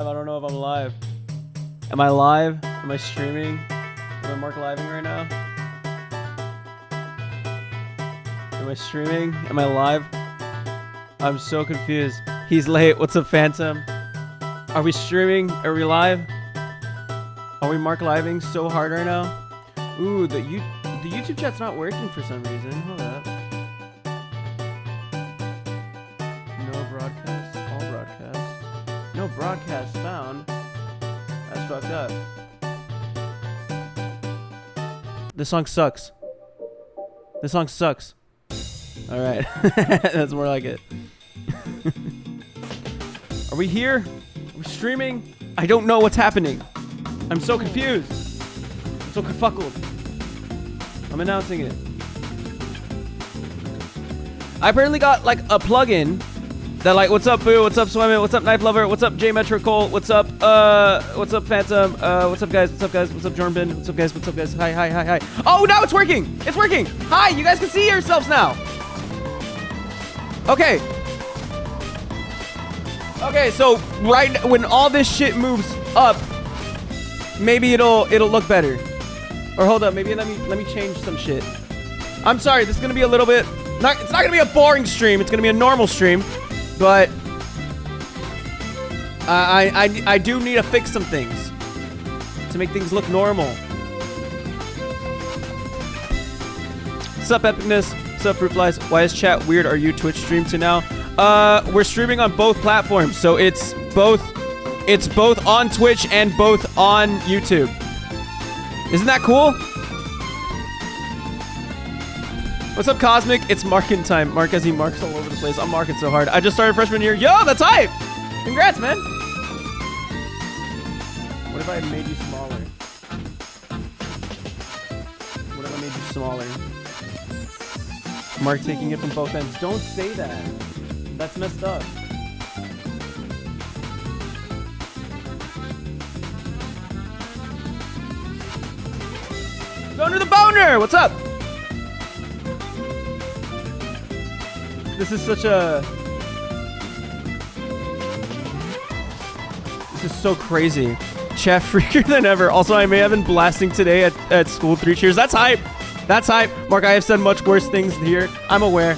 I don't know if I'm live. Am I live? Am I streaming? Am I Marc living right now? Am I streaming? Am I live? I'm so confused. He's late. What's up, Phantom? Are we streaming? Are we live? Are we Marc living so hard right now? Ooh, the YouTube chat's not working for some reason. Hold up. No broadcast. All broadcast. No broadcast found. That's fucked up. This song sucks. This song sucks. Alright. That's more like it. Are we here? Are we streaming? I don't know what's happening. I'm so confused. I'm so confuckled. I'm announcing it. I apparently got like a plugin that like, what's up Boo, what's up Swimming, what's up Knife Lover, what's up J Metro Cole, what's up Phantom, what's up guys, what's up Jordan, what's up guys, hi. Oh, now it's working! It's working! Hi, you guys can see yourselves now! Okay. Okay, so right when all this shit moves up, maybe it'll look better. Or hold up, maybe let me change some shit. I'm sorry, this is gonna be a little bit it's not gonna be a boring stream, it's gonna be a normal stream, but I do need to fix some things to make things look normal. What's up, Epicness? What's up, Fruit Flies? Why is chat weird? Are you Twitch stream to now? We're streaming on both platforms, so it's both on Twitch and both on YouTube. Isn't that cool? What's up, Cosmic? It's marking time. Marc as he marks all over the place. I'm marking so hard. I just started freshman year. Yo, that's hype! Congrats, man! What if I made you smaller? What if I made you smaller? Marc taking it from both ends. Don't say that. That's messed up. Boner the Boner! What's up? This is such a... This is so crazy. Chat freaker than ever. Also, I may have been blasting today at school 3 cheers. That's hype. That's hype. Marc, I have said much worse things here. I'm aware.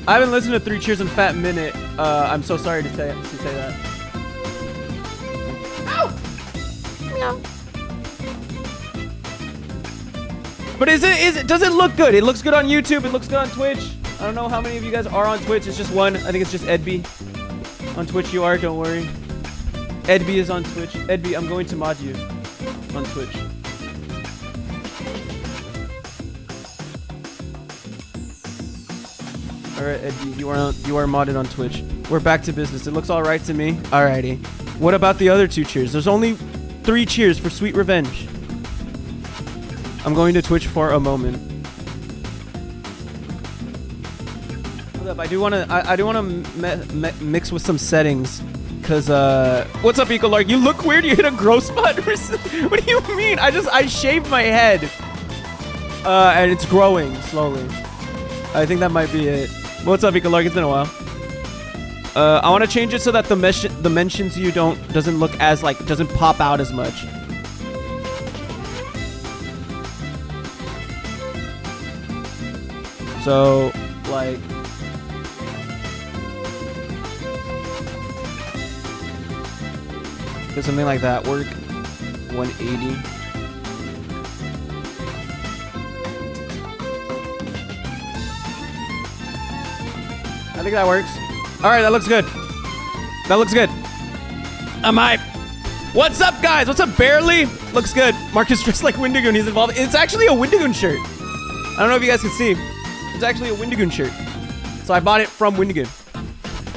I haven't listened to 3 cheers in a fat minute. I'm so sorry to say that. Ow! Meow. But does it look good? It looks good on YouTube. It looks good on Twitch. I don't know how many of you guys are on Twitch. It's just one. I think it's just Edby. On Twitch you are, don't worry. Edby is on Twitch. Edby, I'm going to mod you on Twitch. Alright, Edby, you are modded on Twitch. We're back to business. It looks alright to me. Alrighty. What about the other 2 cheers? There's only 3 cheers for Sweet Revenge. I'm going to Twitch for a moment. Hold up, I do want to mix with some settings, cause what's up, Ecolark? You look weird. You hit a growth spot. What do you mean? I shaved my head, and it's growing slowly. I think that might be it. What's up, Ecolark? It's been a while. I want to change it so that the mentions you doesn't look as doesn't pop out as much. So, like, does something like that work? 180. I think that works. All right, that looks good. That looks good. I'm hype. What's up, guys? What's up, Barely? Looks good. Marc is dressed like Wendigoon. He's involved. It's actually a Wendigoon shirt. I don't know if you guys can see. It's actually a Wendigoon shirt. So I bought it from Wendigoon.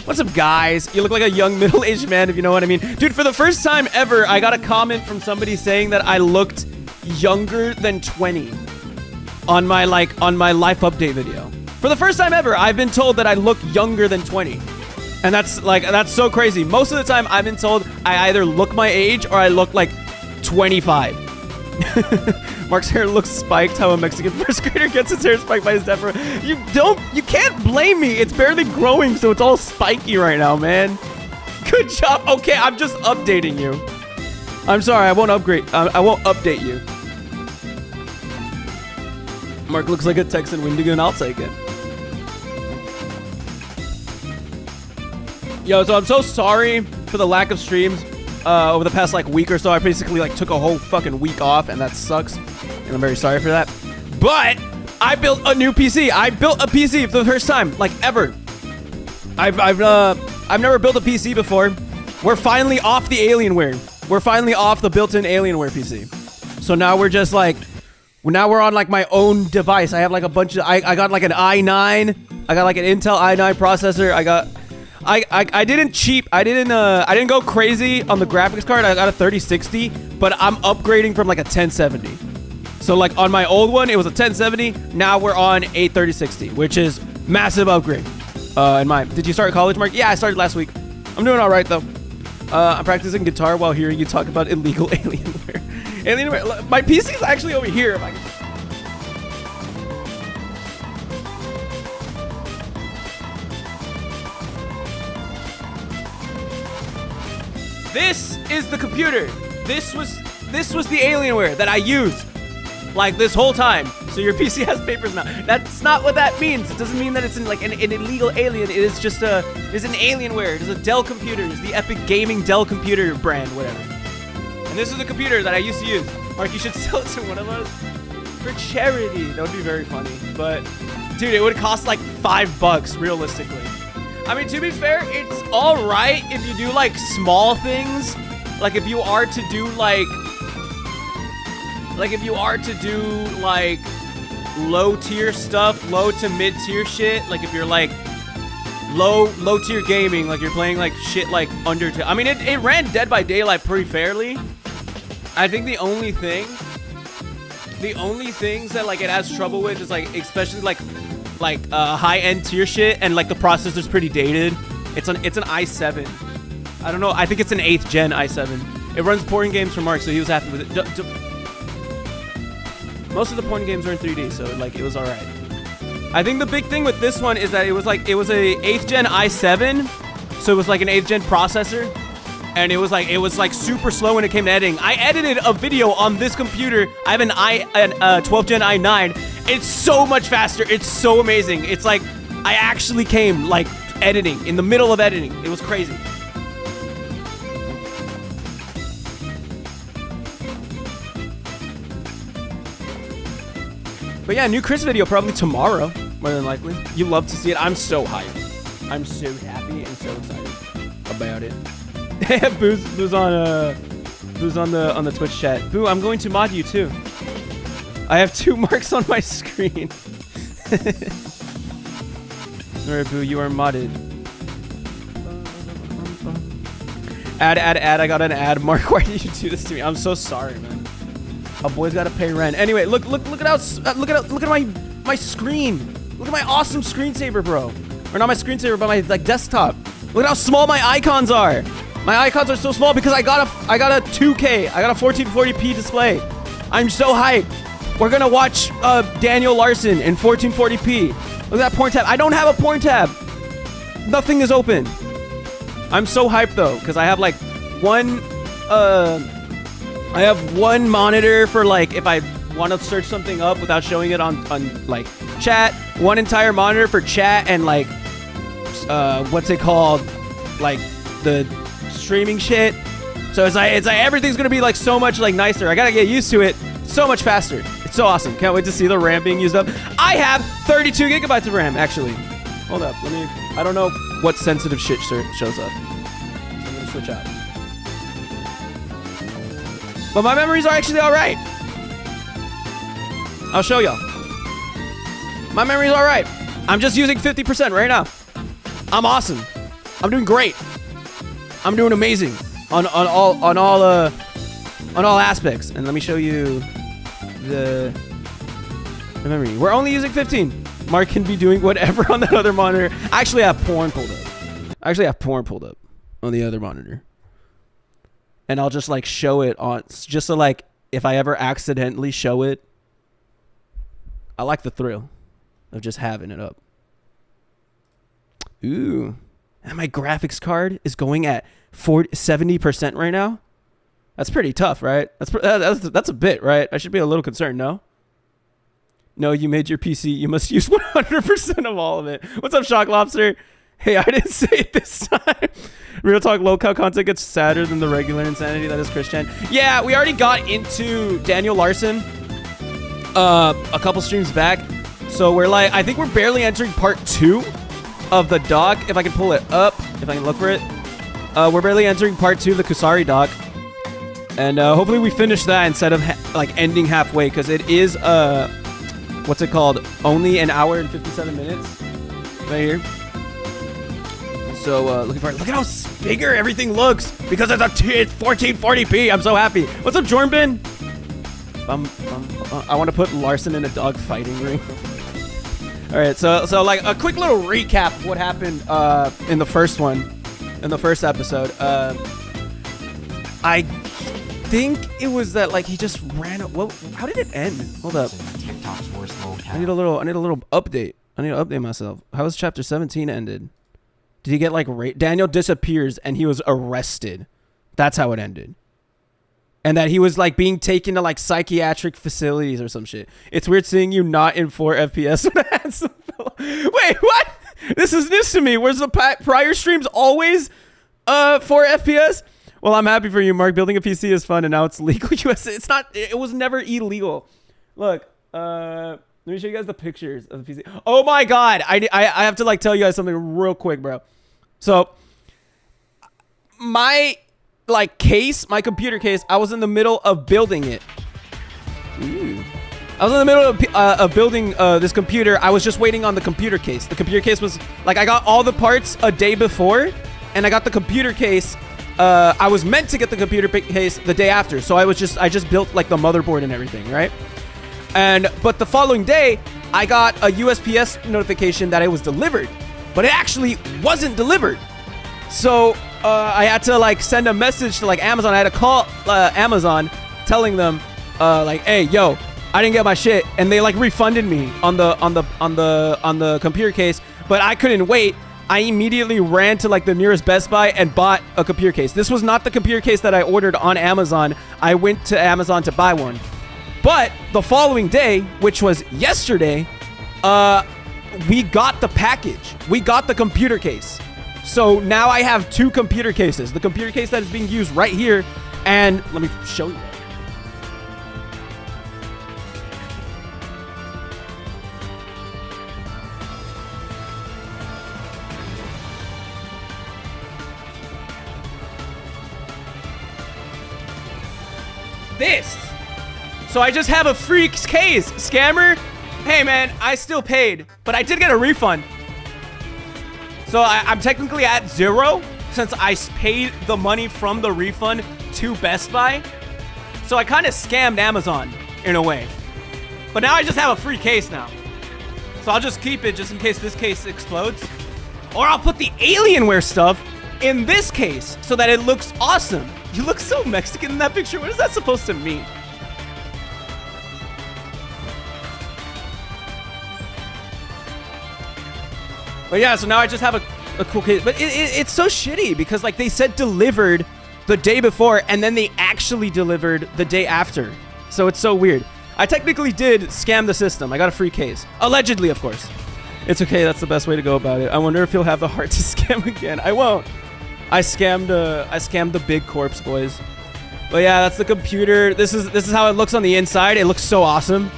What's up, guys? You look like a young middle-aged man, if you know what I mean. Dude, for the first time ever, I got a comment from somebody saying that I looked younger than 20 on my life update video. For the first time ever, I've been told that I look younger than 20. And that's so crazy. Most of the time, I've been told I either look my age or I look like 25. Marc's hair looks spiked. How a Mexican first grader gets his hair spiked by his dad. You can't blame me. It's barely growing, so it's all spiky right now, man. Good job. Okay, I'm just updating you. I'm sorry, I won't upgrade. I won't update you. Mark looks like a Texan Wendigo, and I'll take it. Yo, so I'm so sorry for the lack of streams over the past like week or so. I basically like took a whole fucking week off, and that sucks. And I'm very sorry for that. But I built a new PC. I built a PC for the first time, like ever. I've never built a PC before. We're finally off the Alienware. We're finally off the built-in Alienware PC. So now we're just like, now we're on like my own device. I have like a bunch of, I got like an i9. I got like an Intel i9 processor. I didn't cheap. I didn't go crazy on the graphics card. I got a 3060, but I'm upgrading from like a 1070. So like on my old one, it was a 1070. Now we're on a 3060, which is massive upgrade. Did you start college, Mark? Yeah, I started last week. I'm doing all right though. I'm practicing guitar while hearing you talk about illegal Alienware. Alienware. My PC is actually over here. If I can... This is the computer. This was the Alienware that I used like this whole time. So your PC has papers now. That's not what that means. It doesn't mean that it's like an illegal alien. It is just it's an Alienware. It is a Dell computer. It's the Epic Gaming Dell computer brand, whatever. And this is a computer that I used to use. Mark, you should sell it to one of us for charity. That would be very funny. But dude, it would cost like $5 realistically. I mean, to be fair, it's all right if you do like small things. Like if you are to do like low tier stuff, low to mid tier shit. Like if you're like low tier gaming, like you're playing like shit like Undertale. I mean, it ran Dead by Daylight pretty fairly. I think the only things that like it has trouble with is like, especially like high end tier shit, and like the processor's pretty dated. It's an i7. I don't know. I think it's an 8th gen i7. It runs porn games for Mark, so he was happy with it. Most of the porn games are in 3D, so like it was all right. I think the big thing with this one is that it was a 8th gen i7, so it was like an 8th gen processor, and it was like super slow when it came to editing. I edited a video on this computer. I have an 12th gen i9. It's so much faster. It's so amazing. It's like I actually came like editing in the middle of editing. It was crazy. But yeah, new Chris video probably tomorrow, more than likely. You love to see it. I'm so hyped. I'm so happy and so excited about it. Boo's on the Twitch chat. Boo, I'm going to mod you too. I have 2 marks on my screen. Alright, Boo, you are modded. Ad. I got an ad. Mark, why did you do this to me? I'm so sorry, man. A boy's gotta pay rent. Anyway, look at my screen. Look at my awesome screensaver, bro. Or not my screensaver, but my like desktop. Look at how small my icons are. My icons are so small because I got a 2K. I got a 1440p display. I'm so hyped. We're gonna watch Daniel Larson in 1440p. Look at that porn tab. I don't have a porn tab. Nothing is open. I'm so hyped though, because I have like I have one monitor for like if I want to search something up without showing it on like chat. One entire monitor for chat and like what's it called, like the streaming shit. So it's like everything's gonna be like so much like nicer. I gotta get used to it. So much faster. It's so awesome. Can't wait to see the RAM being used up. I have 32 gigabytes of RAM actually. Hold up. I don't know what sensitive shit shows up. So I'm gonna switch out. But my memories are actually all right. I'll show y'all. My memory's all right. I'm just using 50% right now. I'm awesome. I'm doing great. I'm doing amazing on all aspects. And let me show you the memory. We're only using 15. Mark can be doing whatever on that other monitor. I actually have porn pulled up on the other monitor. And I'll just like show it on, just so like if I ever accidentally show it, I like the thrill of just having it up. Ooh, and my graphics card is going at 70% right now. That's pretty tough, right? That's a bit, right? I should be a little concerned, no? No, you made your PC. You must use 100% of all of it. What's up, Shock Lobster? Hey, I didn't say it this time. Real talk, low-cal content gets sadder than the regular insanity. That is Christian. Yeah, we already got into Daniel Larson a couple streams back. So we're like, I think we're barely entering part 2 of the doc. If I can pull it up, if I can look for it. We're barely entering part 2 of the Kusari doc. And hopefully we finish that instead of like ending halfway, because it is what's it called? Only an hour and 57 minutes right here. So looking for it. Look at how bigger everything looks because it's 1440p. I'm so happy. What's up, Jornbin? I want to put Larson in a dog fighting ring. All right, so like a quick little recap of what happened in the first episode. I think it was that like he just ran. Well, how did it end? Hold up. I need a little update. I need to update myself. How was chapter 17 ended? Did he get like Daniel disappears and he was arrested? That's how it ended. And that he was like being taken to like psychiatric facilities or some shit. It's weird seeing you not in 4 FPS. Wait, what? This is news to me. Where's the prior streams always 4 FPS? Well, I'm happy for you, Mark. Building a PC is fun, and now it's legal. US. It's not. It was never illegal. Look, let me show you guys the pictures of the PC. Oh my god, I have to like tell you guys something real quick, bro. So, my my computer case, I was in the middle of building it. Ooh. I was in the middle of building this computer. I was just waiting on the computer case. The computer case was like I got all the parts a day before, and I got the computer case. I was meant to get the computer case the day after, so I just built like the motherboard and everything, right? But the following day, I got a USPS notification that it was delivered, but it actually wasn't delivered. So I had to like send a message to like Amazon. I had to call Amazon, telling them like, hey, yo, I didn't get my shit, and they like refunded me on the computer case, but I couldn't wait. I immediately ran to like the nearest Best Buy and bought a computer case. This was not the computer case that I ordered on Amazon. I went to Amazon to buy one. But the following day, which was yesterday, we got the package. We got the computer case. So now I have 2 computer cases. The computer case that is being used right here. And let me show you. This. So I just have a free case. Scammer. Hey man, I still paid, but I did get a refund. So I'm technically at 0 since I paid the money from the refund to Best Buy. So I kind of scammed Amazon in a way. But now I just have a free case now. So I'll just keep it just in case this case explodes. Or I'll put the Alienware stuff in this case so that it looks awesome. You look so Mexican in that picture. What is that supposed to mean? But yeah, so now I just have a cool case. But it's so shitty because like they said delivered the day before and then they actually delivered the day after. So it's so weird. I technically did scam the system. I got a free case. Allegedly, of course. It's okay. That's the best way to go about it. I wonder if he'll have the heart to scam again. I won't. I scammed the big corpse, boys. But yeah, that's the computer. This is how it looks on the inside. It looks so awesome.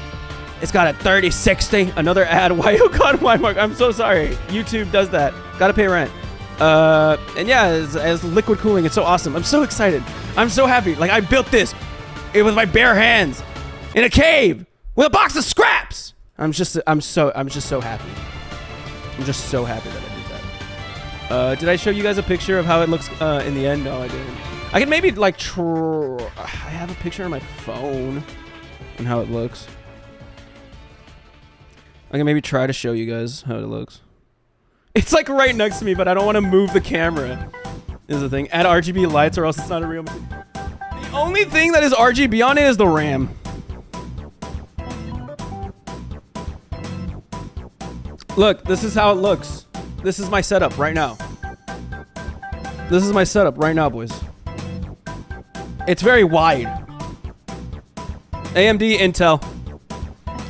It's got a 3060. Another ad. Why you got my Mark? I'm so sorry. YouTube does that. Gotta pay rent. And yeah, as liquid cooling, it's so awesome. I'm so excited. I'm so happy. Like I built this with my bare hands in a cave with a box of scraps. I'm just so happy. I'm just so happy that I did that. Did I show you guys a picture of how it looks in the end? No, I didn't. I can maybe like I have a picture on my phone and how it looks. I can maybe try to show you guys how it looks. It's like right next to me, but I don't want to move the camera. Is the thing. Add RGB lights or else it's not a real machine. The only thing that is RGB on it is the RAM. Look, this is how it looks. This is my setup right now. This is my setup right now, boys. It's very wide. AMD, Intel.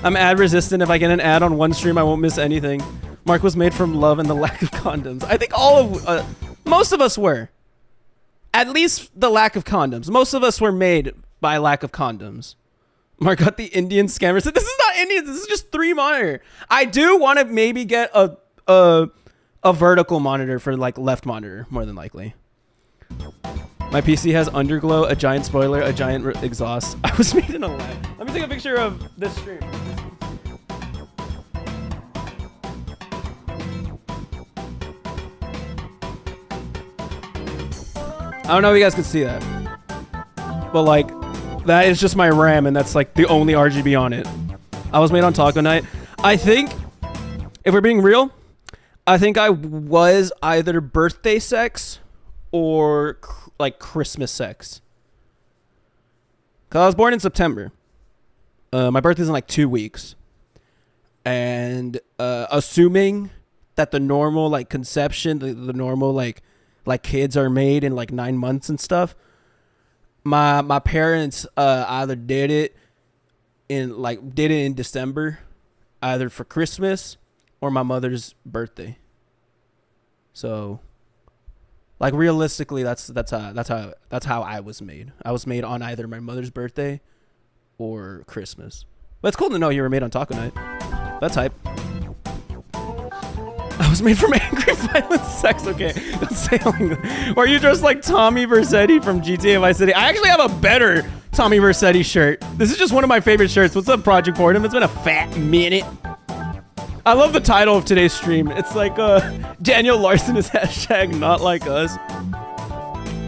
I'm ad resistant. If I get an ad on one stream, I won't miss anything. Marc was made from love and the lack of condoms. I think most of us were. At least the lack of condoms. Most of us were made by lack of condoms. Marc got the Indian scammer. Said, this is not Indians. This is just 3 monitor. I do want to maybe get a vertical monitor for like left monitor, more than likely. My PC has underglow, a giant spoiler, a giant exhaust. I was made in a lab. Let me take a picture of this stream. I don't know if you guys can see that, but like, that is just my RAM, and that's like the only RGB on it. I was made on taco night. I think, if we're being real, I think I was either birthday sex or like Christmas sex. Cause I was born in September. My birthday's in like 2 weeks, and assuming that the normal like conception, the normal like kids are made in like 9 months and stuff. My parents either did it in December, either for Christmas or my mother's birthday. So, like realistically, that's how I was made. I was made on either my mother's birthday or Christmas. But it's cool to know you were made on taco night. That's hype. I was made from angry violent sex. Okay, don't say like, or are you dressed like Tommy Vercetti from GTA Vice City? I actually have a better Tommy Vercetti shirt. This is just one of my favorite shirts. What's up, Project Boredom? It's been a fat minute. I love the title of today's stream. It's like Daniel Larson is hashtag not like us.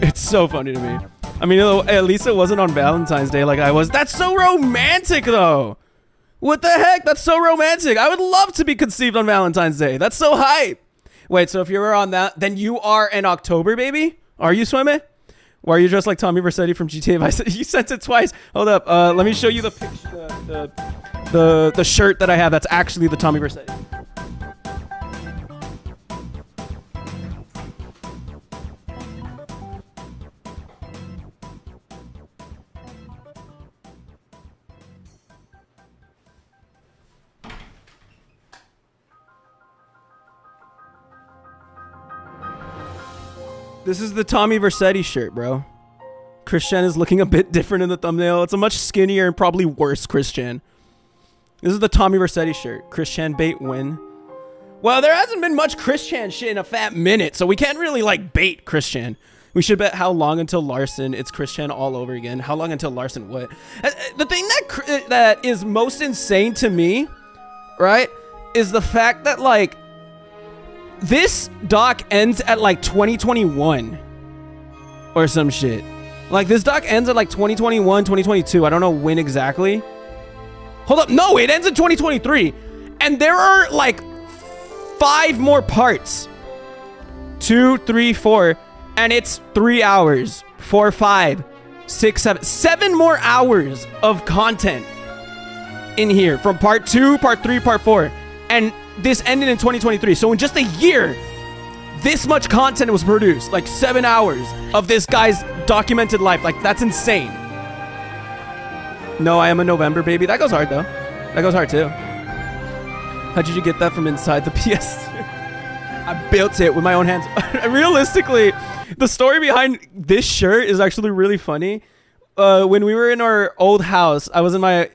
It's so funny to me. I mean, at least it wasn't on Valentine's Day like I was. That's so romantic though. What the heck? That's so romantic. I would love to be conceived on Valentine's Day. That's so hype. Wait, so if you were on that, then you are an October baby? Are you, Sweme? Or are you dressed like Tommy Vercetti from GTA Vice City? You sent it twice. Hold up. Let me show you the picture, the shirt that I have that's actually the Tommy Vercetti. This is the Tommy Vercetti shirt, bro. Christian is looking a bit different in the thumbnail. It's a much skinnier and probably worse Christian. This is the Tommy Vercetti shirt. Christian bait win. Well, there hasn't been much Christian shit in a fat minute, so we can't really like bait Christian. We should bet how long until Larson. It's Christian all over again. How long until Larson what? The thing that is most insane to me, right, is the fact that like this doc ends at like 2021 or some shit. Like this doc ends at like 2021, 2022. I don't know when exactly. Hold up. No, it ends in 2023. And there are like 5 more parts. 2, 3, 4. And it's 3 hours. 4, 5, 6, 7. 7 more hours of content in here from part 2, part 3, part 4. And this ended in 2023. So in just a year, this much content was produced. Like 7 hours of this guy's documented life. Like that's insane. No, I am a November baby. That goes hard though. That goes hard too. How did you get that from inside the PS2? I built it with my own hands. Realistically, the story behind this shirt is actually really funny. When we were in our old house, I was in my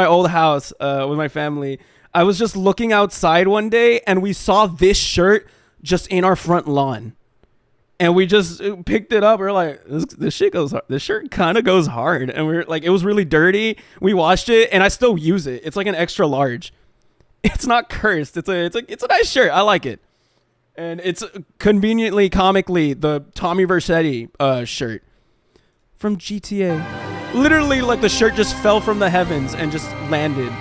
old house with my family. I was just looking outside one day and we saw this shirt just in our front lawn. And we just picked it up. We're like, this shit goes hard. This shirt kind of goes hard. And we're like, it was really dirty. We washed it and I still use it. It's like an extra large. It's not cursed. It's a nice shirt. I like it. And it's conveniently, comically, the Tommy Vercetti shirt from GTA. Literally, like the shirt just fell from the heavens and just landed.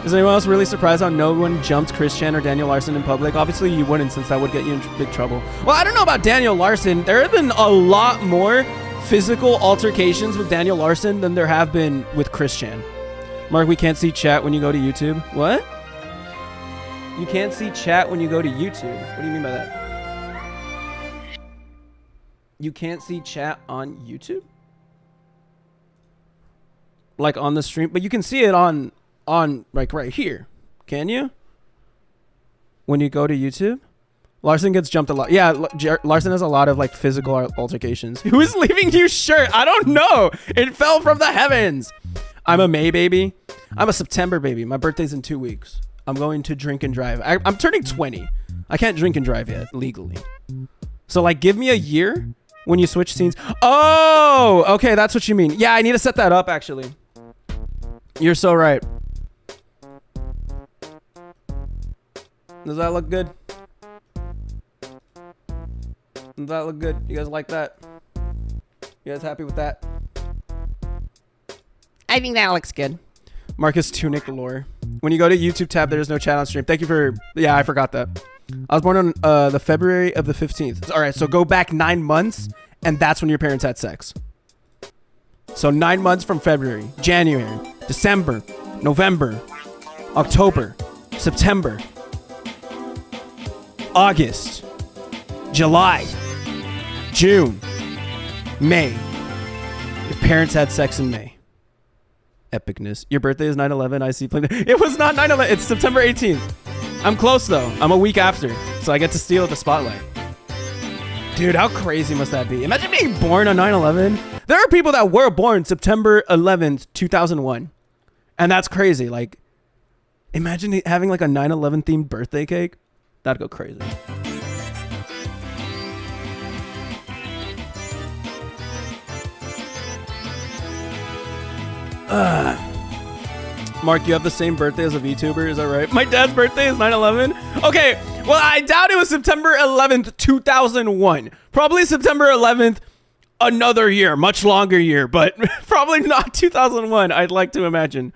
Is anyone else really surprised how no one jumped Christian or Daniel Larson in public? Obviously, you wouldn't, since that would get you in big trouble. Well, I don't know about Daniel Larson. There have been a lot more physical altercations with Daniel Larson than there have been with Christian. Marc, we can't see chat when you go to YouTube. What? You can't see chat when you go to YouTube. What do you mean by that? You can't see chat on YouTube? Like on the stream, but you can see it on like right here. Can you? When you go to YouTube? Larson gets jumped a lot. Yeah, Larson has a lot of like physical altercations. Who is leaving you shirt? I don't know. It fell from the heavens. I'm a May baby. I'm a September baby. My birthday's in 2 weeks. I'm going to drink and drive. I'm turning 20. I can't drink and drive yet legally. So like give me a year when you switch scenes. Oh, okay. That's what you mean. Yeah, I need to set that up actually. You're so right. Does that look good? Does that look good? You guys like that? You guys happy with that? I think that looks good. Marcus Tunic lore. When you go to YouTube tab, there's no chat on stream. Thank you for... Yeah, I forgot that. I was born on the February of the 15th. All right, so go back 9 months, and that's when your parents had sex. So 9 months from February, January, December, November, October, September, August, July, June, May. Your parents had sex in May. Epicness. Your birthday is 9/11. I see. It was not 9/11. It's September 18th. I'm close though. I'm a week after, so I get to steal the spotlight. Dude, how crazy must that be? Imagine being born on 9/11. There are people that were born September 11th, 2001, and that's crazy. Like, imagine having like a 9/11 themed birthday cake. That'd go crazy. Mark, you have the same birthday as a VTuber, is that right? My dad's birthday is 9/11. Okay, well, I doubt it was September 11th, 2001. Probably September 11th, another year, much longer year, but probably not 2001, I'd like to imagine.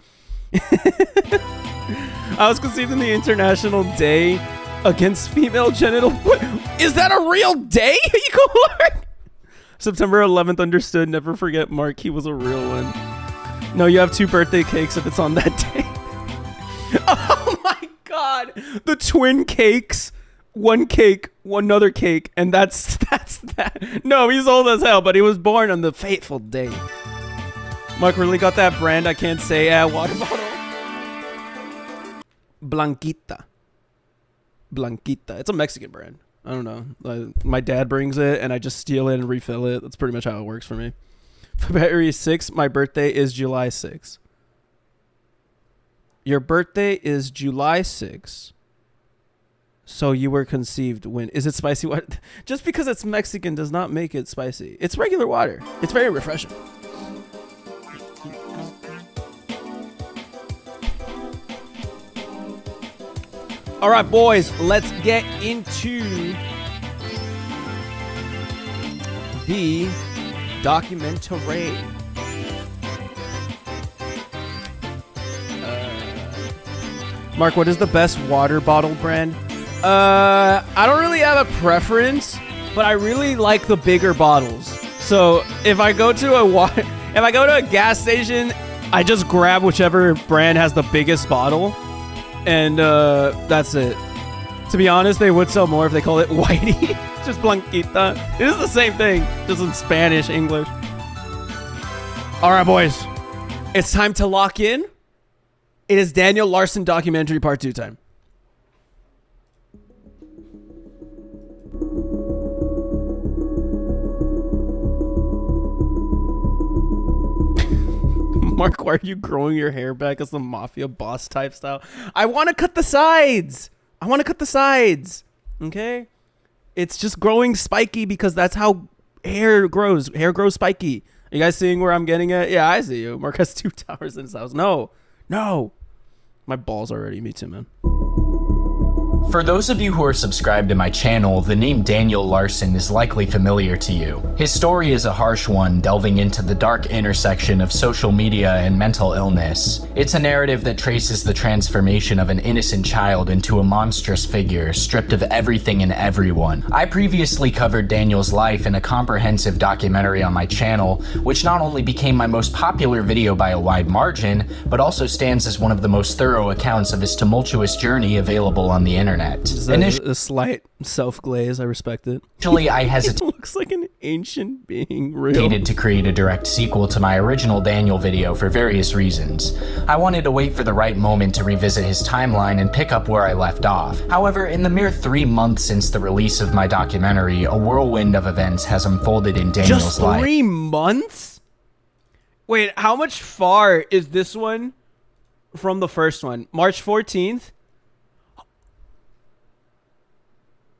I was conceived in the International Day Against Female Genital... What? Is that a real day? You go Mark. September 11th, understood. Never forget Mark, he was a real one. No, you have 2 birthday cakes if it's on that day. Oh my god. The twin cakes. One cake, one other cake, and that's that. No, he's old as hell, but he was born on the fateful day. Mark really got that brand I can't say. Water bottle. Blanquita. It's a Mexican brand. I don't know. My dad brings it, and I just steal it and refill it. That's pretty much how it works for me. February 6th, my birthday is July 6th. Your birthday is July 6th. So you were conceived when... Is it spicy water? Just because it's Mexican does not make it spicy. It's regular water. It's very refreshing. All right, boys, let's get into the documentary. Mark, what is the best water bottle brand? I don't really have a preference, but I really like the bigger bottles. So if I go to a gas station, I just grab whichever brand has the biggest bottle, and that's it. To be honest, they would sell more if they call it Whitey. Just Blanquita. It is the same thing, just in Spanish, English. All right, boys. It's time to lock in. It is Daniel Larson documentary part 2 time. Mark, why are you growing your hair back as the mafia boss type style? I want to cut the sides. Okay? It's just growing spiky because that's how hair grows. Hair grows spiky. Are you guys seeing where I'm getting at? Yeah, I see you. Mark has 2 towers in his house. No. My balls already. Me too, man. For those of you who are subscribed to my channel, the name Daniel Larson is likely familiar to you. His story is a harsh one, delving into the dark intersection of social media and mental illness. It's a narrative that traces the transformation of an innocent child into a monstrous figure, stripped of everything and everyone. I previously covered Daniel's life in a comprehensive documentary on my channel, which not only became my most popular video by a wide margin, but also stands as one of the most thorough accounts of his tumultuous journey available on the internet. internet. A slight self-glaze. I respect it. Initially, I It hesitated looks like an ancient being. Real. to create a direct sequel to my original Daniel video for various reasons. I wanted to wait for the right moment to revisit his timeline and pick up where I left off. However, in the mere 3 months since the release of my documentary, a whirlwind of events has unfolded in Daniel's Just life. 3 months? Wait, how much far is this one from the first one? March 14th?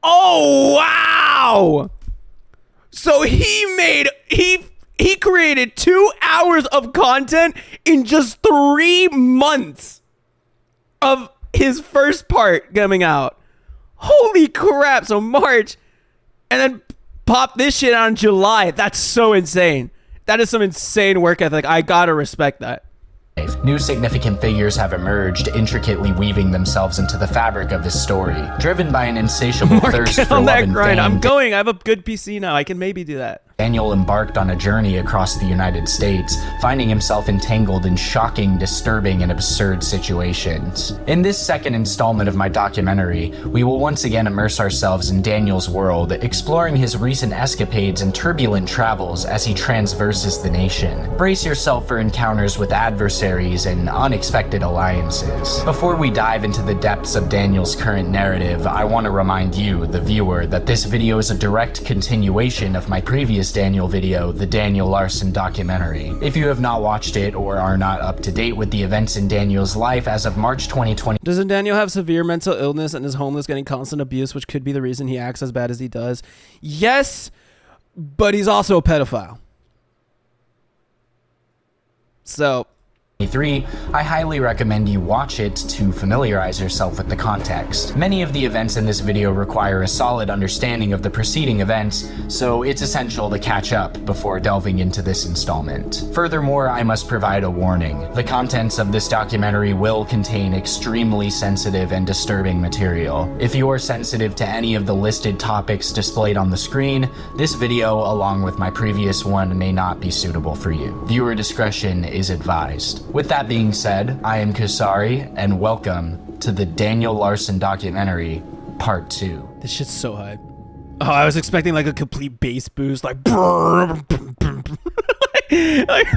Oh, wow! So he created 2 hours of content in just 3 months of his first part coming out. Holy crap. So March, and then pop this shit on July. That's so insane. That is some insane work ethic. I gotta respect that. New significant figures have emerged, intricately weaving themselves into the fabric of this story. Driven by an insatiable thirst for on love that and grind. fame, I'm going. I have a good PC now. I can maybe do that. Daniel embarked on a journey across the United States, finding himself entangled in shocking, disturbing, and absurd situations. In this second installment of my documentary, we will once again immerse ourselves in Daniel's world, exploring his recent escapades and turbulent travels as he transverses the nation. Brace yourself for encounters with adversaries and unexpected alliances. Before we dive into the depths of Daniel's current narrative, I want to remind you, the viewer, that this video is a direct continuation of my previous Daniel video, the Daniel Larson documentary. If you have not watched it or are not up to date with the events in Daniel's life as of March 2020, Doesn't Daniel have severe mental illness and is homeless, getting constant abuse, which could be the reason he acts as bad as he does? Yes, but he's also a pedophile. So... I highly recommend you watch it to familiarize yourself with the context. Many of the events in this video require a solid understanding of the preceding events, so it's essential to catch up before delving into this installment. Furthermore, I must provide a warning. The contents of this documentary will contain extremely sensitive and disturbing material. If you are sensitive to any of the listed topics displayed on the screen, this video, along with my previous one, may not be suitable for you. Viewer discretion is advised. With that being said, I am Kusari, and welcome to the Daniel Larson documentary, part 2. this shit's so hype. Oh, I was expecting like a complete bass boost, like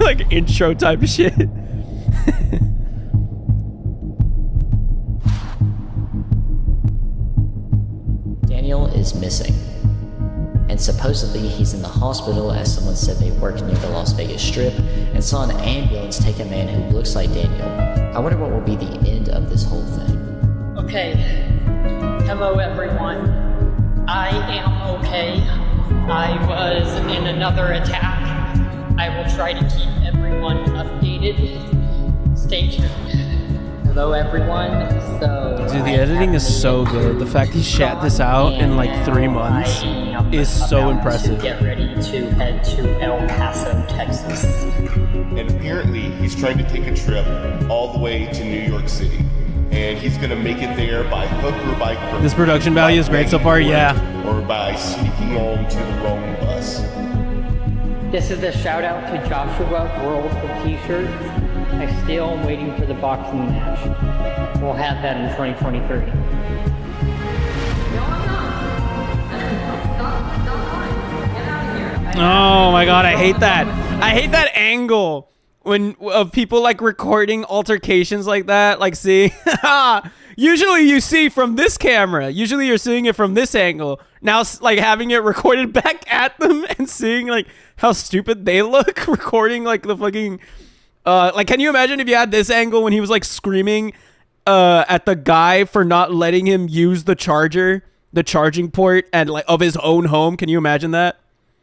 like intro type of shit. Daniel is missing. And supposedly he's in the hospital, as someone said they work near the Las Vegas Strip and saw an ambulance take a man who looks like Daniel. I wonder what will be the end of this whole thing. Okay. Hello, everyone. I am okay. I was in another attack. I will try to keep everyone updated. Stay tuned. Hello, everyone. So, Dude, the editing is so good. The fact he shat this out in like 3 months is so impressive. Get ready to head to El Paso, Texas. And apparently he's trying to take a trip all the way to New York City. And he's gonna make it there by hook or by crook. This production value is great so far, yeah. Or by sneaking on to the wrong bus. This is a shout out to Joshua, World of T-shirts. I still am waiting for the boxing match. We'll have that in 2023. Oh my god, I hate that. I hate that angle when of people like recording altercations like that. Like, see, usually you see from this camera. Usually you're seeing it from this angle. Now, like having it recorded back at them and seeing like how stupid they look recording like the fucking. Like, can you imagine if you had this angle when he was like screaming at the guy for not letting him use the charger, the charging port, and like of his own home? Can you imagine that?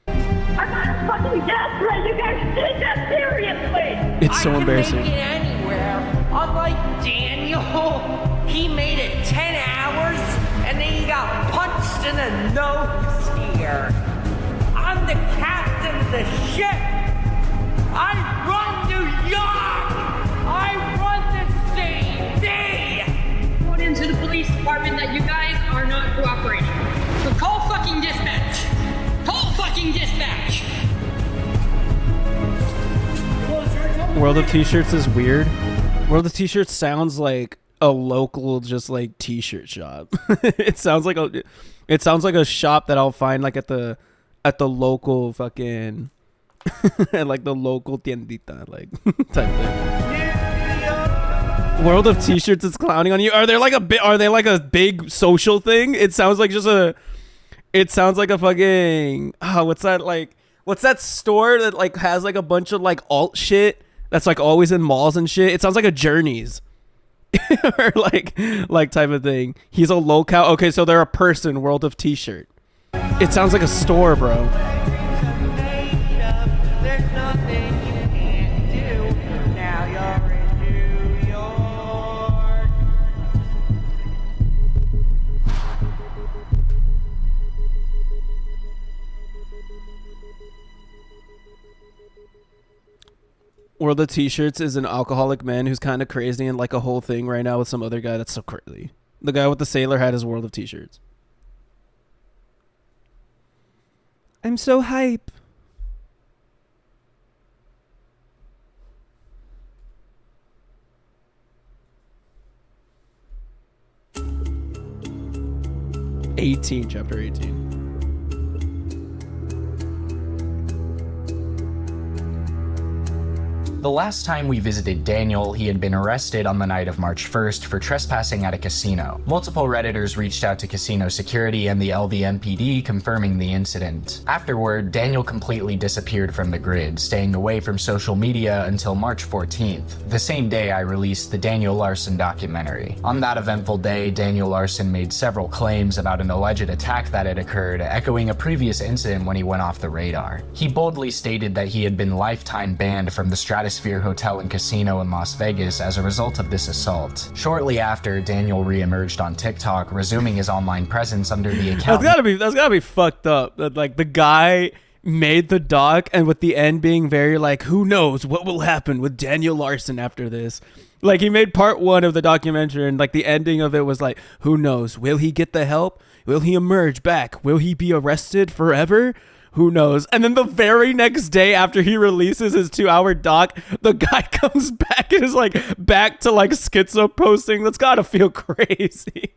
I'm not fucking desperate. You guys take that seriously. It's so embarrassing. I can make it anywhere. Unlike Daniel, he made it 10 hours and then he got punched in the nose here. I'm the captain of the ship. I run New York. I run the city. Going into the police department that you guys are not cooperating. So call fucking dispatch. Call fucking dispatch. World of T-shirts is weird. World of T-shirts sounds like a local just like t-shirt shop. It sounds like a shop that I'll find like at the local fucking like the local tiendita like type thing. World of T-shirts is clowning on you. Are they like a big social thing? It sounds like a fucking what's that store that like has like a bunch of like alt shit that's like always in malls and shit? It sounds like a Journeys. Or like type of thing. He's a locale. Okay, so they're a person. World of T-shirt. It sounds like a store, bro. World of T-shirts is an alcoholic man who's kind of crazy and like a whole thing right now with some other guy that's so crazy. The guy with the sailor hat is World of T-shirts. I'm so hype. Chapter 18. The last time we visited Daniel, he had been arrested on the night of March 1st for trespassing at a casino. Multiple Redditors reached out to casino security and the LVMPD confirming the incident. Afterward, Daniel completely disappeared from the grid, staying away from social media until March 14th. The same day I released the Daniel Larson documentary. On that eventful day, Daniel Larson made several claims about an alleged attack that had occurred, echoing a previous incident when he went off the radar. He boldly stated that he had been lifetime banned from the Stratosphere Hotel and Casino in Las Vegas as a result of this assault. Shortly after, Daniel re-emerged on TikTok, resuming his online presence under the account. That's gotta be fucked up. That like the guy made the doc, and with the end being very like, who knows what will happen with Daniel Larson after this. Like he made part 1 of the documentary, and like the ending of it was like, who knows? Will he get the help? Will he emerge back? Will he be arrested forever? Who knows? And then the very next day after he releases his 2-hour doc, the guy comes back and is like back to like schizo posting. That's gotta feel crazy.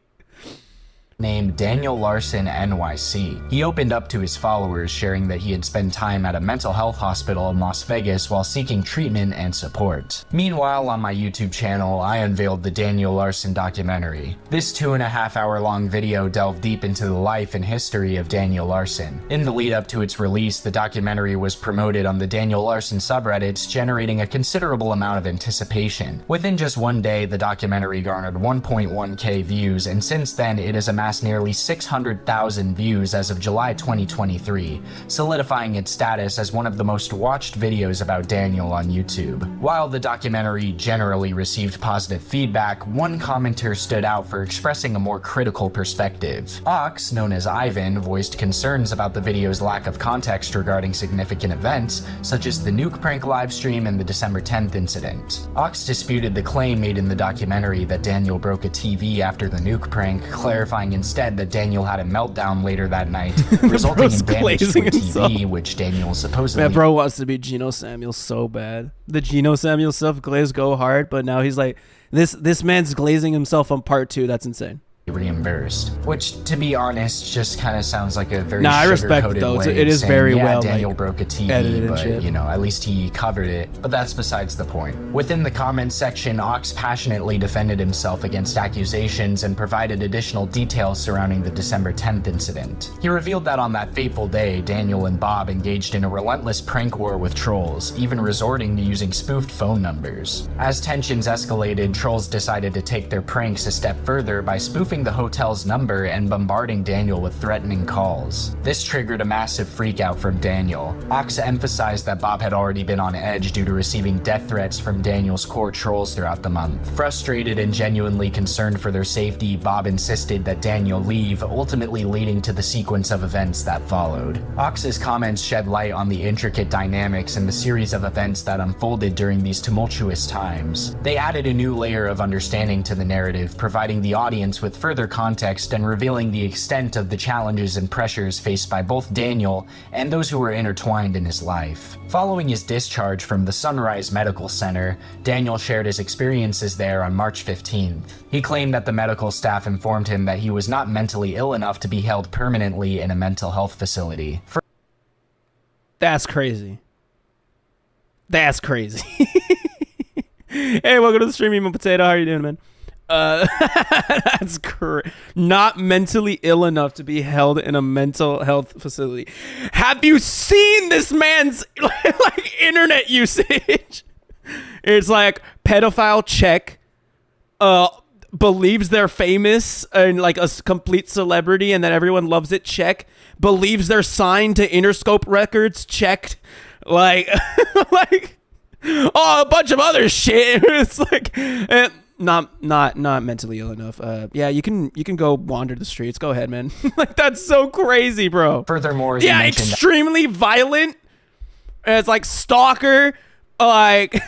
Named Daniel Larson NYC. He opened up to his followers, sharing that he had spent time at a mental health hospital in Las Vegas while seeking treatment and support. Meanwhile, on my YouTube channel, I unveiled the Daniel Larson documentary. This 2.5-hour long video delved deep into the life and history of Daniel Larson. In the lead up to its release, the documentary was promoted on the Daniel Larson subreddits, generating a considerable amount of anticipation. Within just one day, the documentary garnered 1.1k views, and since then, it has amassed nearly 600,000 views as of July 2023, solidifying its status as one of the most watched videos about Daniel on YouTube. While the documentary generally received positive feedback, one commenter stood out for expressing a more critical perspective. Ox, known as Ivan, voiced concerns about the video's lack of context regarding significant events, such as the nuke prank livestream and the December 10th incident. Ox disputed the claim made in the documentary that Daniel broke a TV after the nuke prank, clarifying instead that Daniel had a meltdown later that night, resulting in damage to a TV, which Daniel supposedly... That bro wants to be Geno Samuel so bad. The Geno Samuel stuff glazed go hard, but now he's like, this man's glazing himself on part 2. That's insane. Reimbursed, which, to be honest, just kind of sounds like a very I respect it though. It is saying, very yeah, well Daniel like, broke a TV, edited but you know, at least he covered it. But that's besides the point. Within the comments section, Ox passionately defended himself against accusations and provided additional details surrounding the December 10th incident. He revealed that on that fateful day, Daniel and Bob engaged in a relentless prank war with trolls, even resorting to using spoofed phone numbers. As tensions escalated, trolls decided to take their pranks a step further by spoofing the hotel's number and bombarding Daniel with threatening calls. This triggered a massive freakout from Daniel. Ox emphasized that Bob had already been on edge due to receiving death threats from Daniel's core trolls throughout the month. Frustrated and genuinely concerned for their safety, Bob insisted that Daniel leave, ultimately leading to the sequence of events that followed. Ox's comments shed light on the intricate dynamics and the series of events that unfolded during these tumultuous times. They added a new layer of understanding to the narrative, providing the audience with further context and revealing the extent of the challenges and pressures faced by both Daniel and those who were intertwined in his life. Following his discharge from the Sunrise Medical Center, Daniel shared his experiences there on March 15th. He claimed that the medical staff informed him that he was not mentally ill enough to be held permanently in a mental health facility. That's crazy. That's crazy. Hey, welcome to the stream, Emo Potato. How are you doing, man? That's correct. Not mentally ill enough to be held in a mental health facility. Have you seen this man's like internet usage? It's like pedophile check, believes they're famous and like a complete celebrity and that everyone loves it, check. Believes they're signed to Interscope Records, checked. Like like a bunch of other shit. It's like not mentally ill enough. Yeah, you can go wander the streets. Go ahead, man. Like, that's so crazy, bro. Furthermore, yeah, extremely violent. It's like stalker, like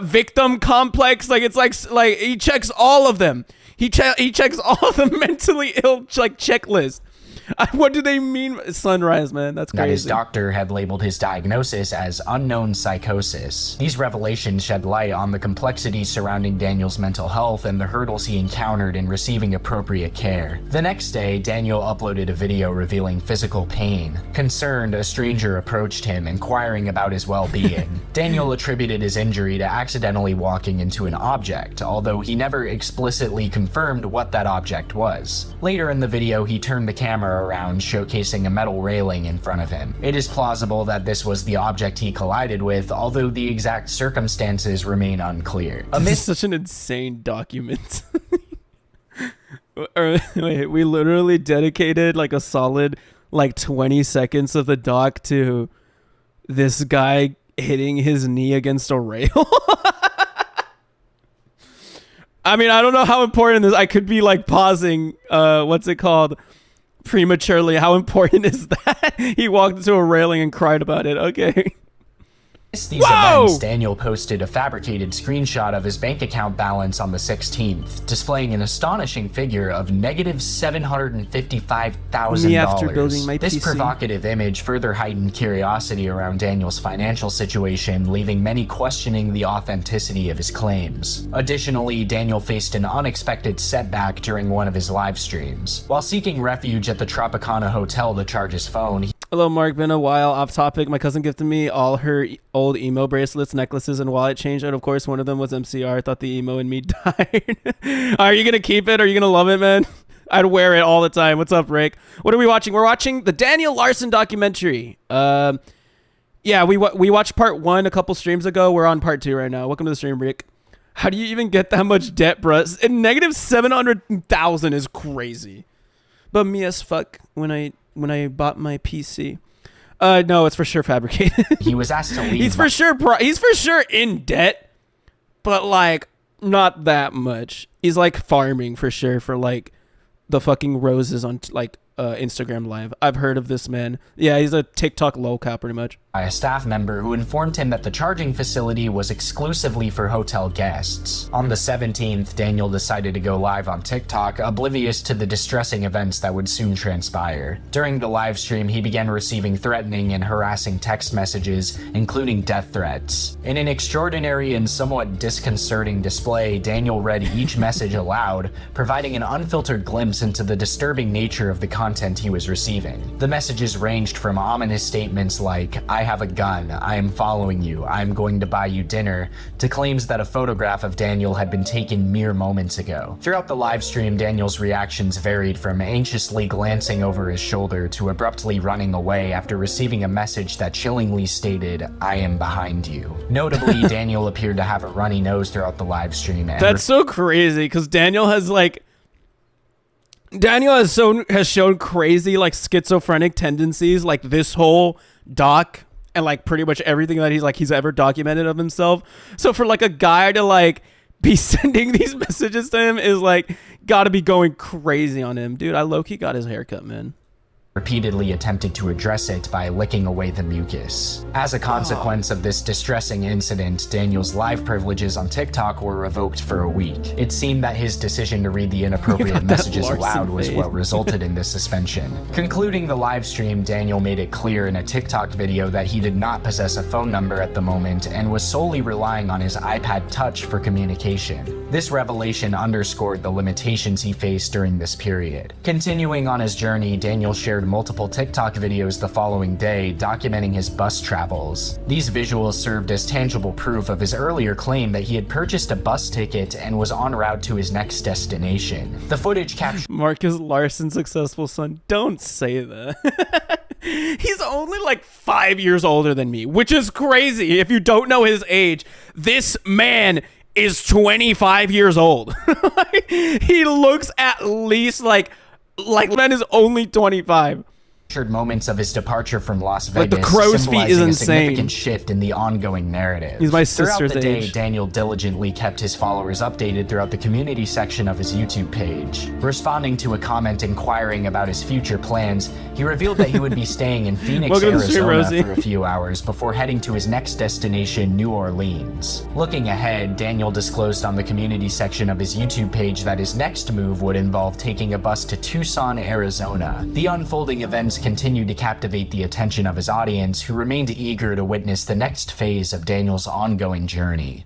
victim complex. Like, it's like he checks all of them. He checks all of the mentally ill like checklist. What do they mean? Sunrise, man. That's crazy. That his doctor had labeled his diagnosis as unknown psychosis. These revelations shed light on the complexities surrounding Daniel's mental health and the hurdles he encountered in receiving appropriate care. The next day, Daniel uploaded a video revealing physical pain. Concerned, a stranger approached him, inquiring about his well-being. Daniel attributed his injury to accidentally walking into an object, although he never explicitly confirmed what that object was. Later in the video, he turned the camera around, showcasing a metal railing in front of him. It is plausible that this was the object he collided with, although the exact circumstances remain unclear. This is such an insane document. Wait, we literally dedicated like a solid like 20 seconds of the doc to this guy hitting his knee against a rail. I mean, I don't know how important this. I could be like pausing. What's it called? Prematurely. How important is that? He walked into a railing and cried about it. Okay. These events, Daniel posted a fabricated screenshot of his bank account balance on the 16th, displaying an astonishing figure of negative $755,000. After building my This PC. provocative image further heightened curiosity around Daniel's financial situation, leaving many questioning the authenticity of his claims. Additionally, Daniel faced an unexpected setback during one of his live streams. While seeking refuge at the Tropicana Hotel to charge his phone, Hello, Mark. Been a while. Off topic. My cousin gifted me all her old emo bracelets, necklaces, and wallet change. And of course, one of them was MCR. I thought the emo in me died. Are you going to keep it? Are you going to love it, man? I'd wear it all the time. What's up, Rick? What are we watching? We're watching the Daniel Larson documentary. Yeah, we watched part 1 a couple streams ago. We're on part 2 right now. Welcome to the stream, Rick. How do you even get that much debt, bruh? And negative 700,000 is crazy. But me as fuck when I bought my PC. No, it's for sure fabricated. he was asked to leave. He's for sure in debt, but like not that much. He's like farming for sure for like the fucking roses on like Instagram Live. I've heard of this man. Yeah, he's a TikTok lolcat pretty much. By a staff member who informed him that the charging facility was exclusively for hotel guests. On the 17th, Daniel decided to go live on TikTok, oblivious to the distressing events that would soon transpire. During the live stream, he began receiving threatening and harassing text messages, including death threats. In an extraordinary and somewhat disconcerting display, Daniel read each message aloud, providing an unfiltered glimpse into the disturbing nature of the content he was receiving. The messages ranged from ominous statements like, "I have a gun, I am following you, I am going to buy you dinner," to claims that a photograph of Daniel had been taken mere moments ago. Throughout the live stream, Daniel's reactions varied from anxiously glancing over his shoulder to abruptly running away after receiving a message that chillingly stated, "I am behind you." Notably, Daniel appeared to have a runny nose throughout the live stream. And that's so crazy because Daniel has shown crazy like schizophrenic tendencies like this whole doc and like pretty much everything that he's ever documented of himself. So for like a guy to like be sending these messages to him is like gotta be going crazy on him. Dude, I low-key got his haircut, man. repeatedly attempted to address it by licking away the mucus. As a consequence of this distressing incident, Daniel's live privileges on TikTok were revoked for a week. It seemed that his decision to read the inappropriate messages aloud was what resulted in this suspension. Concluding the live stream, Daniel made it clear in a TikTok video that he did not possess a phone number at the moment and was solely relying on his iPad Touch for communication. This revelation underscored the limitations he faced during this period. Continuing on his journey, Daniel shared multiple TikTok videos the following day documenting his bus travels. These visuals served as tangible proof of his earlier claim that he had purchased a bus ticket and was en route to his next destination. The footage captured Marc is Larson's successful son. Don't say that. He's only like 5 years older than me, which is crazy. If you don't know his age, this man is 25 years old. He looks at least like man is only 25. moments of his departure from Las Like, Vegas, the crow's feet is symbolizing a insane. significant shift in the ongoing narrative. He's my Throughout sister's the day, age. Daniel diligently kept his followers updated throughout the community section of his YouTube page. Responding to a comment inquiring about his future plans, he revealed that he would be staying in Phoenix, Welcome to the stream, Arizona Rosie. for a few hours before heading to his next destination, New Orleans. Looking ahead, Daniel disclosed on the community section of his YouTube page that his next move would involve taking a bus to Tucson, Arizona. The unfolding events continued to captivate the attention of his audience, who remained eager to witness the next phase of Daniel's ongoing journey.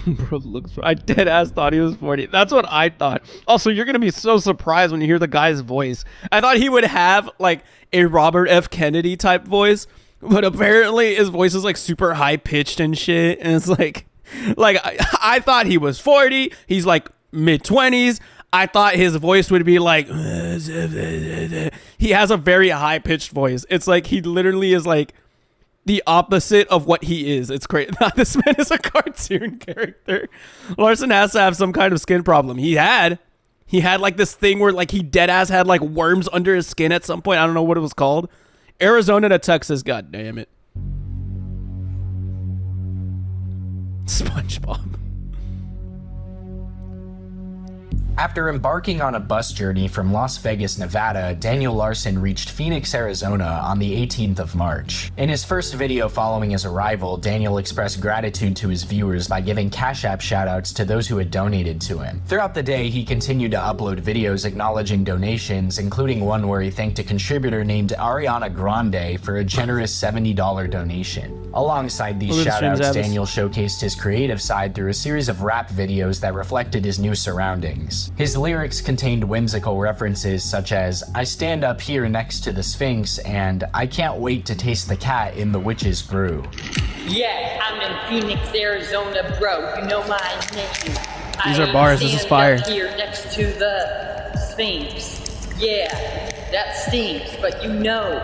Bro looks. I dead ass thought he was 40. That's what I thought. Also, you're gonna be so surprised when you hear the guy's voice. I thought he would have like a Robert F. Kennedy type voice, but apparently his voice is like super high pitched and shit. And it's like I thought he was 40. He's like mid 20s. I thought his voice would be like. He has a very high pitched voice. It's like he literally is like the opposite of what he is. It's great. This man is a cartoon character. Larson has to have some kind of skin problem. He had like this thing where like he dead ass had like worms under his skin at some point. I don't know what it was called. Arizona to Texas. God damn it. SpongeBob. After embarking on a bus journey from Las Vegas, Nevada, Daniel Larson reached Phoenix, Arizona on the 18th of March. In his first video following his arrival, Daniel expressed gratitude to his viewers by giving Cash App shoutouts to those who had donated to him. Throughout the day, he continued to upload videos acknowledging donations, including one where he thanked a contributor named Ariana Grande for a generous $70 donation. Alongside these shoutouts, Daniel showcased his creative side through a series of rap videos that reflected his new surroundings. His lyrics contained whimsical references such as, "I stand up here next to the Sphinx," and "I can't wait to taste the cat in the witch's brew." Yeah, I'm in Phoenix, Arizona, bro. You know my name. These are bars. This is fire. Up here next to the Sphinx. Yeah, that stinks. But you know,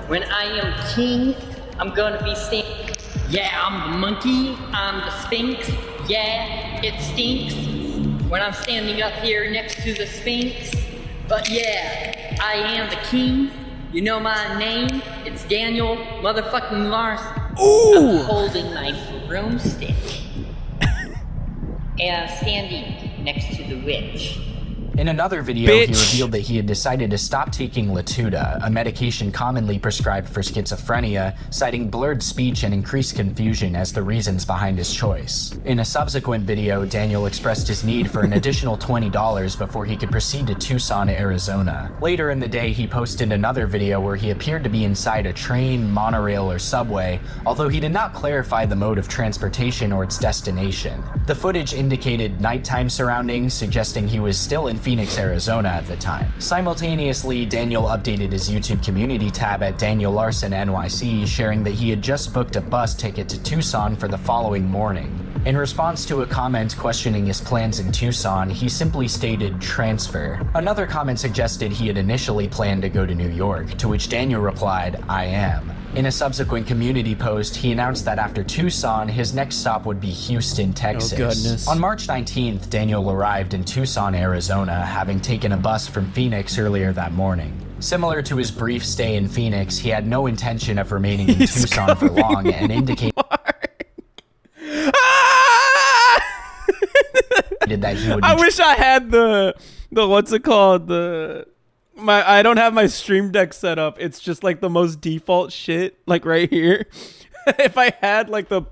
when I am king, I'm gonna be standing. Yeah, I'm the monkey. I'm the Sphinx. Yeah, it stinks when I'm standing up here next to the Sphinx. But yeah, I am the king. You know my name. It's Daniel motherfucking Larson. Ooh! I'm holding my broomstick. And I'm standing next to the witch. In another video, he revealed that he had decided to stop taking Latuda, a medication commonly prescribed for schizophrenia, citing blurred speech and increased confusion as the reasons behind his choice. In a subsequent video, Daniel expressed his need for an additional $20 before he could proceed to Tucson, Arizona. Later in the day, he posted another video where he appeared to be inside a train, monorail, or subway, although he did not clarify the mode of transportation or its destination. The footage indicated nighttime surroundings, suggesting he was still in Phoenix, Arizona at the time. Simultaneously, Daniel updated his YouTube community tab at Daniel Larson NYC, sharing that he had just booked a bus ticket to Tucson for the following morning. In response to a comment questioning his plans in Tucson, he simply stated transfer. Another comment suggested he had initially planned to go to New York, to which Daniel replied, "I am." In a subsequent community post, he announced that after Tucson, his next stop would be Houston, Texas. Oh, goodness. On March 19th, Daniel arrived in Tucson, Arizona, having taken a bus from Phoenix earlier that morning. Similar to his brief stay in Phoenix, he had no intention of remaining in Tucson for long and indicated that he would. I wish I had the what's it called, I don't have my Stream Deck set up. It's just like the most default shit, like right here. If I had like the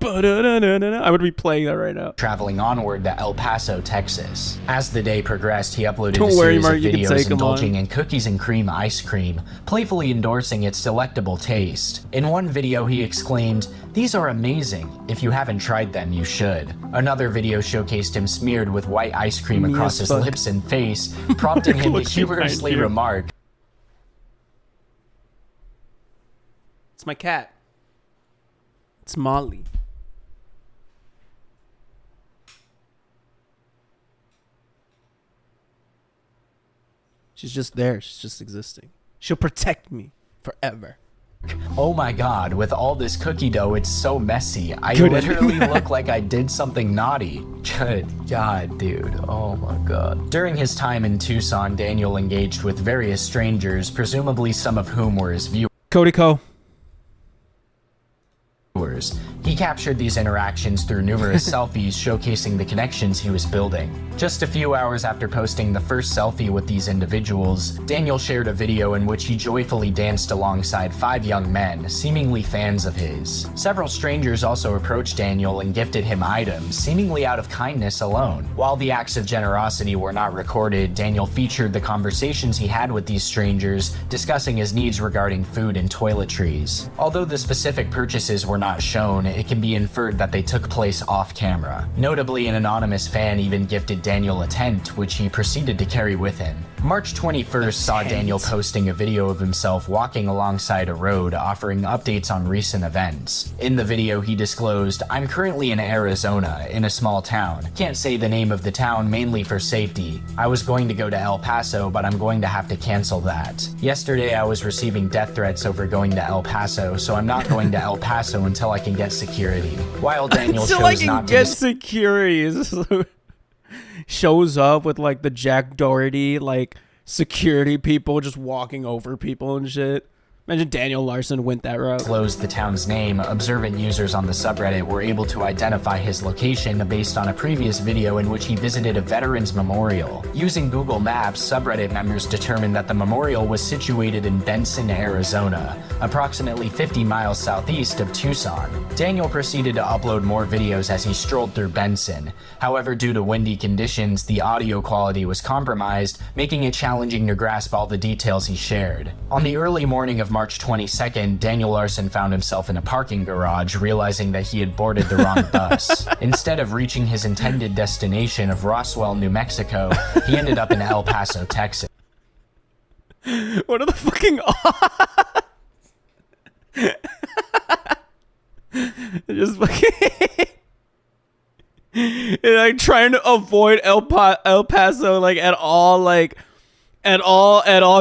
I would be playing that right now. Traveling onward to El Paso, Texas. As the day progressed, he uploaded Don't a worry, series Marc, of you can videos take 'em indulging on. in cookies and cream ice cream, playfully endorsing its delectable taste. In one video, he exclaimed, "These are amazing. If you haven't tried them, you should." Another video showcased him smeared with white ice cream Me across as his fuck. lips and face, prompting him to Looking humorously right here. remark, It's my cat. It's Molly. She's just there. She's just existing. She'll protect me forever. "Oh my god, with all this cookie dough, it's so messy. I Good literally ending. look like I did something naughty." Good god, dude. Oh my god. During his time in Tucson, Daniel engaged with various strangers, presumably some of whom were his viewers. Cody Co. He captured these interactions through numerous selfies showcasing the connections he was building. Just a few hours after posting the first selfie with these individuals, Daniel shared a video in which he joyfully danced alongside 5 young men, seemingly fans of his. Several strangers also approached Daniel and gifted him items, seemingly out of kindness alone. While the acts of generosity were not recorded, Daniel featured the conversations he had with these strangers, discussing his needs regarding food and toiletries. Although the specific purchases were not shown, it can be inferred that they took place off camera. Notably, an anonymous fan even gifted Daniel a tent, which he proceeded to carry with him. March 21st saw Daniel posting a video of himself walking alongside a road, offering updates on recent events. In the video, he disclosed, "I'm currently in Arizona, in a small town. Can't say the name of the town, mainly for safety. I was going to go to El Paso, but I'm going to have to cancel that. Yesterday, I was receiving death threats over going to El Paso, so I'm not going to El Paso until I can get security." While Daniel Until I chose can not to get security. Shows up with like the Jack Doherty like security people just walking over people and shit. Imagine Daniel Larson went that route. disclose the town's name, observant users on the subreddit were able to identify his location based on a previous video in which he visited a veterans memorial. Using Google Maps, subreddit members determined that the memorial was situated in Benson, Arizona, approximately 50 miles southeast of Tucson. Daniel proceeded to upload more videos as he strolled through Benson. However, due to windy conditions, the audio quality was compromised, making it challenging to grasp all the details he shared. On the early morning of March 22nd, Daniel Larson found himself in a parking garage, realizing that he had boarded the wrong bus. Instead of reaching his intended destination of Roswell, New Mexico, he ended up in El Paso, Texas. What are the fucking odds? Just fucking like trying to avoid El Paso like at all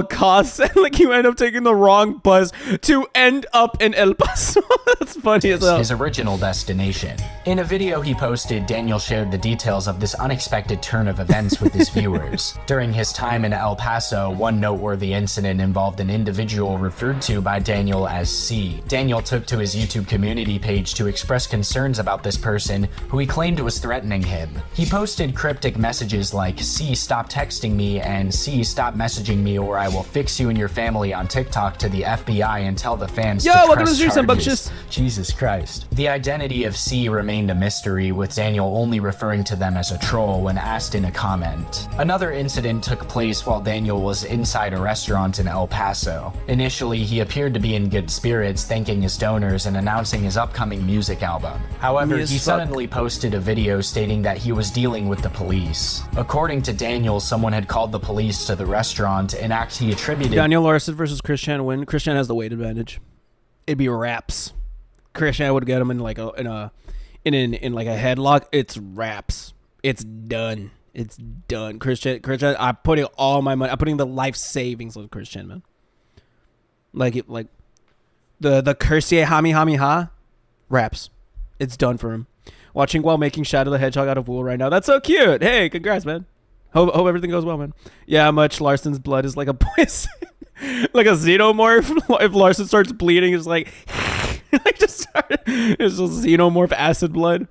costs, and like you end up taking the wrong bus to end up in El Paso. That's funny as hell. His original destination. In a video he posted, Daniel shared the details of this unexpected turn of events with his viewers. During his time in El Paso, one noteworthy incident involved an individual referred to by Daniel as C. Daniel took to his YouTube community page to express concerns about this person, who he claimed was threatening him. He posted cryptic messages like, "C, stop texting me," and "C, stop messaging me or I will fix you and your family on TikTok to the FBI and tell the fans Yo, to welcome to press the stream, charges." Sambuccious. Jesus Christ. The identity of C remained a mystery, with Daniel only referring to them as a troll when asked in a comment. Another incident took place while Daniel was inside a restaurant in El Paso. Initially, he appeared to be in good spirits, thanking his donors and announcing his upcoming music album. However, Me as he fuck. suddenly posted a video stating that he was dealing with the police. According to Daniel, someone had called the police to the restaurant, an act he attributed Daniel Larson versus Christian win. Christian has the weight advantage. It'd be raps. Christian would get him in like a headlock. It's raps. It's done. It's done. Christian. I'm putting all my money. I'm putting the life savings on Christian, man. Like the Cursier ha raps. It's done for him. Watching while making Shadow the Hedgehog out of wool right now. That's so cute. Hey, congrats, man. Hope everything goes well, man. Yeah, much Larson's blood is like a poison. Like a xenomorph. If Larson starts bleeding, it's like, it's just xenomorph acid blood.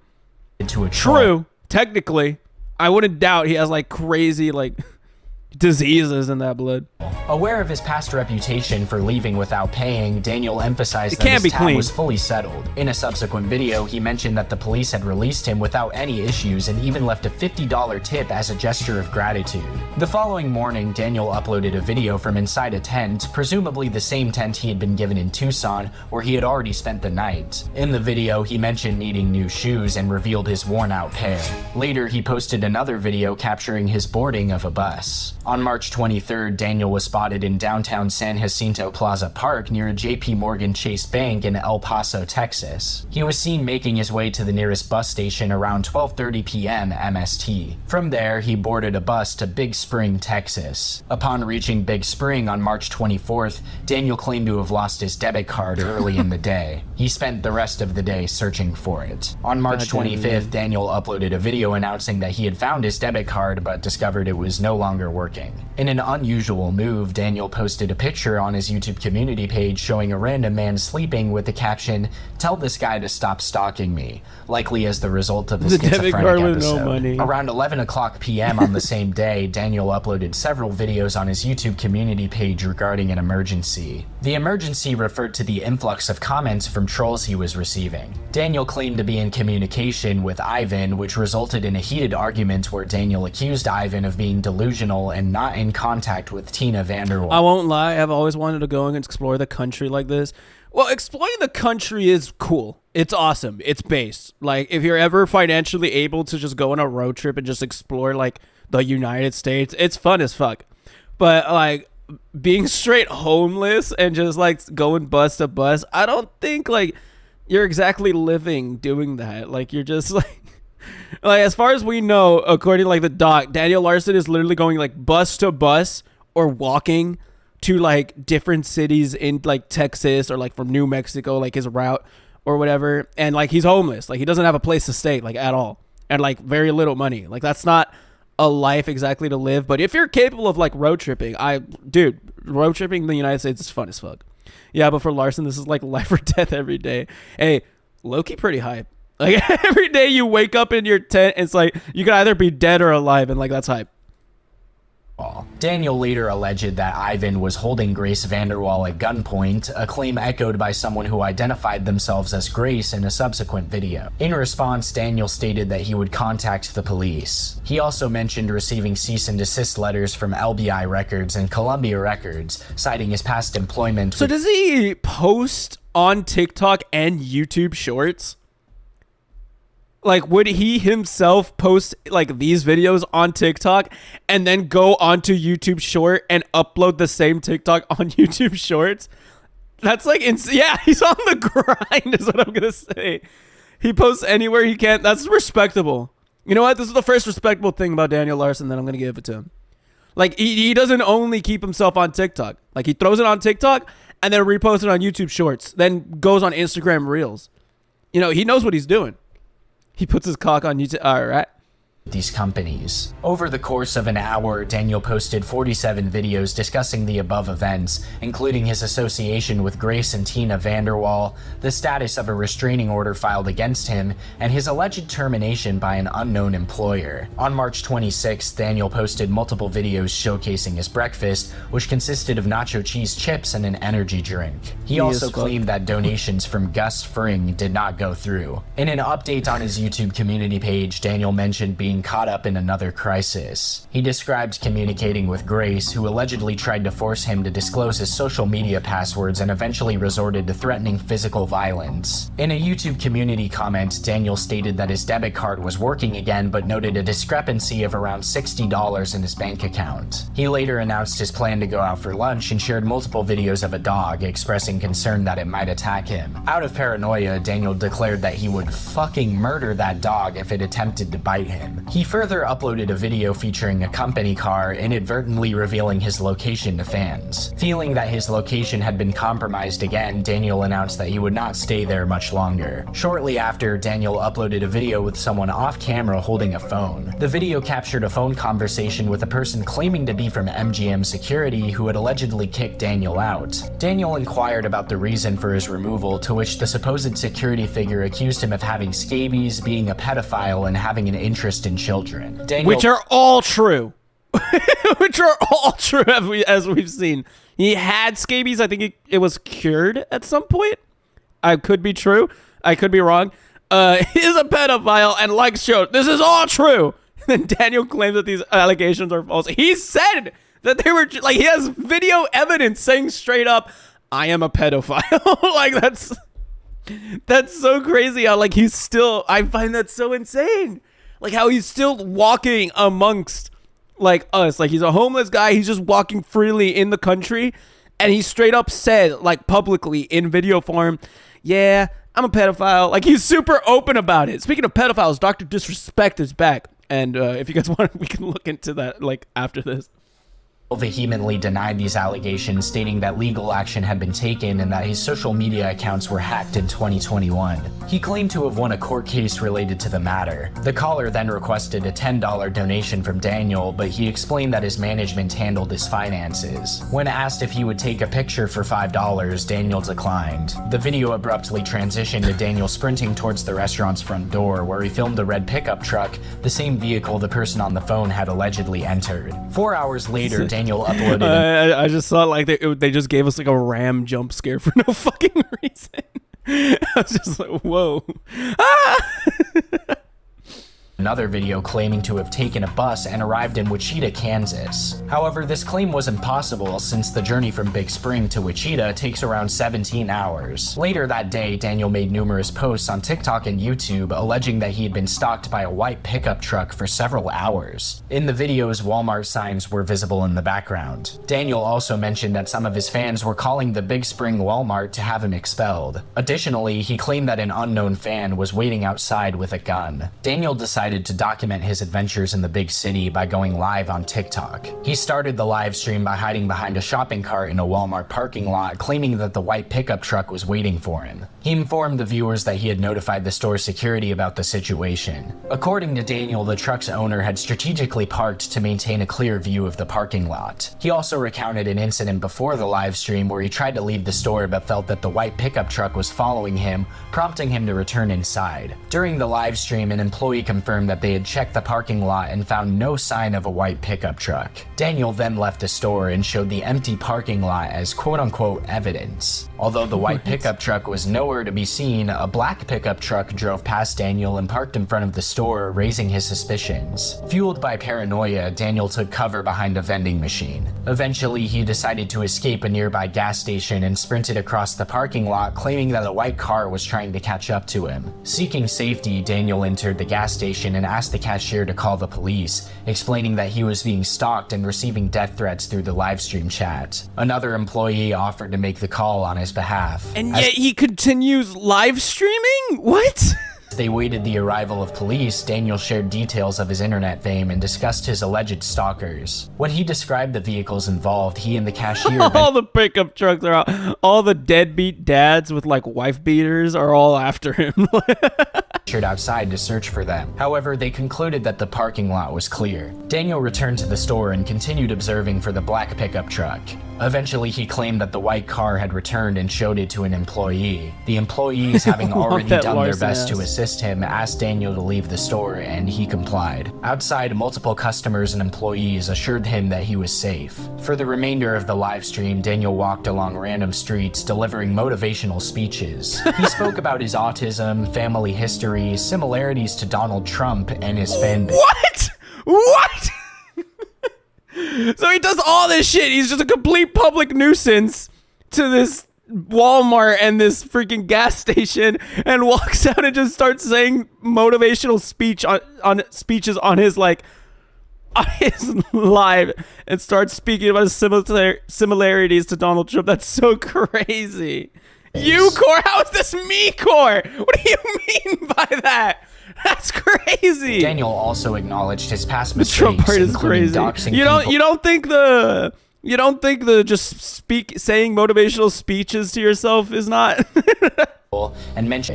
To a True. Technically, I wouldn't doubt he has like crazy like diseases in that blood. Aware of his past reputation for leaving without paying, Daniel emphasized that his tab clean. was fully settled. In a subsequent video, he mentioned that the police had released him without any issues and even left a $50 tip as a gesture of gratitude. The following morning, Daniel uploaded a video from inside a tent, presumably the same tent he had been given in Tucson, where he had already spent the night. In the video, he mentioned needing new shoes and revealed his worn-out pair. Later, he posted another video capturing his boarding of a bus. On March 23rd, Daniel was spotted in downtown San Jacinto Plaza Park near a JP Morgan Chase Bank in El Paso, Texas. He was seen making his way to the nearest bus station around 12:30 p.m. MST. From there, he boarded a bus to Big Spring, Texas. Upon reaching Big Spring on March 24th, Daniel claimed to have lost his debit card early in the day. He spent the rest of the day searching for it. On March 25th, Daniel uploaded a video announcing that he had found his debit card but discovered it was no longer working. In an unusual move, Daniel posted a picture on his YouTube community page showing a random man sleeping with the caption, "Tell this guy to stop stalking me," likely as the result of the schizophrenic episode. No money. Around 11 o'clock p.m. on the same day, Daniel uploaded several videos on his YouTube community page regarding an emergency. The emergency referred to the influx of comments from trolls he was receiving. Daniel claimed to be in communication with Ivan, which resulted in a heated argument where Daniel accused Ivan of being delusional and not in contact with Tina Vanderwall. I won't lie, I've always wanted to go and explore the country like this. Well, exploring the country is cool. It's awesome. It's based. Like, if you're ever financially able to just go on a road trip and just explore, like, the United States, it's fun as fuck. But, like, being straight homeless and just, like, going bus to bus, I don't think, like, you're exactly living doing that. Like, you're just, like, as far as we know, according to like the doc, Daniel Larson is literally going like bus to bus or walking to like different cities in like Texas or like from New Mexico, like his route or whatever. And like he's homeless, like he doesn't have a place to stay like at all, and like very little money. Like that's not a life exactly to live. But if you're capable of like road tripping, road tripping in the United States is fun as fuck. Yeah, but for Larson, this is like life or death every day. Hey, low-key pretty hype. Like every day you wake up in your tent, it's like you can either be dead or alive, and like that's hype. Daniel later alleged that Ivan was holding Grace Vanderwall at gunpoint, a claim echoed by someone who identified themselves as Grace in a subsequent video. In response, Daniel stated that he would contact the police. He also mentioned receiving cease and desist letters from LBI Records and Columbia Records, citing his past employment. So does he post on TikTok and YouTube Shorts? Like, would he himself post like these videos on TikTok and then go onto YouTube Short and upload the same TikTok on YouTube Shorts? That's like, yeah, he's on the grind is what I'm going to say. He posts anywhere he can. That's respectable. You know what? This is the first respectable thing about Daniel Larson that I'm going to give it to him. Like, he doesn't only keep himself on TikTok. Like, he throws it on TikTok and then reposts it on YouTube Shorts, then goes on Instagram Reels. You know, he knows what he's doing. He puts his cock on YouTube. All right. These companies. Over the course of an hour, Daniel posted 47 videos discussing the above events, including his association with Grace and Tina Vanderwall, the status of a restraining order filed against him, and his alleged termination by an unknown employer. On March 26th, Daniel posted multiple videos showcasing his breakfast, which consisted of nacho cheese chips and an energy drink. He also claimed that donations from Gus Fring did not go through. In an update on his YouTube community page, Daniel mentioned being caught up in another crisis. He described communicating with Grace, who allegedly tried to force him to disclose his social media passwords and eventually resorted to threatening physical violence. In a YouTube community comment, Daniel stated that his debit card was working again, but noted a discrepancy of around $60 in his bank account. He later announced his plan to go out for lunch and shared multiple videos of a dog, expressing concern that it might attack him. Out of paranoia, Daniel declared that he would fucking murder that dog if it attempted to bite him. He further uploaded a video featuring a company car, inadvertently revealing his location to fans. Feeling that his location had been compromised again, Daniel announced that he would not stay there much longer. Shortly after, Daniel uploaded a video with someone off camera holding a phone. The video captured a phone conversation with a person claiming to be from MGM security who had allegedly kicked Daniel out. Daniel inquired about the reason for his removal, to which the supposed security figure accused him of having scabies, being a pedophile, and having an interest in children. Which are all true. Which are all true, as we've seen. He had scabies. I think it was cured at some point. I could be true. I could be wrong. He's a pedophile and likes shows. This is all true. Then Daniel claims that these allegations are false. He said that they were, like, he has video evidence saying straight up, I am a pedophile. Like, that's so crazy how, like, he's still, I find that so insane. Like, how he's still walking amongst, like, us. Like, he's a homeless guy. He's just walking freely in the country. And he straight up said, like, publicly in video form, yeah, I'm a pedophile. Like, he's super open about it. Speaking of pedophiles, Dr. Disrespect is back. And if you guys want, we can look into that, like, after this. Vehemently denied these allegations, stating that legal action had been taken and that his social media accounts were hacked in 2021. He claimed to have won a court case related to the matter. The caller then requested a $10 donation from Daniel, but he explained that his management handled his finances. When asked if he would take a picture for $5, Daniel declined. The video abruptly transitioned to Daniel sprinting towards the restaurant's front door, where he filmed a red pickup truck, the same vehicle the person on the phone had allegedly entered. 4 hours later, Daniel uploaded I just saw, like, they just gave us, like, a ram jump scare for no fucking reason. I was just like, whoa. another video claiming to have taken a bus and arrived in Wichita, Kansas. However, this claim was impossible since the journey from Big Spring to Wichita takes around 17 hours. Later that day, Daniel made numerous posts on TikTok and YouTube alleging that he had been stalked by a white pickup truck for several hours. In the videos, Walmart signs were visible in the background. Daniel also mentioned that some of his fans were calling the Big Spring Walmart to have him expelled. Additionally, he claimed that an unknown fan was waiting outside with a gun. Daniel decided to document his adventures in the big city by going live on TikTok. He started the live stream by hiding behind a shopping cart in a Walmart parking lot, claiming that the white pickup truck was waiting for him. He informed the viewers that he had notified the store security about the situation. According to Daniel, the truck's owner had strategically parked to maintain a clear view of the parking lot. He also recounted an incident before the live stream where he tried to leave the store but felt that the white pickup truck was following him, prompting him to return inside. During the live stream, an employee confirmed that they had checked the parking lot and found no sign of a white pickup truck. Daniel then left the store and showed the empty parking lot as quote-unquote evidence. Although the white pickup truck was nowhere to be seen, a black pickup truck drove past Daniel and parked in front of the store, raising his suspicions. Fueled by paranoia, Daniel took cover behind a vending machine. Eventually, he decided to escape a nearby gas station and sprinted across the parking lot, claiming that a white car was trying to catch up to him. Seeking safety, Daniel entered the gas station and asked the cashier to call the police, explaining that he was being stalked and receiving death threats through the livestream chat. Another employee offered to make the call on his behalf. And yet he continues live streaming? What? They waited the arrival of police. Daniel shared details of his internet fame and discussed his alleged stalkers. When he described the vehicles involved, he and the cashier all the pickup trucks are out. All the deadbeat dads with like wife beaters are all after him. ventured outside to search for them. However, they concluded that the parking lot was clear. Daniel returned to the store and continued observing for the black pickup truck. Eventually, he claimed that the white car had returned and showed it to an employee. The employees, having already done their best to assist him, asked Daniel to leave the store, and he complied. Outside, multiple customers and employees assured him that he was safe. For the remainder of the live stream, Daniel walked along random streets, delivering motivational speeches. He spoke about his autism, family history, similarities to Donald Trump, and his fan base. What? What? So he does all this shit. He's just a complete public nuisance to this Walmart and this freaking gas station, and walks out and just starts saying motivational speeches on his live, and starts speaking about his similarities to Donald Trump. That's so crazy. You core? How is this me core? What do you mean by that? That's crazy. crazy. Daniel also acknowledged his past The Trump mistakes, part is including crazy. doxing You don't people. you don't think the just saying motivational speeches to yourself is not and mentioned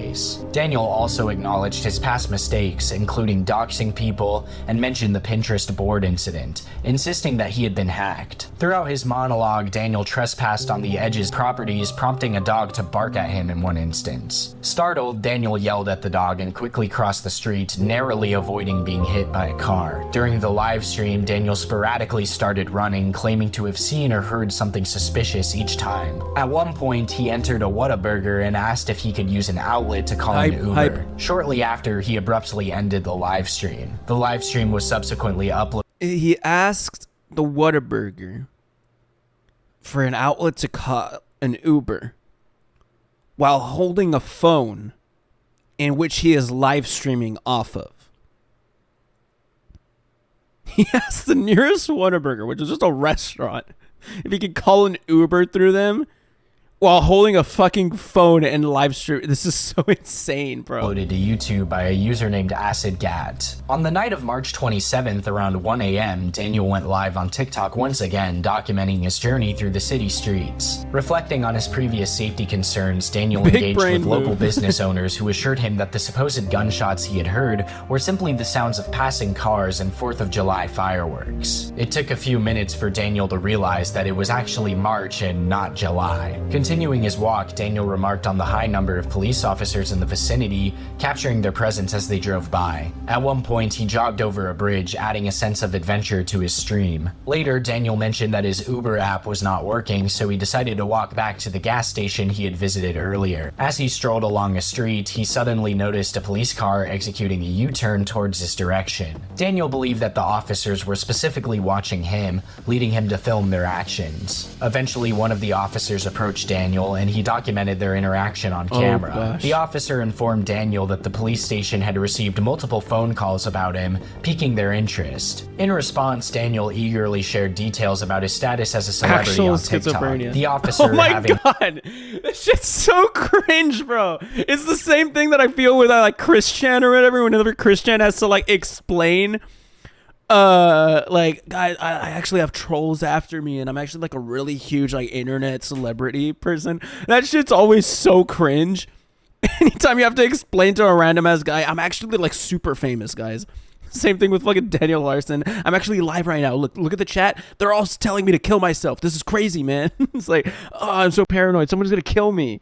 Daniel also acknowledged his past mistakes, including doxing people, and mentioned the Pinterest board incident, insisting that he had been hacked. Throughout his monologue, Daniel trespassed on the Edge's properties, prompting a dog to bark at him in one instance. Startled, Daniel yelled at the dog and quickly crossed the street, narrowly avoiding being hit by a car. During the live stream, Daniel sporadically started running, claiming to have seen or heard something suspicious each time. At one point, he entered a Whataburger and asked if he could use an outlet to call an Uber. Shortly after, he abruptly ended the live stream. The live stream was subsequently uploaded. He asked the Whataburger for an outlet to call an Uber while holding a phone in which he is live streaming off of. He asked the nearest Whataburger, which is just a restaurant, if he could call an Uber through them while holding a fucking phone and live stream. This is so insane, bro. Uploaded to YouTube by a user named AcidGat. On the night of March 27th, around 1 a.m., Daniel went live on TikTok once again, documenting his journey through the city streets. Reflecting on his previous safety concerns, Daniel engaged with local business owners who assured him that the supposed gunshots he had heard were simply the sounds of passing cars and 4th of July fireworks. It took a few minutes for Daniel to realize that it was actually March and not July. Continuing his walk, Daniel remarked on the high number of police officers in the vicinity, capturing their presence as they drove by. At one point, he jogged over a bridge, adding a sense of adventure to his stream. Later, Daniel mentioned that his Uber app was not working, so he decided to walk back to the gas station he had visited earlier. As he strolled along a street, he suddenly noticed a police car executing a U-turn towards his direction. Daniel believed that the officers were specifically watching him, leading him to film their actions. Eventually, one of the officers approached Daniel, and he documented their interaction on camera. The officer informed Daniel that the police station had received multiple phone calls about him, piquing their interest. In response, Daniel eagerly shared details about his status as a celebrity on TikTok. The officer God, this shit's so cringe, bro. It's the same thing that I feel with like Chris Chan or whatever. Whenever Chris Chan has to like explain like, guys, I actually have trolls after me, and I'm actually like a really huge like internet celebrity person. That shit's always so cringe. Anytime you have to explain to a random ass guy, I'm actually like super famous, guys. Same thing with fucking Daniel Larson. I'm actually live right now. Look at the chat. They're all telling me to kill myself. This is crazy, man. It's like, oh, I'm so paranoid. Someone's gonna kill me.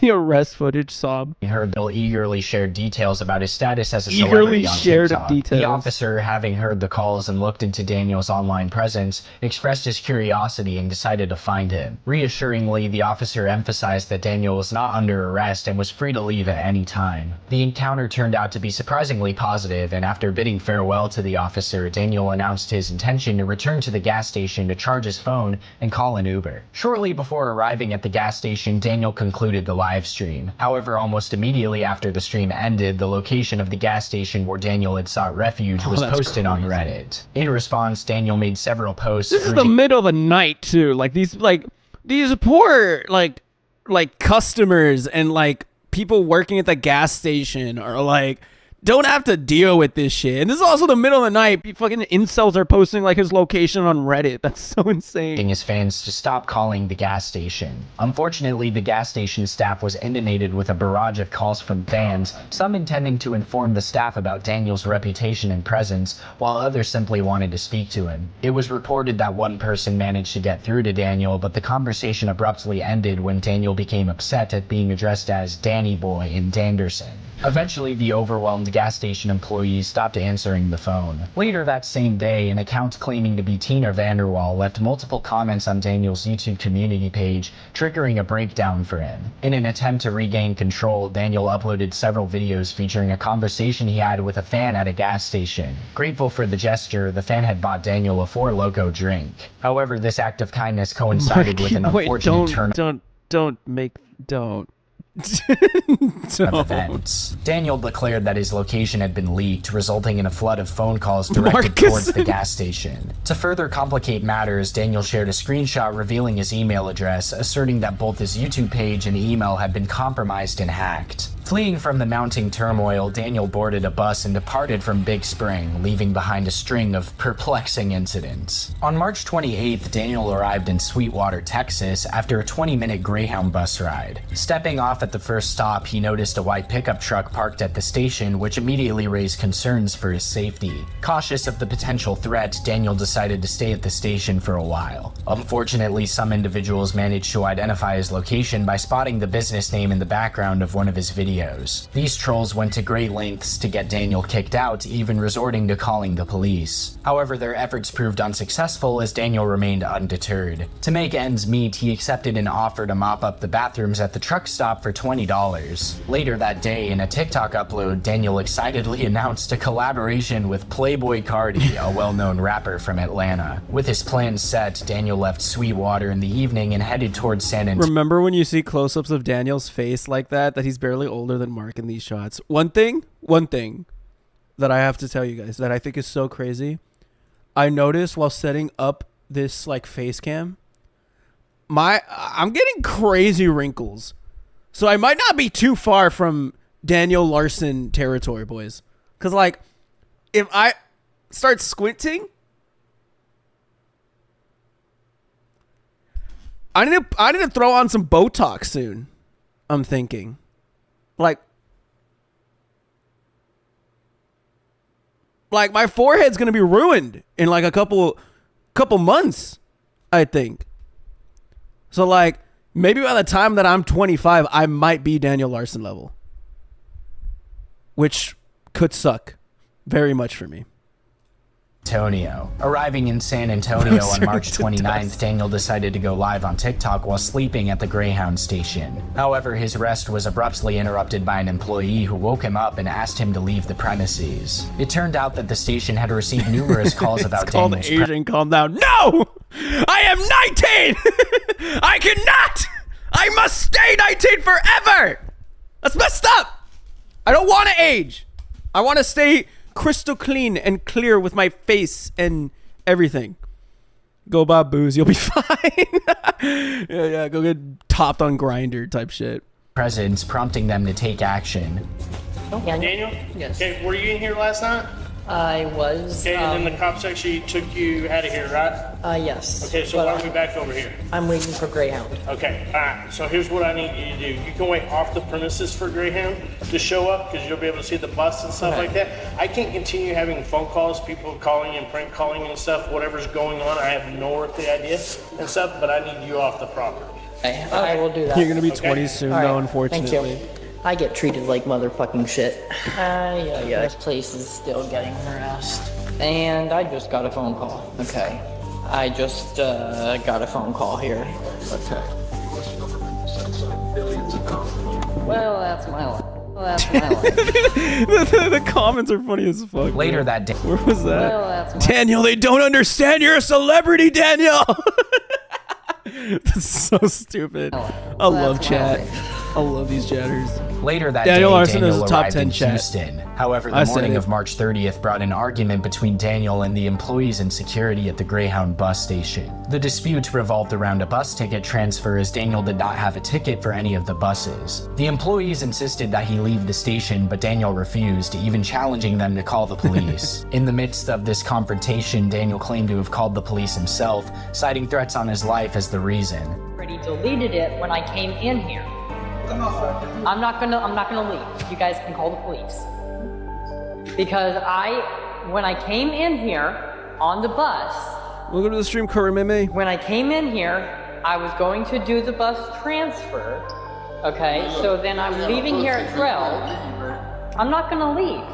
The arrest footage sob. Heard Bill eagerly shared details about his status as a celebrity on TikTok. The officer, having heard the calls and looked into Daniel's online presence, expressed his curiosity and decided to find him. Reassuringly, the officer emphasized that Daniel was not under arrest and was free to leave at any time. The encounter turned out to be surprisingly positive, and after bidding farewell to the officer, Daniel announced his intention to return to the gas station to charge his phone and call an Uber. Shortly before arriving at the gas station, Daniel concluded the live stream. However, almost immediately after the stream ended, the location of the gas station where Daniel had sought refuge was posted on Reddit. In response, Daniel made several posts. This is the middle of the night too. Like these poor like customers and like people working at the gas station are like don't have to deal with this shit. And this is also the middle of the night. Fucking incels are posting like his location on Reddit. That's so insane. His fans to stop calling the gas station. Unfortunately, the gas station staff was inundated with a barrage of calls from fans, some intending to inform the staff about Daniel's reputation and presence, while others simply wanted to speak to him. It was reported that one person managed to get through to Daniel, but the conversation abruptly ended when Daniel became upset at being addressed as Danny Boy and Danderson. Eventually, the overwhelmed gas station employees stopped answering the phone. Later that same day, an account claiming to be Tina Vanderwall left multiple comments on Daniel's YouTube community page, triggering a breakdown for him. In an attempt to regain control, Daniel uploaded several videos featuring a conversation he had with a fan at a gas station. Grateful for the gesture, the fan had bought Daniel a Four Loko drink. However, this act of kindness coincided with an unfortunate turn of events. Daniel declared that his location had been leaked, resulting in a flood of phone calls directed towards the gas station. To further complicate matters, Daniel shared a screenshot revealing his email address, asserting that both his YouTube page and email had been compromised and hacked. Fleeing from the mounting turmoil, Daniel boarded a bus and departed from Big Spring, leaving behind a string of perplexing incidents. On March 28th, Daniel arrived in Sweetwater, Texas after a 20-minute Greyhound bus ride. Stepping off at the first stop, he noticed a white pickup truck parked at the station, which immediately raised concerns for his safety. Cautious of the potential threat, Daniel decided to stay at the station for a while. Unfortunately, some individuals managed to identify his location by spotting the business name in the background of one of his videos. These trolls went to great lengths to get Daniel kicked out, even resorting to calling the police. However, their efforts proved unsuccessful as Daniel remained undeterred. To make ends meet, he accepted an offer to mop up the bathrooms at the truck stop for $20. Later that day, in a TikTok upload, Daniel excitedly announced a collaboration with Playboi Carti, a well-known rapper from Atlanta. With his plans set, Daniel left Sweetwater in the evening and headed towards San Antonio. Remember when you see close-ups of Daniel's face like that he's barely older than Marc in these shots? One thing that I have to tell you guys that I think is so crazy, I noticed while setting up this like face cam, I'm getting crazy wrinkles. So I might not be too far from Daniel Larson territory, boys. Cause like if I start squinting, I need to throw on some Botox soon. I'm thinking. Like my forehead's gonna be ruined in like a couple months, I think. So like maybe by the time that I'm 25, I might be Daniel Larson level, which could suck very much for me. Arriving in San Antonio on March 29th, Daniel decided to go live on TikTok while sleeping at the Greyhound station. However, his rest was abruptly interrupted by an employee who woke him up and asked him to leave the premises. It turned out that the station had received numerous calls about Daniel's Asian calm down. No! I am 19! I cannot! I must stay 19 forever! That's messed up! I don't want to age. I want to stay crystal clean and clear with my face and everything. Go buy booze, you'll be fine. yeah, go get topped on Grindr type shit. Presence, prompting them to take action. Daniel? Yes. Okay, were you in here last night? I was. Okay, and then the cops actually took you out of here, right? Yes. Okay, so why are we back over here? I'm waiting for Greyhound. Okay, alright, so here's what I need you to do. You can wait off the premises for Greyhound to show up because you'll be able to see the bus and stuff like that. I can't continue having phone calls, people calling and prank calling and stuff, whatever's going on. I have no earthly idea and stuff, but I need you off the property. I will do that. You're gonna be 20 soon, though, unfortunately. Thank you. I get treated like motherfucking shit. Yeah. This place is still getting harassed. And I just got a phone call. Okay. I just got a phone call here. Okay. Well, that's my life. The comments are funny as fuck. Later man. that day. Where was that? Well, that's my Daniel, they don't understand you're a celebrity, Daniel. That's so stupid. I love chat. I love these chatters. Later that Daniel day, Larson Daniel is a top arrived 10 in chat. Houston. However, the morning of March 30th brought an argument between Daniel and the employees and security at the Greyhound bus station. The dispute revolved around a bus ticket transfer as Daniel did not have a ticket for any of the buses. The employees insisted that he leave the station, but Daniel refused, even challenging them to call the police. In the midst of this confrontation, Daniel claimed to have called the police himself, citing threats on his life as the reason. Already deleted it when I came in here. I'm not gonna leave. You guys can call the police. Because when I came in here on the bus. Welcome to the stream, Kurimeme. When I came in here, I was going to do the bus transfer. Okay, so then I'm leaving here at 12. I'm not gonna leave.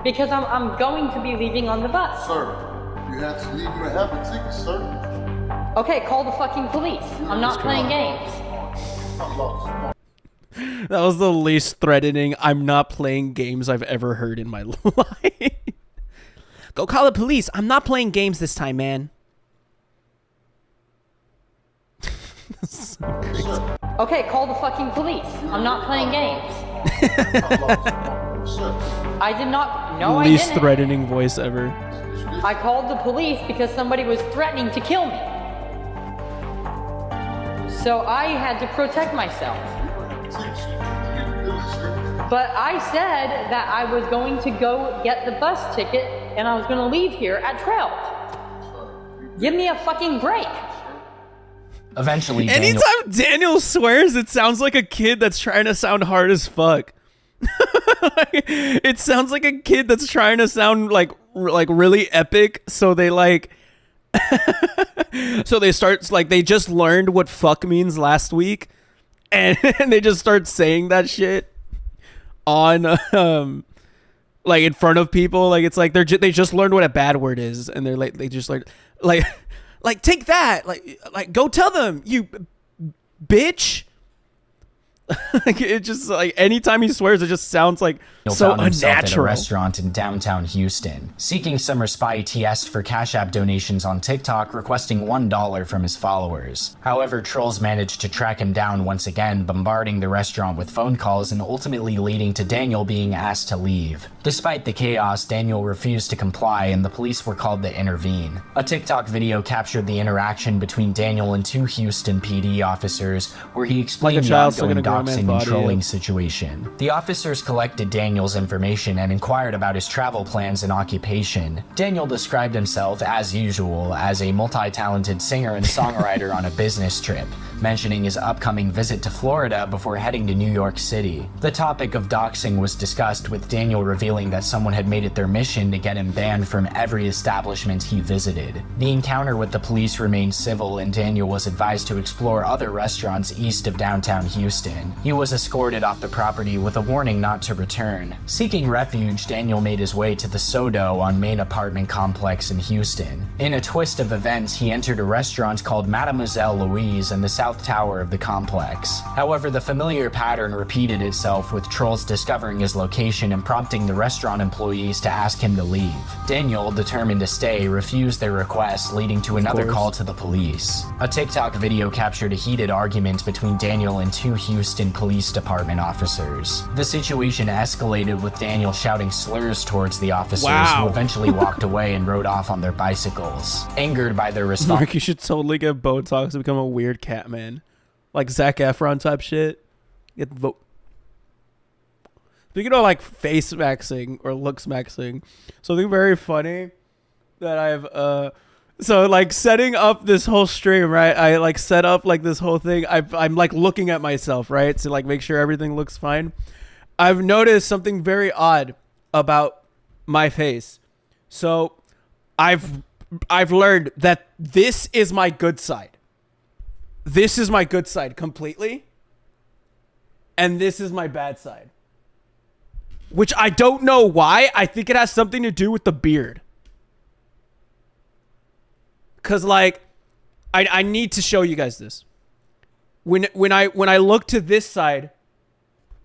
Because I'm going to be leaving on the bus. Sir, you have to leave. You have a ticket, sir. Okay, call the fucking police. I'm not playing games. That was the least threatening I'm not playing games I've ever heard in my life. Go call the police. I'm not playing games this time, man. So crazy. Okay, call the fucking police. I'm not playing games. I did not. No, I didn't. Least threatening voice ever. I called the police because somebody was threatening to kill me. So I had to protect myself. But I said that I was going to go get the bus ticket and I was going to leave here at 12. Give me a fucking break. Eventually, Daniel... Anytime Daniel swears, it sounds like a kid that's trying to sound hard as fuck. It sounds like a kid that's trying to sound like really epic, so they like so they start like they just learned what fuck means last week, and they just start saying that shit on like in front of people. Like it's like they just learned what a bad word is, and they're like they just learned like take that, like go tell them, you bitch. Like it just like anytime he swears, it just sounds like so found himself unnatural. at a restaurant in downtown Houston. Seeking some respite, he asked for Cash App donations on TikTok, requesting $1 from his followers. However, trolls managed to track him down once again, bombarding the restaurant with phone calls and ultimately leading to Daniel being asked to leave. Despite the chaos, Daniel refused to comply and the police were called to intervene. A TikTok video captured the interaction between Daniel and 2 Houston PD officers, where he explained the ongoing doxing and trolling situation. The officers collected Daniel's information and inquired about his travel plans and occupation. Daniel described himself, as usual, as a multi-talented singer and songwriter on a business trip, mentioning his upcoming visit to Florida before heading to New York City. The topic of doxing was discussed, with Daniel revealing that someone had made it their mission to get him banned from every establishment he visited. The encounter with the police remained civil, and Daniel was advised to explore other restaurants east of downtown Houston. He was escorted off the property with a warning not to return. Seeking refuge, Daniel made his way to the Sodo on Main Apartment Complex in Houston. In a twist of events, he entered a restaurant called Mademoiselle Louise in the South Tower of the complex. However, the familiar pattern repeated itself, with trolls discovering his location and prompting the restaurant employees to ask him to leave. Daniel, determined to stay, refused their request, leading to another call to the police. A TikTok video captured a heated argument between Daniel and 2 Houston Police Department officers. The situation escalated, with Daniel shouting slurs towards the officers, who eventually walked away and rode off on their bicycles. Angered by their response, Mark, you should totally get Botox to become a weird cat man, like Zac Efron type shit. Get the vote. Speaking of like face maxing or looks maxing, something very funny that I've so like setting up this whole stream, right? I like set up like this whole thing. I'm like looking at myself, right, to like make sure everything looks fine. I've noticed something very odd about my face. So I've learned that this is my good side. This is my good side completely. And this is my bad side. Which I don't know why. I think it has something to do with the beard. Cause like I need to show you guys this. When I look to this side,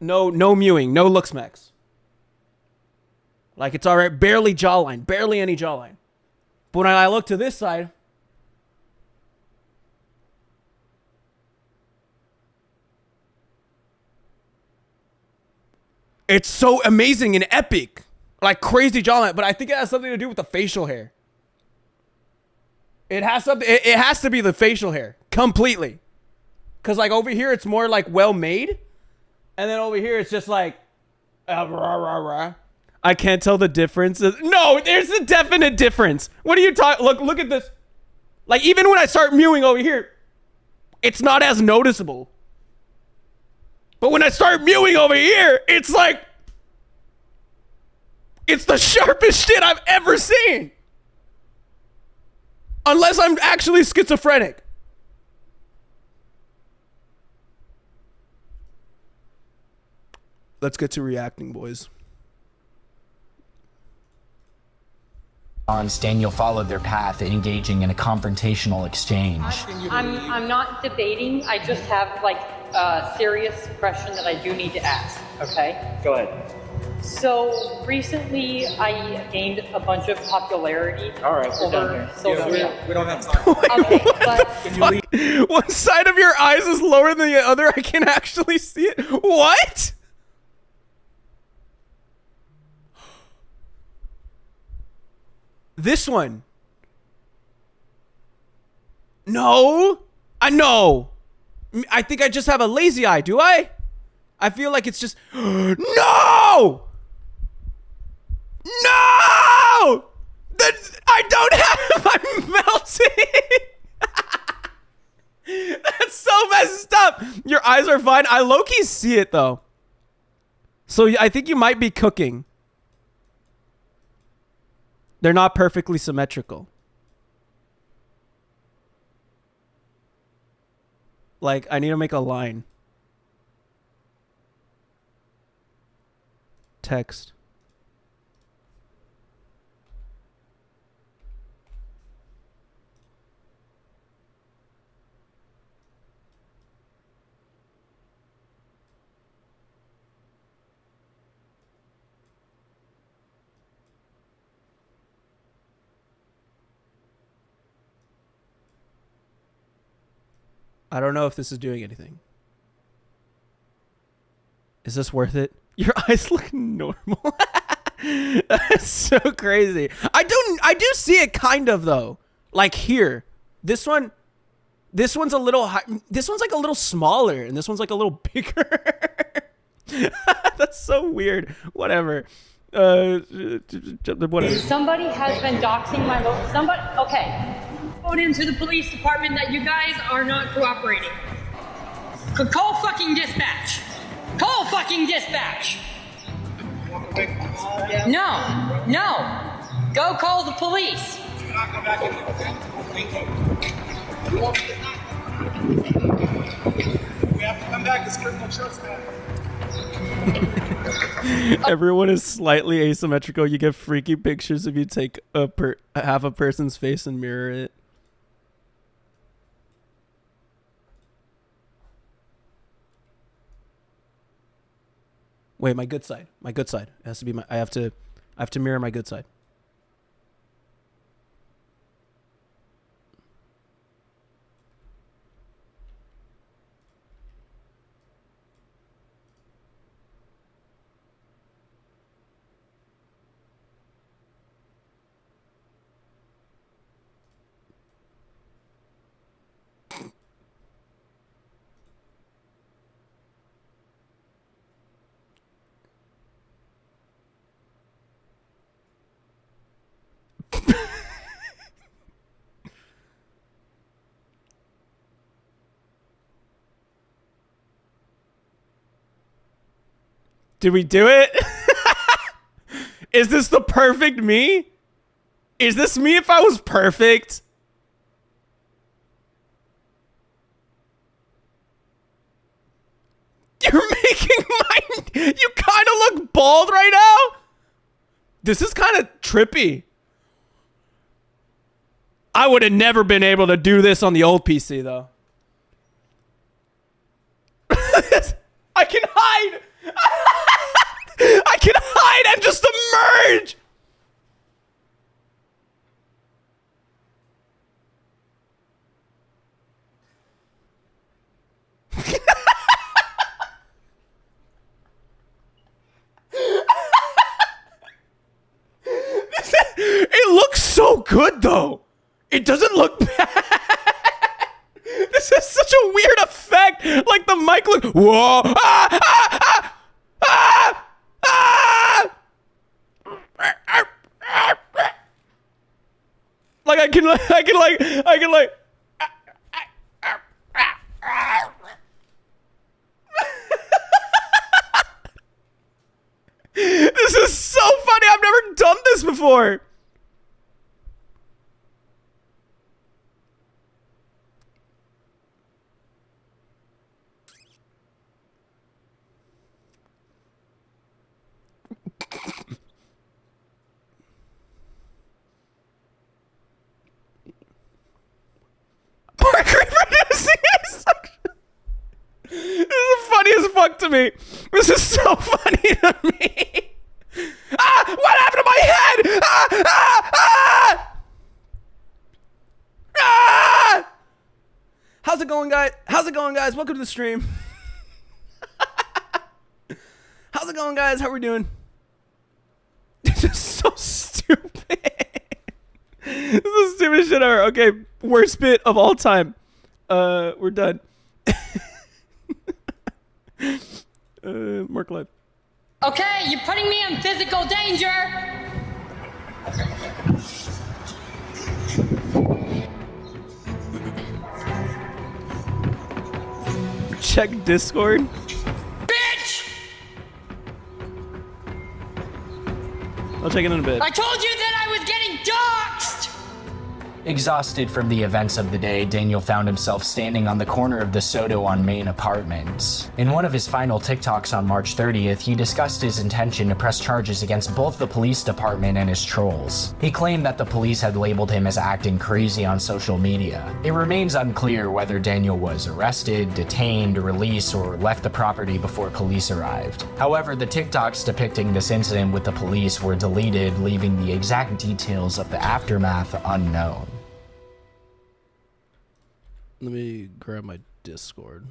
no mewing, no looks max. Like it's alright, barely jawline, barely any jawline. But when I look to this side, it's so amazing and epic. Like crazy jawline. But I think it has something to do with the facial hair. It has something. It has to be the facial hair. Completely. Because like over here, it's more like well made. And then over here, it's just like. Rah, rah, rah. I can't tell the difference. No, there's a definite difference. What are you talking? Look at this. Like even when I start mewing over here, it's not as noticeable. But when I start mewing over here, it's like, it's the sharpest shit I've ever seen. Unless I'm actually schizophrenic. Let's get to reacting, boys. Daniel followed their path, engaging in a confrontational exchange. I'm not debating. I just have like a serious question that I do need to ask. Okay. Go ahead. So recently, I gained a bunch of popularity. All right, we're done over here. social media. We don't have time. Okay, but Can you leave? One side of your eyes is lower than the other. I can actually see it. What? This one. No. I know. I think I just have a lazy eye. Do I? I feel like it's just no! No! I don't have I'm melting. That's so messed up. Your eyes are fine. I low-key see it though. So I think you might be cooking. They're not perfectly symmetrical. Like, I need to make a line. Text. I don't know if this is doing anything. Is this worth it? Your eyes look normal. That's so crazy. I do see it kind of though. Like here. This one's a little high, this one's like a little smaller and this one's like a little bigger. That's so weird. Whatever. Whatever. Somebody has been doxing my okay. Phone into the police department that you guys are not cooperating. Call fucking dispatch. Call fucking dispatch. No. Go call the police. We have to come back. It's criminal trespass. Everyone is slightly asymmetrical. You get freaky pictures if you take half a person's face and mirror it. Wait, my good side. My good side. It has to be my I have to mirror my good side. Did we do it? Is this the perfect me? Is this me if I was perfect? You're making you kind of look bald right now. This is kind of trippy. I would have never been able to do this on the old PC though. I can hide. I can hide and just emerge. It looks so good though. It doesn't look bad. This is such a weird effect. Like the mic look. Whoa. Like I can like. This is so funny. I've never done this before. Marc reproducing his suction. This is funny as fuck to me. This is so funny to me. Ah! What happened to my head? Ah! Ah! Ah! Ah! How's it going, guys? How's it going, guys? Welcome to the stream. How's it going, guys? How we doing? This is so stupid. This is the stupidest shit ever. Okay, worst bit of all time. We're done. Marc live. Okay, you're putting me in physical danger. Check Discord. Bitch! I'll check it in a bit. I told you that I was getting doxxed! Exhausted from the events of the day, Daniel found himself standing on the corner of the Soto on Main apartments. In one of his final TikToks on March 30th, he discussed his intention to press charges against both the police department and his trolls. He claimed that the police had labeled him as acting crazy on social media. It remains unclear whether Daniel was arrested, detained, released, or left the property before police arrived. However, the TikToks depicting this incident with the police were deleted, leaving the exact details of the aftermath unknown. Let me grab my Discord.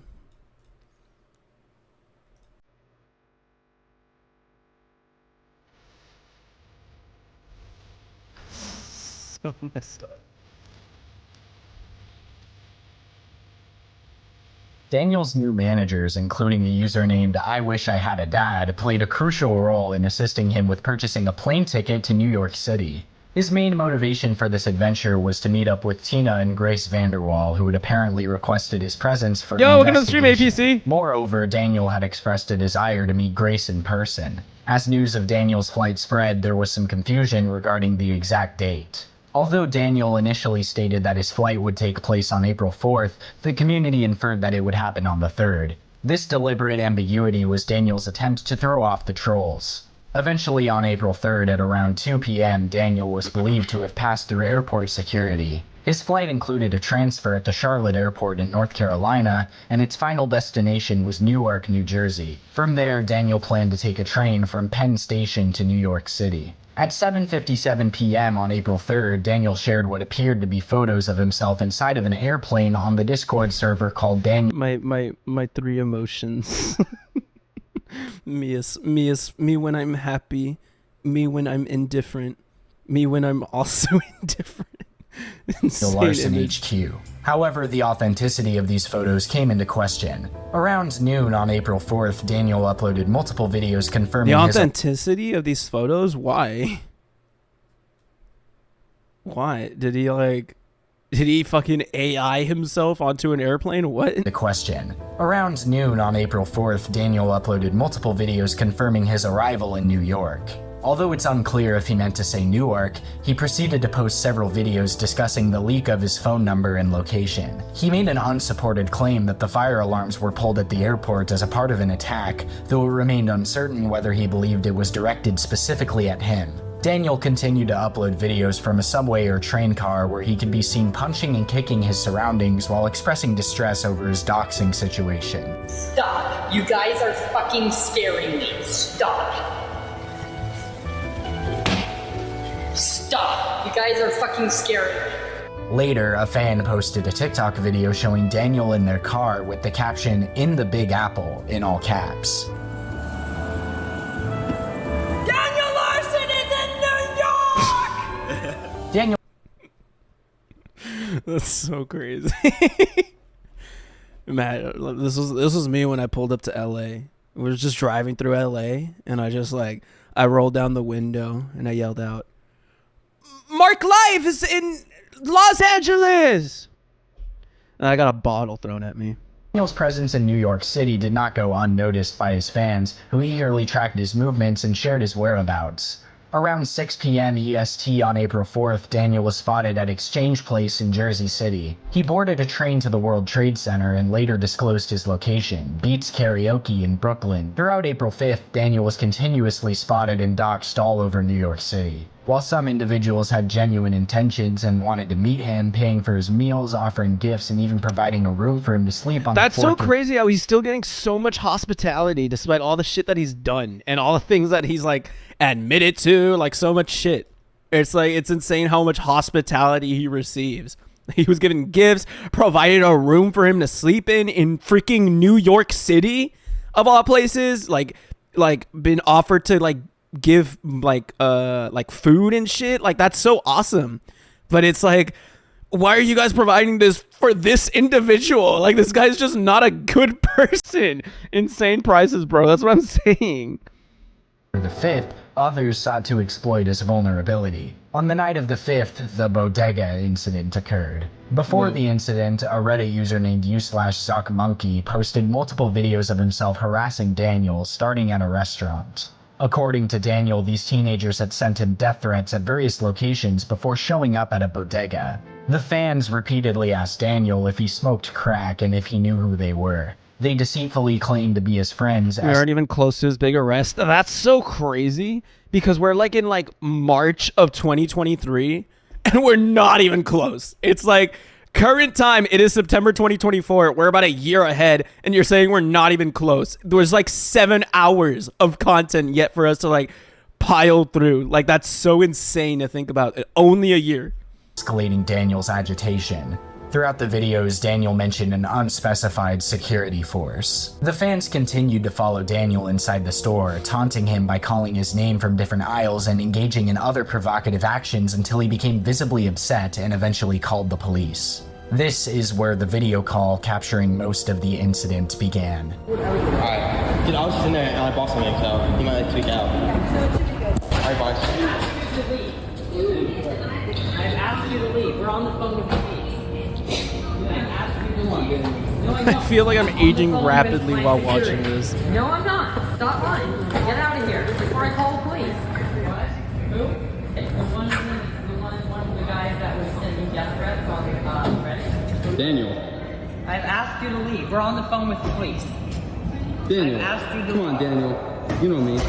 So messed up. Daniel's new managers, including a user named I Wish I Had a Dad, played a crucial role in assisting him with purchasing a plane ticket to New York City. His main motivation for this adventure was to meet up with Tina and Grace Vanderwall, who had apparently requested his presence for Yo, welcome to the stream, APC! Moreover, Daniel had expressed a desire to meet Grace in person. As news of Daniel's flight spread, there was some confusion regarding the exact date. Although Daniel initially stated that his flight would take place on April 4th, the community inferred that it would happen on the 3rd. This deliberate ambiguity was Daniel's attempt to throw off the trolls. Eventually, on April 3rd at around 2 p.m., Daniel was believed to have passed through airport security. His flight included a transfer at the Charlotte Airport in North Carolina, and its final destination was Newark, New Jersey. From there, Daniel planned to take a train from Penn Station to New York City. At 7:57 p.m. on April 3rd, Daniel shared what appeared to be photos of himself inside of an airplane on the Discord server called Daniel. My three emotions. me when I'm happy, me when I'm indifferent, me when I'm also indifferent. The Larson HQ. However, the authenticity of these photos came into question. Around noon on April 4th, Daniel uploaded multiple videos confirming the authenticity of these photos. Why? Did he fucking AI himself onto an airplane? What? The question. Around noon on April 4th, Daniel uploaded multiple videos confirming his arrival in New York. Although it's unclear if he meant to say Newark, he proceeded to post several videos discussing the leak of his phone number and location. He made an unsupported claim that the fire alarms were pulled at the airport as a part of an attack, though it remained uncertain whether he believed it was directed specifically at him. Daniel continued to upload videos from a subway or train car where he could be seen punching and kicking his surroundings while expressing distress over his doxing situation. Stop. You guys are fucking scaring me. Stop. Stop. You guys are fucking scaring me. Later, a fan posted a TikTok video showing Daniel in their car with the caption, "In the Big Apple," in all caps. Daniel Larson is in New York! Daniel. That's so crazy. Man, this was me when I pulled up to LA. We was just driving through LA, and I rolled down the window and I yelled out, "Marc Live is in Los Angeles!" And I got a bottle thrown at me. Daniel's presence in New York City did not go unnoticed by his fans, who eagerly tracked his movements and shared his whereabouts. Around 6 p.m. EST on April 4th, Daniel was spotted at Exchange Place in Jersey City. He boarded a train to the World Trade Center and later disclosed his location, Beats Karaoke in Brooklyn. Throughout April 5th, Daniel was continuously spotted and doxxed all over New York City. While some individuals had genuine intentions and wanted to meet him, paying for his meals, offering gifts, and even providing a room for him to sleep on. That's so crazy how he's still getting so much hospitality despite all the shit that he's done and all the things that he's admitted to, so much shit. It's insane how much hospitality he receives. He was given gifts, provided a room for him to sleep in freaking New York City, of all places. Been offered to give food and shit. That's so awesome. But it's why are you guys providing this for this individual? Like, this guy's just not a good person. Insane prices, bro. That's what I'm saying. For the 5th, others sought to exploit his vulnerability. On the night of the 5th, the bodega incident occurred. Before the incident, a Reddit user named u/ZuckMonkey posted multiple videos of himself harassing Daniel, starting at a restaurant. According to Daniel, these teenagers had sent him death threats at various locations before showing up at a bodega. The fans repeatedly asked Daniel if he smoked crack and if he knew who they were. They deceitfully claimed to be his friends. We aren't even close to his big arrest. That's so crazy because we're like in like March of 2023 and we're not even close. It's like current time, it is September 2024. We're about a year ahead and you're saying we're not even close. There's like 7 hours of content yet for us to like pile through. Like, that's so insane to think about. Only a year. Escalating Daniel's agitation. Throughout the videos, Daniel mentioned an unspecified security force. The fans continued to follow Daniel inside the store, taunting him by calling his name from different aisles and engaging in other provocative actions until he became visibly upset and eventually called the police. This is where the video call capturing most of the incident began. Alright, dude, I was just in there and I bought something, so he might like tweak out. Alright, boss. I've asked you to leave. We're on the phone with the police. I feel like I'm aging rapidly while watching this. No, I'm not. Stop lying. Get out of here before I call the police. Who? One of the guys that was sending death threats on Reddit. Daniel. I've asked you to leave. We're on the phone with the police. Daniel. I've asked you to Come on, leave. Daniel. You know me.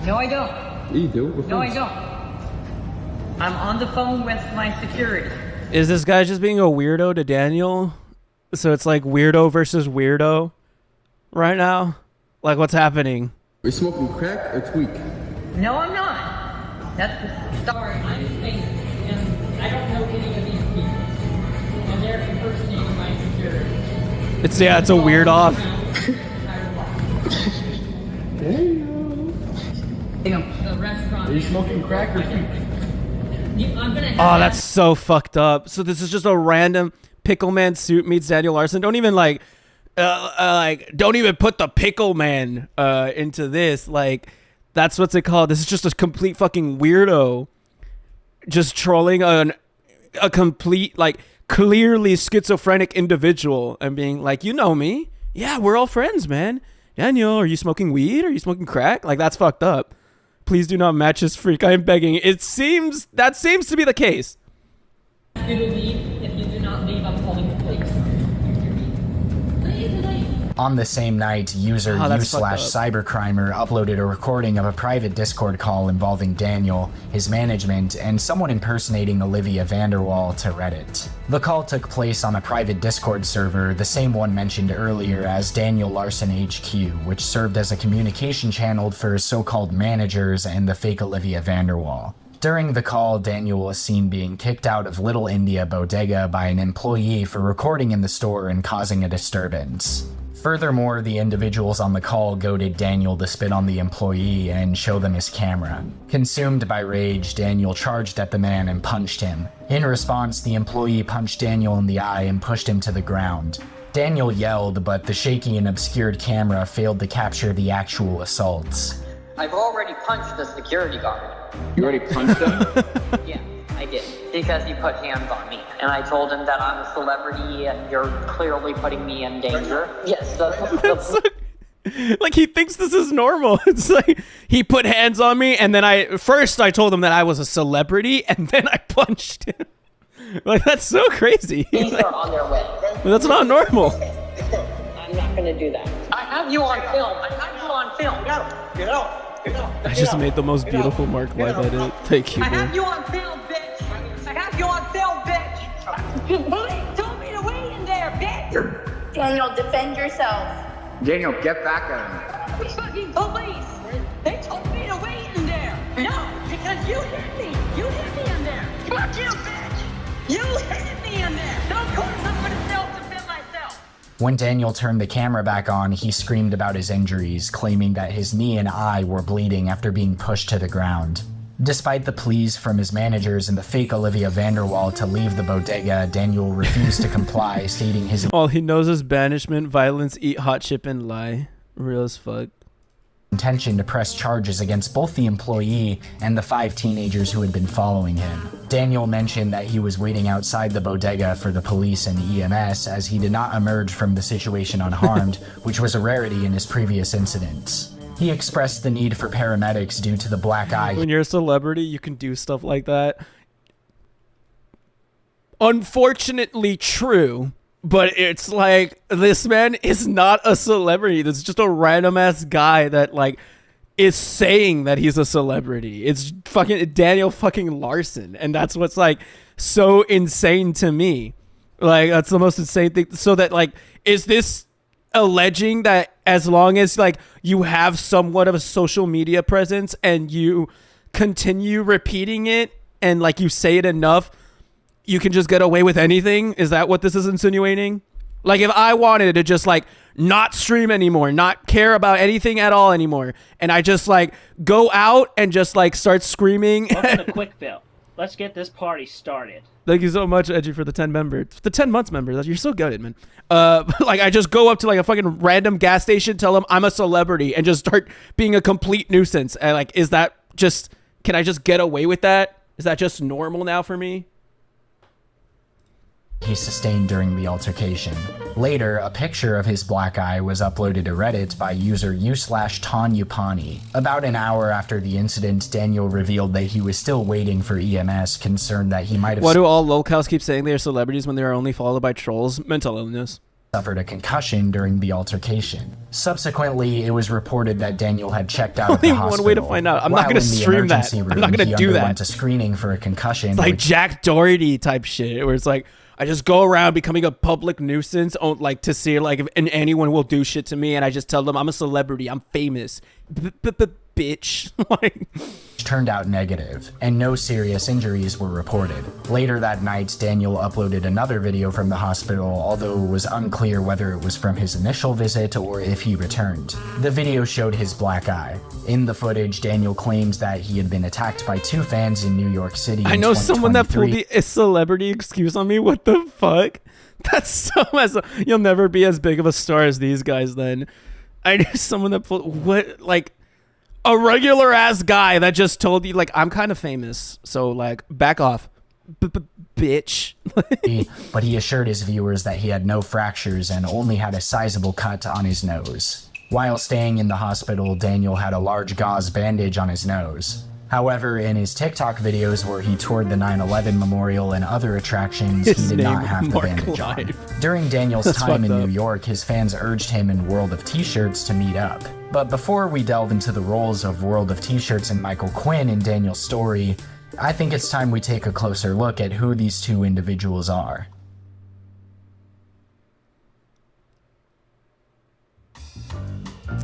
No, I don't. Yeah, you do. We're No, I friends. don't. I'm on the phone with my security. Is this guy just being a weirdo to Daniel? So it's like weirdo versus weirdo right now? Like, what's happening? Are you smoking crack or tweak? No, I'm not. That's sorry. I'm famous, and I don't know any of these people, and they're impersonating my security. It's a weird off. The restaurant. Are you smoking crack or tweak? I'm gonna Oh, that's so fucked up. So this is just a random Pickle Man suit meets Daniel Larson. Don't even don't even put the Pickle Man into this. Like, that's what's it called. This is just a complete fucking weirdo, just trolling a complete, like, clearly schizophrenic individual and being like, you know me? Yeah, we're all friends, man. Daniel, are you smoking weed? Are you smoking crack? Like, that's fucked up. Please do not match his freak. I am begging. That seems to be the case. You to leave. If you do not leave, I'm calling the police. On the same night, user u/cybercrimer uploaded a recording of a private Discord call involving Daniel, his management, and someone impersonating Olivia Vanderwall to Reddit. The call took place on a private Discord server, the same one mentioned earlier as Daniel Larson HQ, which served as a communication channel for his so-called managers and the fake Olivia Vanderwall. During the call, Daniel was seen being kicked out of Little India Bodega by an employee for recording in the store and causing a disturbance. Furthermore, the individuals on the call goaded Daniel to spit on the employee and show them his camera. Consumed by rage, Daniel charged at the man and punched him. In response, the employee punched Daniel in the eye and pushed him to the ground. Daniel yelled, but the shaky and obscured camera failed to capture the actual assaults. I've already punched the security guard. You already punched him? Yeah, I did. Because he put hands on me. And I told him that I'm a celebrity and you're clearly putting me in danger. Yes, like, he thinks this is normal. It's like, he put hands on me, and then first I told him that I was a celebrity, and then I punched him. Like, that's so crazy. These are on their way. That's not normal. I'm not gonna do that. I have you on film. I have you on film. Get out. I just made the most beautiful Marc live edit. Thank you, I bro. have you on film, bitch. I have you on film, bitch. Police told me to wait in there, bitch. Daniel, defend yourself. Daniel, get back at him. Fucking police. They told me to wait in there. No, because you hit me. You hit me in there. Fuck you, bitch. You hit me in there. So of course I'm gonna self-defend myself. When Daniel turned the camera back on, he screamed about his injuries, claiming that his knee and eye were bleeding after being pushed to the ground. Despite the pleas from his managers and the fake Olivia Vanderwall to leave the bodega, Daniel refused to comply, stating his all he knows is banishment, violence, eat hot chip, and lie. Real as fuck. intention to press charges against both the employee and the 5 teenagers who had been following him. Daniel mentioned that he was waiting outside the bodega for the police and EMS as he did not emerge from the situation unharmed, which was a rarity in his previous incidents. He expressed the need for paramedics due to the black eye. When you're a celebrity, you can do stuff like that. Unfortunately true, but it's like, this man is not a celebrity. This is just a random ass guy that like is saying that he's a celebrity. It's fucking Daniel fucking Larson, and that's what's like so insane to me. Like, that's the most insane thing. So that like, is this alleging that as long as like you have somewhat of a social media presence and you continue repeating it and like you say it enough, you can just get away with anything? Is that what this is insinuating? Like, if I wanted to just like not stream anymore, not care about anything at all anymore, and I just like go out and just like start screaming. Welcome to Quickville. Let's get this party started. Thank you so much, Edgy, for the 10 members. The 10 months member. You're so good, man. Like, I just go up to like a fucking random gas station, tell them I'm a celebrity, and just start being a complete nuisance. And like, is that just, can I just get away with that? Is that just normal now for me? He sustained during the altercation. Later, a picture of his black eye was uploaded to Reddit by user u/Tanyupani. About an hour after the incident, Daniel revealed that he was still waiting for EMS, concerned that he might have... Why do all lolcows keep saying they are celebrities when they are only followed by trolls? Mental illness. Suffered a concussion during the altercation. Subsequently, it was reported that Daniel had checked out of the Only hospital. one way to find out. I'm not going to stream that. I'm not going to do that. He underwent a screening for a concussion. It's like Jack Doherty type shit, where it's like, I just go around becoming a public nuisance, like to see like if anyone will do shit to me, and I just tell them I'm a celebrity, I'm famous, bitch. Like, turned out negative, and no serious injuries were reported. Later that night, Daniel uploaded another video from the hospital, although it was unclear whether it was from his initial visit or if he returned. The video showed his black eye. In the footage, Daniel claims that he had been attacked by 2 fans in New York City. I know someone that pulled a celebrity excuse on me. What the fuck? That's so messed up. You'll never be as big of a star as these guys then. I knew someone that pulled, what, like, a regular ass guy that just told you like, I'm kind of famous, so like back off, bitch. But he assured his viewers that he had no fractures and only had a sizable cut on his nose. While staying in the hospital, Daniel had a large gauze bandage on his nose. However, in his TikTok videos where he toured the 9/11 memorial and other attractions, he did not have the bandage on. During Daniel's time in New York, his fans urged him and World of T-Shirts to meet up. But before we delve into the roles of World of T-Shirts and Michael Quinn in Daniel's story, I think it's time we take a closer look at who these 2 individuals are.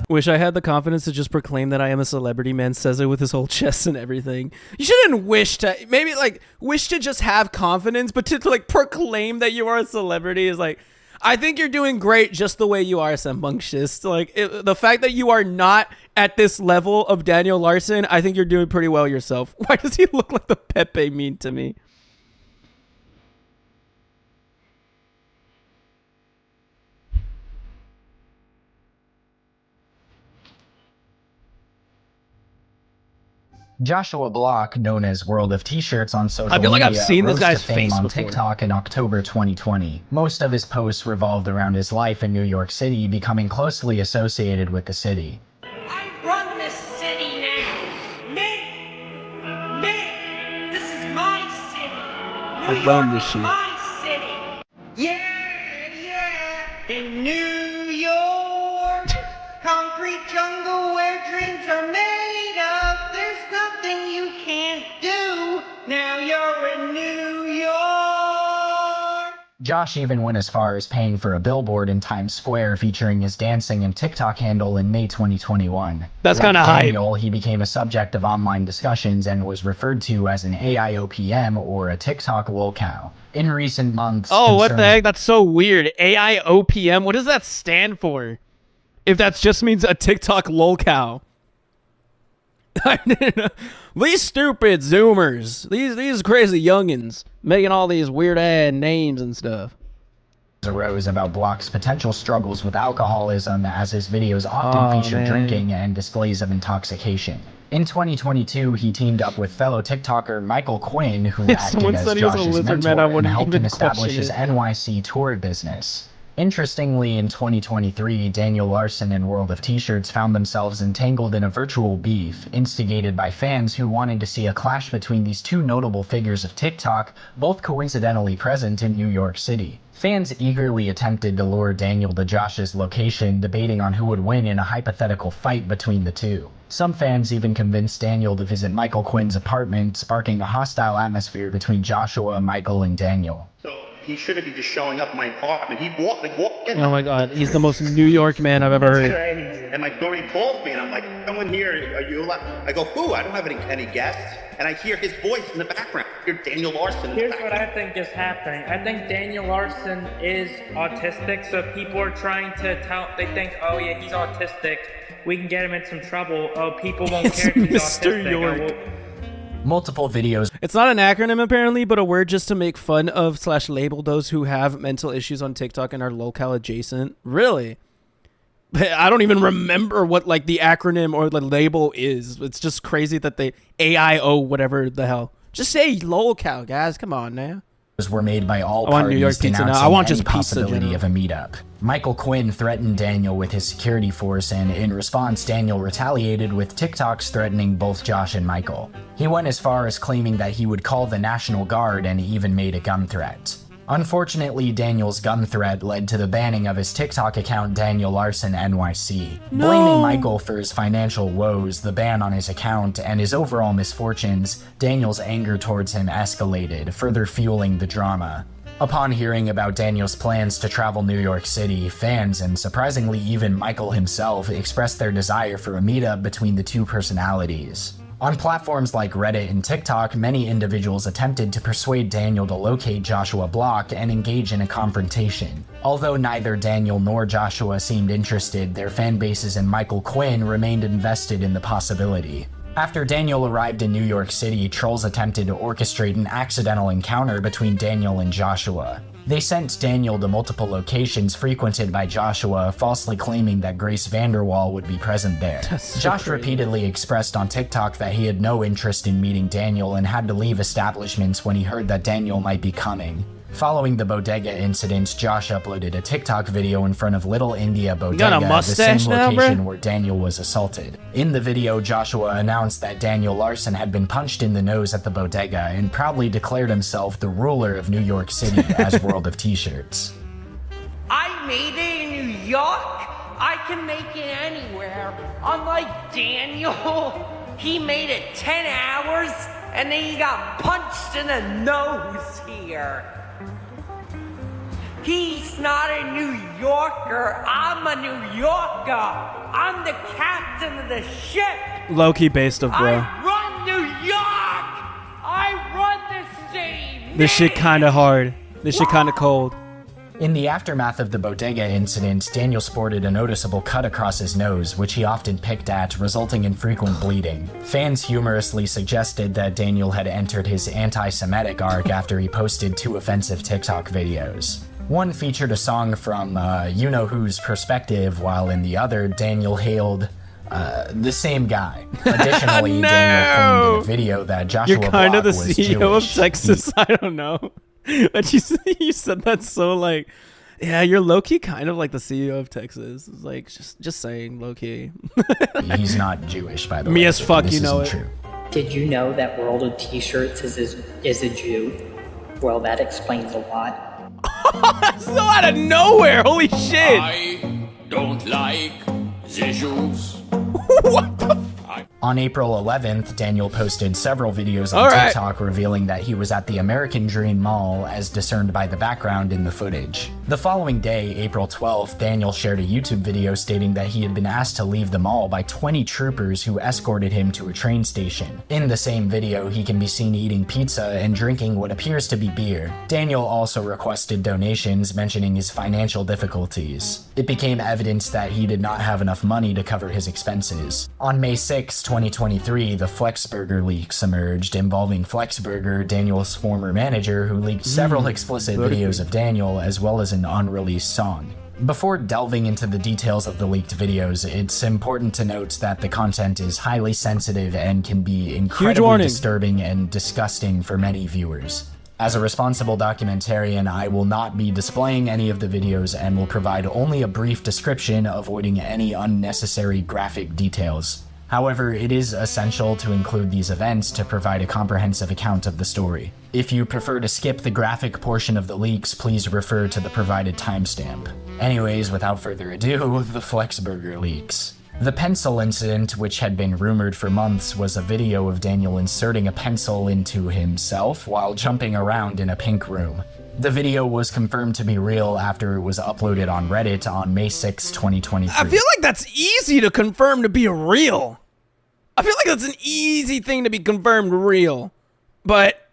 Wish I had the confidence to just proclaim that I am a celebrity. Man says it with his whole chest and everything. You shouldn't wish to, maybe like wish to just have confidence, but to like proclaim that you are a celebrity is like, I think you're doing great just the way you are, Sambunctious. Like, the fact that you are not at this level of Daniel Larson, I think you're doing pretty well yourself. Why does he look like the Pepe meme to me? Joshua Block, known as World of T-Shirts on social media, I feel like I've seen this guy's face on before. TikTok in October 2020. Most of his posts revolved around his life in New York City, becoming closely associated with the city. I run this city now. Me. This is my city. New run York this is shit. my city. Yeah. In New York, concrete jungle where dreams are made of. There's nothing you can't do. Now you're in New York. Josh even went as far as paying for a billboard in Times Square featuring his dancing and TikTok handle in May 2021. That's Like kind of hype. Daniel, he became a subject of online discussions and was referred to as an AIOPM or a TikTok lolcow. In recent months... Oh, what the heck? That's so weird. AIOPM? What does that stand for? If that just means a TikTok lolcow. These stupid Zoomers, these crazy youngins making all these weird ass names and stuff. Arose about Block's potential struggles with alcoholism, as his videos often feature drinking and displays of intoxication. In 2022, he teamed up with fellow TikToker Michael Quinn, who acted as Josh's mentor and helped him establish his NYC tour business. Interestingly, in 2023, Daniel Larson and World of T-Shirts found themselves entangled in a virtual beef, instigated by fans who wanted to see a clash between these two notable figures of TikTok, both coincidentally present in New York City. Fans eagerly attempted to lure Daniel to Josh's location, debating on who would win in a hypothetical fight between the two. Some fans even convinced Daniel to visit Michael Quinn's apartment, sparking a hostile atmosphere between Joshua, Michael, and Daniel. So he shouldn't be just showing up at my apartment. He walked in. Oh my god, he's the most New York man I've ever heard. Crazy. And my Dory calls me, and I'm like, "Someone here? Are you allowed?" I go, "Who? I don't have any guests." And I hear his voice in the background. I hear Daniel Larson. Here's what I think is happening. I think Daniel Larson is autistic, so people are trying to they think, oh yeah, he's autistic. We can get him in some trouble. Oh, people won't care if he's Mr. autistic. York. Multiple videos. It's not an acronym apparently, but a word just to make fun of / label those who have mental issues on TikTok and are locale adjacent. Really? I don't even remember what like the acronym or the label is. It's just crazy that they AIO whatever the hell. Just say locale, guys. Come on now. Were made by all I want parties New York pizza now. I denouncing want any just pizza, possibility of a meetup. Michael Quinn threatened Daniel with his security force, and in response, Daniel retaliated with TikToks threatening both Josh and Michael. He went as far as claiming that he would call the National Guard and even made a gun threat. Unfortunately, Daniel's gun threat led to the banning of his TikTok account Daniel Larson NYC. No. Blaming Michael for his financial woes, the ban on his account, and his overall misfortunes, Daniel's anger towards him escalated, further fueling the drama. Upon hearing about Daniel's plans to travel New York City, fans, and surprisingly even Michael himself, expressed their desire for a meetup between the two personalities. On platforms like Reddit and TikTok, many individuals attempted to persuade Daniel to locate Joshua Block and engage in a confrontation. Although neither Daniel nor Joshua seemed interested, their fan bases and Michael Quinn remained invested in the possibility. After Daniel arrived in New York City, trolls attempted to orchestrate an accidental encounter between Daniel and Joshua. They sent Daniel to multiple locations frequented by Joshua, falsely claiming that Grace Vanderwall would be present there. Josh repeatedly expressed on TikTok that he had no interest in meeting Daniel and had to leave establishments when he heard that Daniel might be coming. Following the bodega incident, Josh uploaded a TikTok video in front of Little India Bodega, the same location where Daniel was assaulted. In the video, Joshua announced that Daniel Larson had been punched in the nose at the bodega and proudly declared himself the ruler of New York City as World of T-Shirts. I made it in New York. I can make it anywhere. Unlike Daniel, he made it 10 hours and then he got punched in the nose here. He's not a New Yorker. I'm a New Yorker. I'm the captain of the ship. Low-key based of bro. I run New York. I run this city. This shit kinda hard. This shit kinda cold. In the aftermath of the bodega incident, Daniel sported a noticeable cut across his nose, which he often picked at, resulting in frequent bleeding. Fans humorously suggested that Daniel had entered his anti-Semitic arc after he posted 2 offensive TikTok videos. One featured a song from you-know-who's perspective, while in the other, Daniel hailed the same guy. Additionally, No! Daniel claimed in a video that Joshua You're kind of Block the was CEO Jewish. of Texas. I don't know. But you said that so like, yeah, you're low-key kind of like the CEO of Texas. It's like, just saying, low-key. He's not Jewish, by the way. Me as fuck, This you know isn't it. true. Did you know that World of T-Shirts is a Jew? Well, that explains a lot. So out of nowhere, holy shit! I don't like the Jews. What the On April 11th, Daniel posted several videos on TikTok revealing that he was at the American Dream Mall, as discerned by the background in the footage. The following day, April 12th, Daniel shared a YouTube video stating that he had been asked to leave the mall by 20 troopers who escorted him to a train station. In the same video, he can be seen eating pizza and drinking what appears to be beer. Daniel also requested donations, mentioning his financial difficulties. It became evident that he did not have enough money to cover his expenses. On May 6, 2023, the Flexburger leaks emerged involving Flexburger, Daniel's former manager, who leaked several explicit videos of Daniel as well as an unreleased song. Before delving into the details of the leaked videos, it's important to note that the content is highly sensitive and can be incredibly disturbing and disgusting for many viewers. As a responsible documentarian, I will not be displaying any of the videos and will provide only a brief description, avoiding any unnecessary graphic details. However, it is essential to include these events to provide a comprehensive account of the story. If you prefer to skip the graphic portion of the leaks, please refer to the provided timestamp. Anyways, without further ado, the Flexburger leaks. The pencil incident, which had been rumored for months, was a video of Daniel inserting a pencil into himself while jumping around in a pink room. The video was confirmed to be real after it was uploaded on Reddit on May 6, 2023. I feel like that's easy to confirm to be real. I feel like that's an easy thing to be confirmed real. But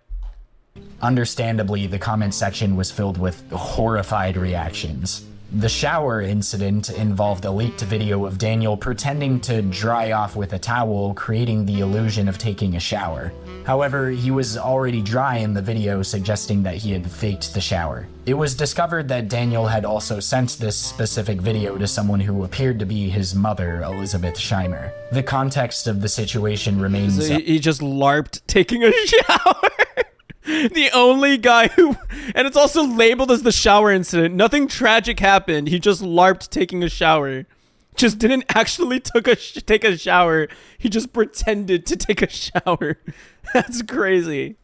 understandably, the comment section was filled with horrified reactions. The shower incident involved a leaked video of Daniel pretending to dry off with a towel, creating the illusion of taking a shower. However, he was already dry in the video, suggesting that he had faked the shower. It was discovered that Daniel had also sent this specific video to someone who appeared to be his mother, Elizabeth Scheimer. The context of the situation remains... So he just LARPed taking a shower. The only guy who... And it's also labeled as the shower incident. Nothing tragic happened. He just LARPed taking a shower. Just didn't actually take a shower. He just pretended to take a shower. That's crazy.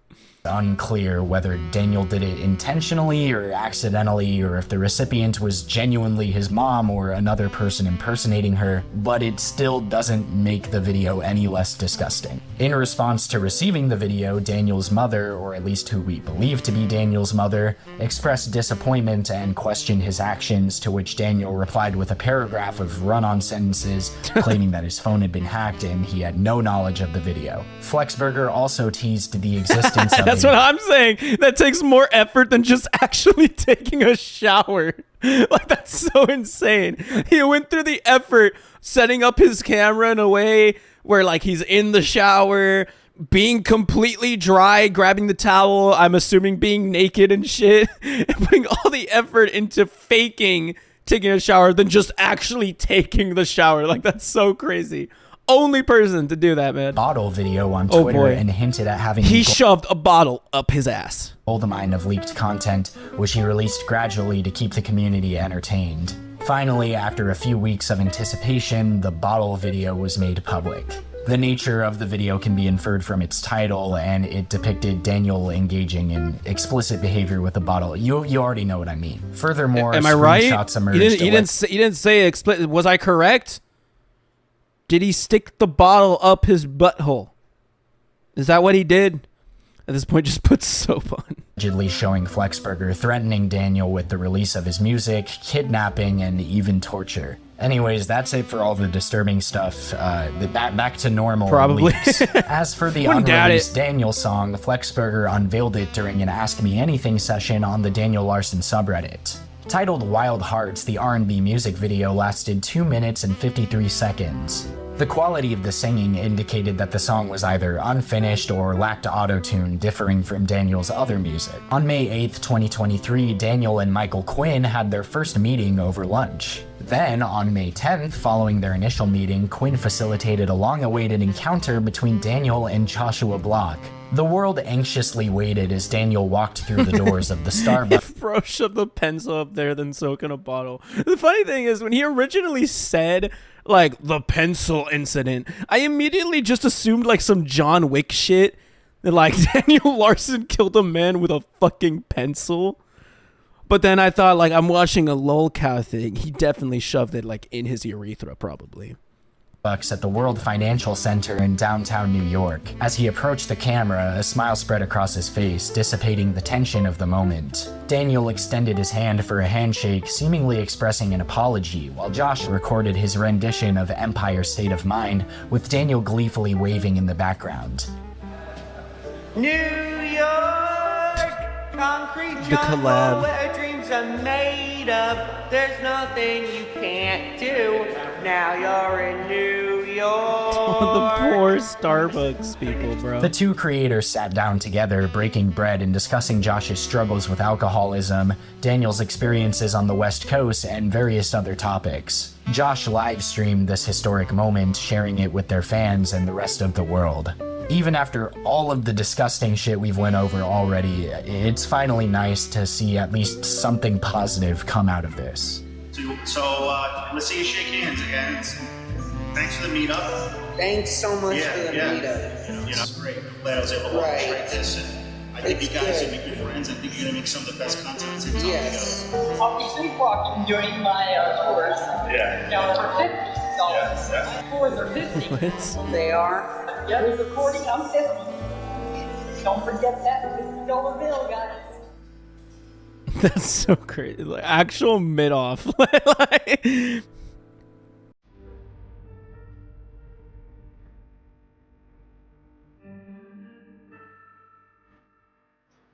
Unclear whether Daniel did it intentionally or accidentally, or if the recipient was genuinely his mom or another person impersonating her, but it still doesn't make the video any less disgusting. In response to receiving the video, Daniel's mother, or at least who we believe to be Daniel's mother, expressed disappointment and questioned his actions, to which Daniel replied with a paragraph of run-on sentences claiming that his phone had been hacked and he had no knowledge of the video. Flexburger also teased the existence of That's what I'm saying. That takes more effort than just actually taking a shower. Like, that's so insane. He went through the effort setting up his camera in a way where, like, he's in the shower, being completely dry, grabbing the towel, I'm assuming being naked and shit, and putting all the effort into faking taking a shower than just actually taking the shower. Like, that's so crazy. Only person to do that, man. Bottle video on Twitter and hinted at having... He shoved a bottle up his ass. Goldmine of leaked content, which he released gradually to keep the community entertained. Finally, after a few weeks of anticipation, the bottle video was made public. The nature of the video can be inferred from its title, and it depicted Daniel engaging in explicit behavior with a bottle. You already know what I mean. Furthermore, am I right? Screenshots emerged. You didn't say explicit. Was I correct? Did he stick the bottle up his butthole? Is that what he did? At this point, just put soap on. Allegedly showing Flexburger threatening Daniel with the release of his music, kidnapping, and even torture. Anyways, that's it for all the disturbing stuff. Back to normal. Probably. As for the unreleased Daniel song, Flexburger unveiled it during an Ask Me Anything session on the Daniel Larson subreddit. Titled Wild Hearts, the R&B music video lasted 2 minutes and 53 seconds. The quality of the singing indicated that the song was either unfinished or lacked auto-tune, differing from Daniel's other music. On May 8th, 2023, Daniel and Michael Quinn had their first meeting over lunch. Then, on May 10th, following their initial meeting, Quinn facilitated a long-awaited encounter between Daniel and Joshua Block. The world anxiously waited as Daniel walked through the doors of the Starbucks. If bro shoved the pencil up there, then soak in a bottle. The funny thing is, when he originally said, like, the pencil incident, I immediately just assumed, like, some John Wick shit. That, like, Daniel Larson killed a man with a fucking pencil. But then I thought, like, I'm watching a lolcow thing. He definitely shoved it, like, in his urethra, probably. At the World Financial Center in downtown New York. As he approached the camera, a smile spread across his face, dissipating the tension of the moment. Daniel extended his hand for a handshake, seemingly expressing an apology, while Josh recorded his rendition of Empire State of Mind, with Daniel gleefully waving in the background. New York, concrete The jungle collab. where dreams are made of. There's nothing you can't do. Now you're in New York. The poor Starbucks people, bro. The two creators sat down together, breaking bread and discussing Josh's struggles with alcoholism, Daniel's experiences on the West Coast, and various other topics. Josh live-streamed this historic moment, sharing it with their fans and the rest of the world. Even after all of the disgusting shit we've went over already, it's finally nice to see at least something positive come out of this. So let's see you shake hands again. Thanks for the meetup. Thanks so much for the meetup. You know, great. I'm glad I was able to orchestrate this. And I think you guys will be good friends. I think you're gonna make some of the best content together. I'll be sleepwalking during my tours. Yeah. Now for $50. Tours are 50. What? They are. Yeah, who's recording? I'm 50. Don't forget that $50 bill, guys. That's so crazy. Like, actual mid-off. Like,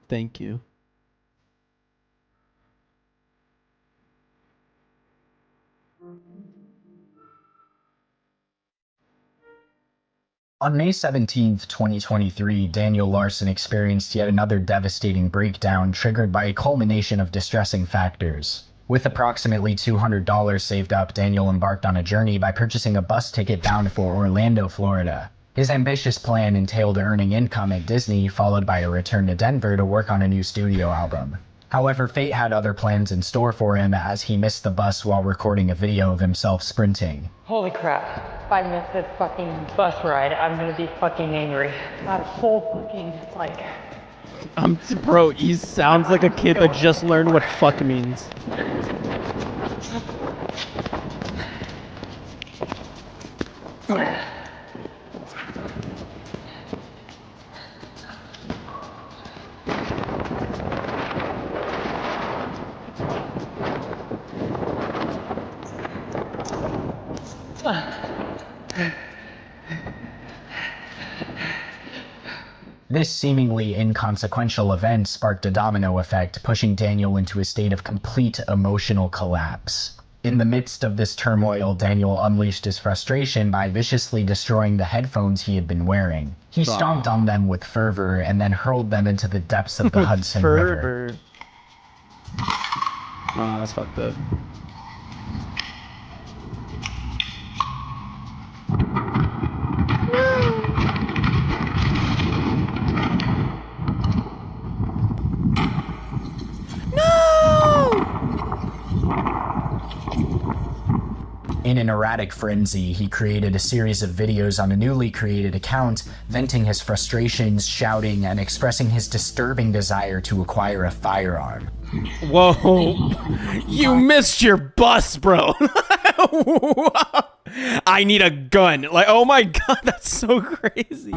thank you. On May 17th, 2023, Daniel Larson experienced yet another devastating breakdown triggered by a culmination of distressing factors. With approximately $200 saved up, Daniel embarked on a journey by purchasing a bus ticket bound for Orlando, Florida. His ambitious plan entailed earning income at Disney, followed by a return to Denver to work on a new studio album. However, fate had other plans in store for him as he missed the bus while recording a video of himself sprinting. Holy crap. If I miss this fucking bus ride, I'm gonna be fucking angry. Not a full fucking, like... Bro, he sounds like a kid that just learned what fuck means. This seemingly inconsequential event sparked a domino effect, pushing Daniel into a state of complete emotional collapse. In the midst of this turmoil, Daniel unleashed his frustration by viciously destroying the headphones he had been wearing. He stomped on them with fervor and then hurled them into the depths of the Hudson River. Oh, that's fucked up. In an erratic frenzy, he created a series of videos on a newly created account, venting his frustrations, shouting, and expressing his disturbing desire to acquire a firearm. Whoa, you missed your bus, bro. I need a gun. Like, oh my god, that's so crazy.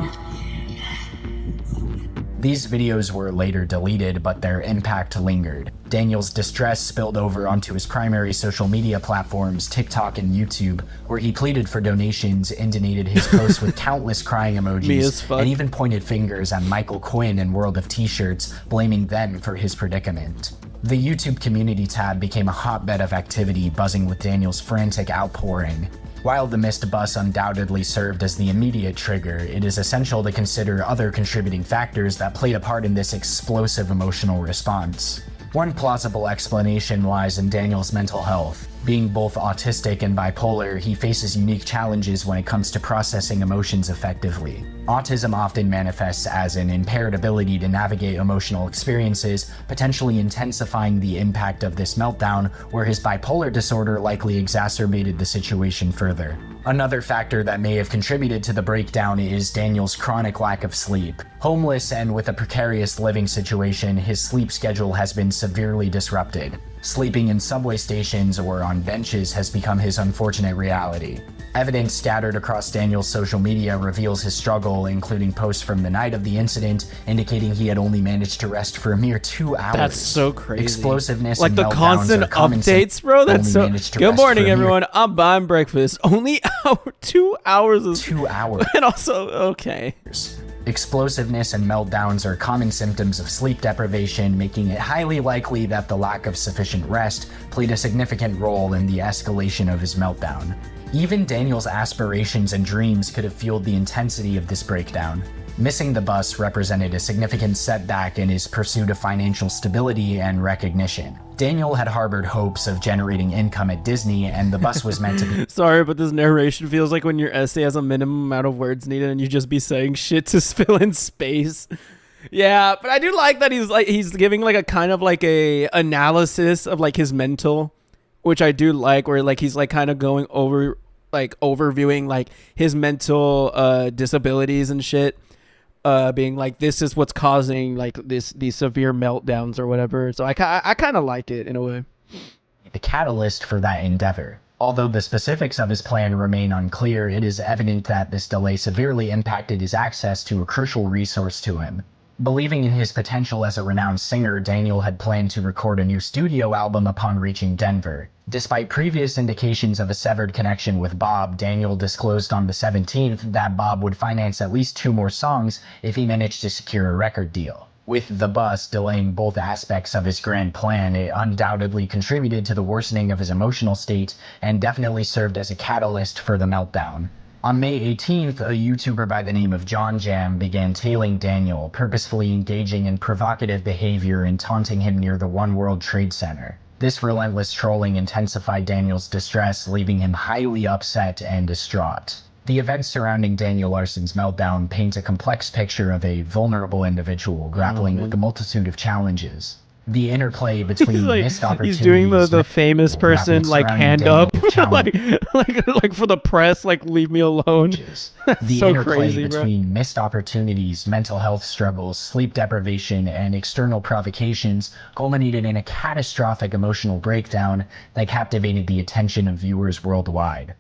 These videos were later deleted, but their impact lingered. Daniel's distress spilled over onto his primary social media platforms, TikTok and YouTube, where he pleaded for donations, intonated his posts with countless crying emojis, and even pointed fingers at Michael Quinn and World of T-Shirts, blaming them for his predicament. The YouTube community tab became a hotbed of activity, buzzing with Daniel's frantic outpouring. While the missed bus undoubtedly served as the immediate trigger, it is essential to consider other contributing factors that played a part in this explosive emotional response. One plausible explanation lies in Daniel's mental health. Being both autistic and bipolar, he faces unique challenges when it comes to processing emotions effectively. Autism often manifests as an impaired ability to navigate emotional experiences, potentially intensifying the impact of this meltdown, where his bipolar disorder likely exacerbated the situation further. Another factor that may have contributed to the breakdown is Daniel's chronic lack of sleep. Homeless and with a precarious living situation, his sleep schedule has been severely disrupted. Sleeping in subway stations or on benches has become his unfortunate reality. Evidence scattered across Daniel's social media reveals his struggle, including posts from the night of the incident indicating he had only managed to rest for a mere 2 hours. That's so crazy. Explosiveness like and the constant updates, bro. That's so. Good morning, everyone. I'm buying breakfast. Only 2 hours of 2 hours. And also, okay. Explosiveness and meltdowns are common symptoms of sleep deprivation, making it highly likely that the lack of sufficient rest played a significant role in the escalation of his meltdown. Even Daniel's aspirations and dreams could have fueled the intensity of this breakdown. Missing the bus represented a significant setback in his pursuit of financial stability and recognition. Daniel had harbored hopes of generating income at Disney, and the bus was meant to be— Sorry, but this narration feels like when your essay has a minimum amount of words needed and you just be saying shit to fill in space. Yeah, but I do like that he's giving like a kind of like a analysis of like his mental, which I do like, where like he's like kind of going over like overviewing like his mental disabilities and shit. Being like, this is what's causing like these severe meltdowns or whatever. So I kind of like it in a way. The catalyst for that endeavor. Although the specifics of his plan remain unclear, it is evident that this delay severely impacted his access to a crucial resource to him. Believing in his potential as a renowned singer, Daniel had planned to record a new studio album upon reaching Denver. Despite previous indications of a severed connection with Bob, Daniel disclosed on the 17th that Bob would finance at least 2 more songs if he managed to secure a record deal. With the bus delaying both aspects of his grand plan, it undoubtedly contributed to the worsening of his emotional state and definitely served as a catalyst for the meltdown. On May 18th, a YouTuber by the name of John Jam began tailing Daniel, purposefully engaging in provocative behavior and taunting him near the One World Trade Center. This relentless trolling intensified Daniel's distress, leaving him highly upset and distraught. The events surrounding Daniel Larson's meltdown paint a complex picture of a vulnerable individual grappling with a multitude of challenges. The interplay between missed opportunities— He's doing the famous person like hand up, like for the press, like leave me alone. The so interplay crazy, between missed opportunities, mental health struggles, sleep deprivation, and external provocations culminated in a catastrophic emotional breakdown that captivated the attention of viewers worldwide.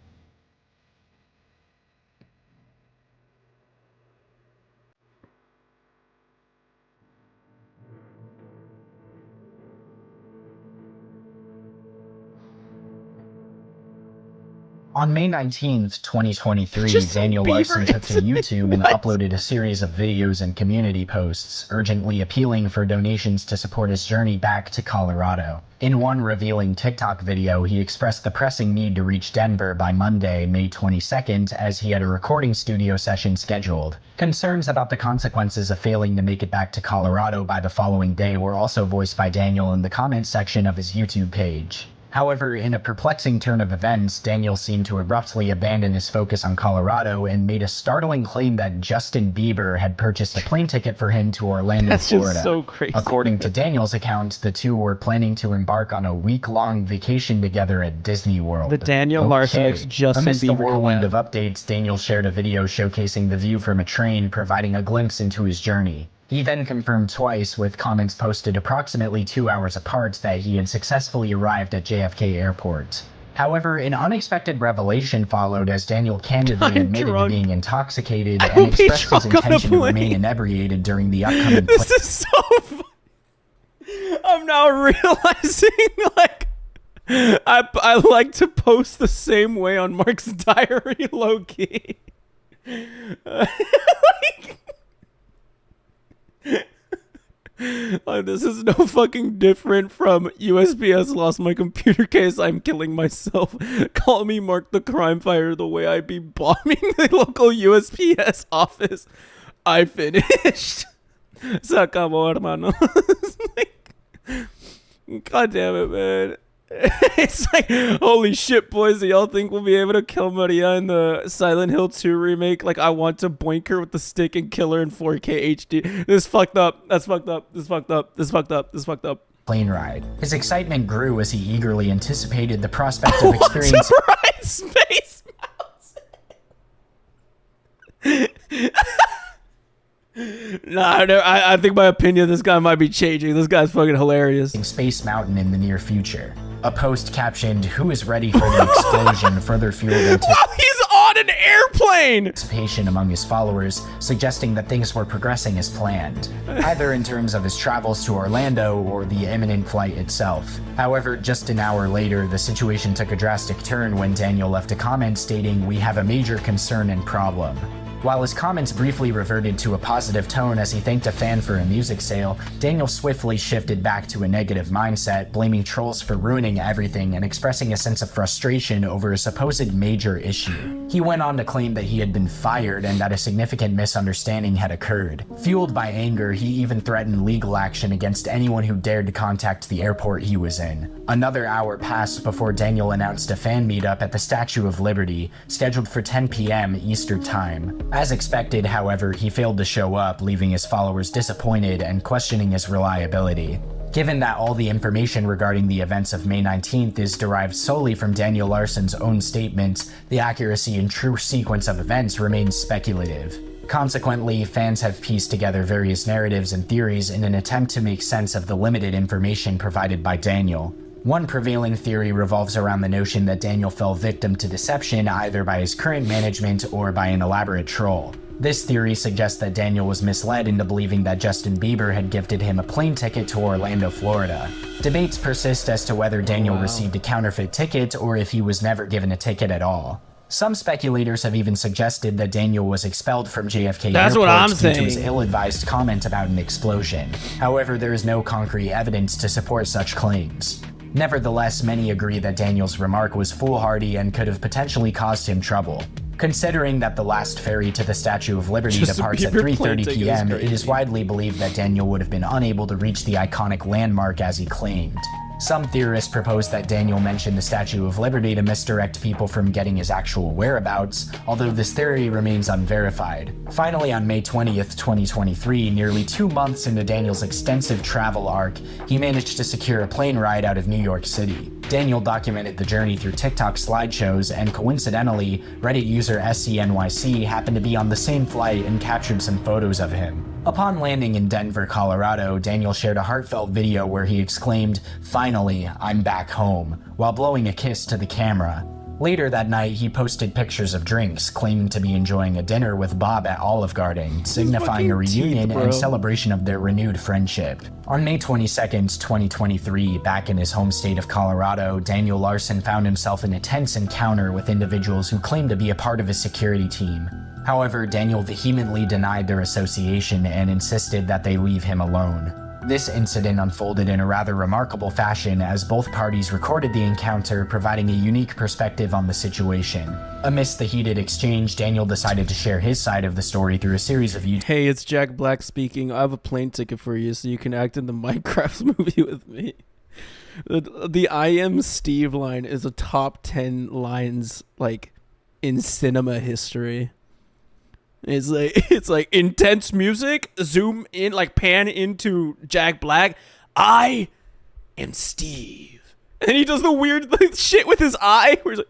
On May 19th, 2023, Daniel Larson took to YouTube and uploaded a series of videos and community posts, urgently appealing for donations to support his journey back to Colorado. In one revealing TikTok video, he expressed the pressing need to reach Denver by Monday, May 22nd, as he had a recording studio session scheduled. Concerns about the consequences of failing to make it back to Colorado by the following day were also voiced by Daniel in the comments section of his YouTube page. However, in a perplexing turn of events, Daniel seemed to abruptly abandon his focus on Colorado and made a startling claim that Justin Bieber had purchased a plane ticket for him to Orlando, Florida. Just so crazy. According to Daniel's account, the two were planning to embark on a week-long vacation together at Disney World. The Daniel Larson X Justin Amidst the Bieber whirlwind collab. of updates, Daniel shared a video showcasing the view from a train, providing a glimpse into his journey. He then confirmed twice, with comments posted approximately 2 hours apart, that he had successfully arrived at JFK Airport. However, an unexpected revelation followed as Daniel candidly admitted to being intoxicated and expressed his intention to remain inebriated during the upcoming This is so I'm now realizing, like, I like to post the same way on Marc's diary, low-key. Like, this is no fucking different from USPS lost my computer case, I'm killing myself. Call me Marc the crime fighter the way I be bombing the local USPS office. I finished. Se acabó, hermano. Like, God damn it, man. It's like, holy shit, boys, do y'all think we'll be able to kill Maria in the Silent Hill 2 remake? Like, I want to boink her with the stick and kill her in 4K HD. This is fucked up. That's fucked up. This is fucked up. This is fucked up. This is fucked up. Plane ride. His excitement grew as he eagerly anticipated the prospect of experiencing— to ride Space Mountain. Nah, I think my opinion of this guy might be changing. This guy's fucking hilarious. Space Mountain in the near future. A post captioned, "Who is ready for the explosion?" further fueled he's on an airplane! Anticipation among his followers, suggesting that things were progressing as planned, either in terms of his travels to Orlando or the imminent flight itself. However, just an hour later, the situation took a drastic turn when Daniel left a comment stating, "We have a major concern and problem." While his comments briefly reverted to a positive tone as he thanked a fan for a music sale, Daniel swiftly shifted back to a negative mindset, blaming trolls for ruining everything and expressing a sense of frustration over a supposed major issue. He went on to claim that he had been fired and that a significant misunderstanding had occurred. Fueled by anger, he even threatened legal action against anyone who dared to contact the airport he was in. Another hour passed before Daniel announced a fan meetup at the Statue of Liberty, scheduled for 10 p.m. Eastern Time. As expected, however, he failed to show up, leaving his followers disappointed and questioning his reliability. Given that all the information regarding the events of May 19th is derived solely from Daniel Larson's own statements, the accuracy and true sequence of events remains speculative. Consequently, fans have pieced together various narratives and theories in an attempt to make sense of the limited information provided by Daniel. One prevailing theory revolves around the notion that Daniel fell victim to deception either by his current management or by an elaborate troll. This theory suggests that Daniel was misled into believing that Justin Bieber had gifted him a plane ticket to Orlando, Florida. Debates persist as to whether Daniel received a counterfeit ticket or if he was never given a ticket at all. Some speculators have even suggested that Daniel was expelled from JFK Airport due to his ill-advised comment about an explosion. However, there is no concrete evidence to support such claims. Nevertheless, many agree that Daniel's remark was foolhardy and could have potentially caused him trouble. Considering that the last ferry to the Statue of Liberty departs at 3:30 p.m., it is widely believed that Daniel would have been unable to reach the iconic landmark as he claimed. Some theorists propose that Daniel mentioned the Statue of Liberty to misdirect people from getting his actual whereabouts, although this theory remains unverified. Finally, on May 20th, 2023, nearly 2 months into Daniel's extensive travel arc, he managed to secure a plane ride out of New York City. Daniel documented the journey through TikTok slideshows, and coincidentally, Reddit user SCNYC happened to be on the same flight and captured some photos of him. Upon landing in Denver, Colorado, Daniel shared a heartfelt video where he exclaimed, "Finally, I'm back home," while blowing a kiss to the camera. Later that night, he posted pictures of drinks, claiming to be enjoying a dinner with Bob at Olive Garden, signifying a reunion and celebration of their renewed friendship. On May 22nd, 2023, back in his home state of Colorado, Daniel Larson found himself in a tense encounter with individuals who claimed to be a part of his security team. However, Daniel vehemently denied their association and insisted that they leave him alone. This incident unfolded in a rather remarkable fashion as both parties recorded the encounter, providing a unique perspective on the situation. Amidst the heated exchange, Daniel decided to share his side of the story through a series of YouTube. Hey, it's Jack Black speaking. I have a plane ticket for you so you can act in the Minecraft movie with me. The I am Steve line is a top 10 lines like in cinema history. It's like intense music, zoom in, like pan into Jack Black. I am Steve. And he does the weird like, shit with his eye where he's like,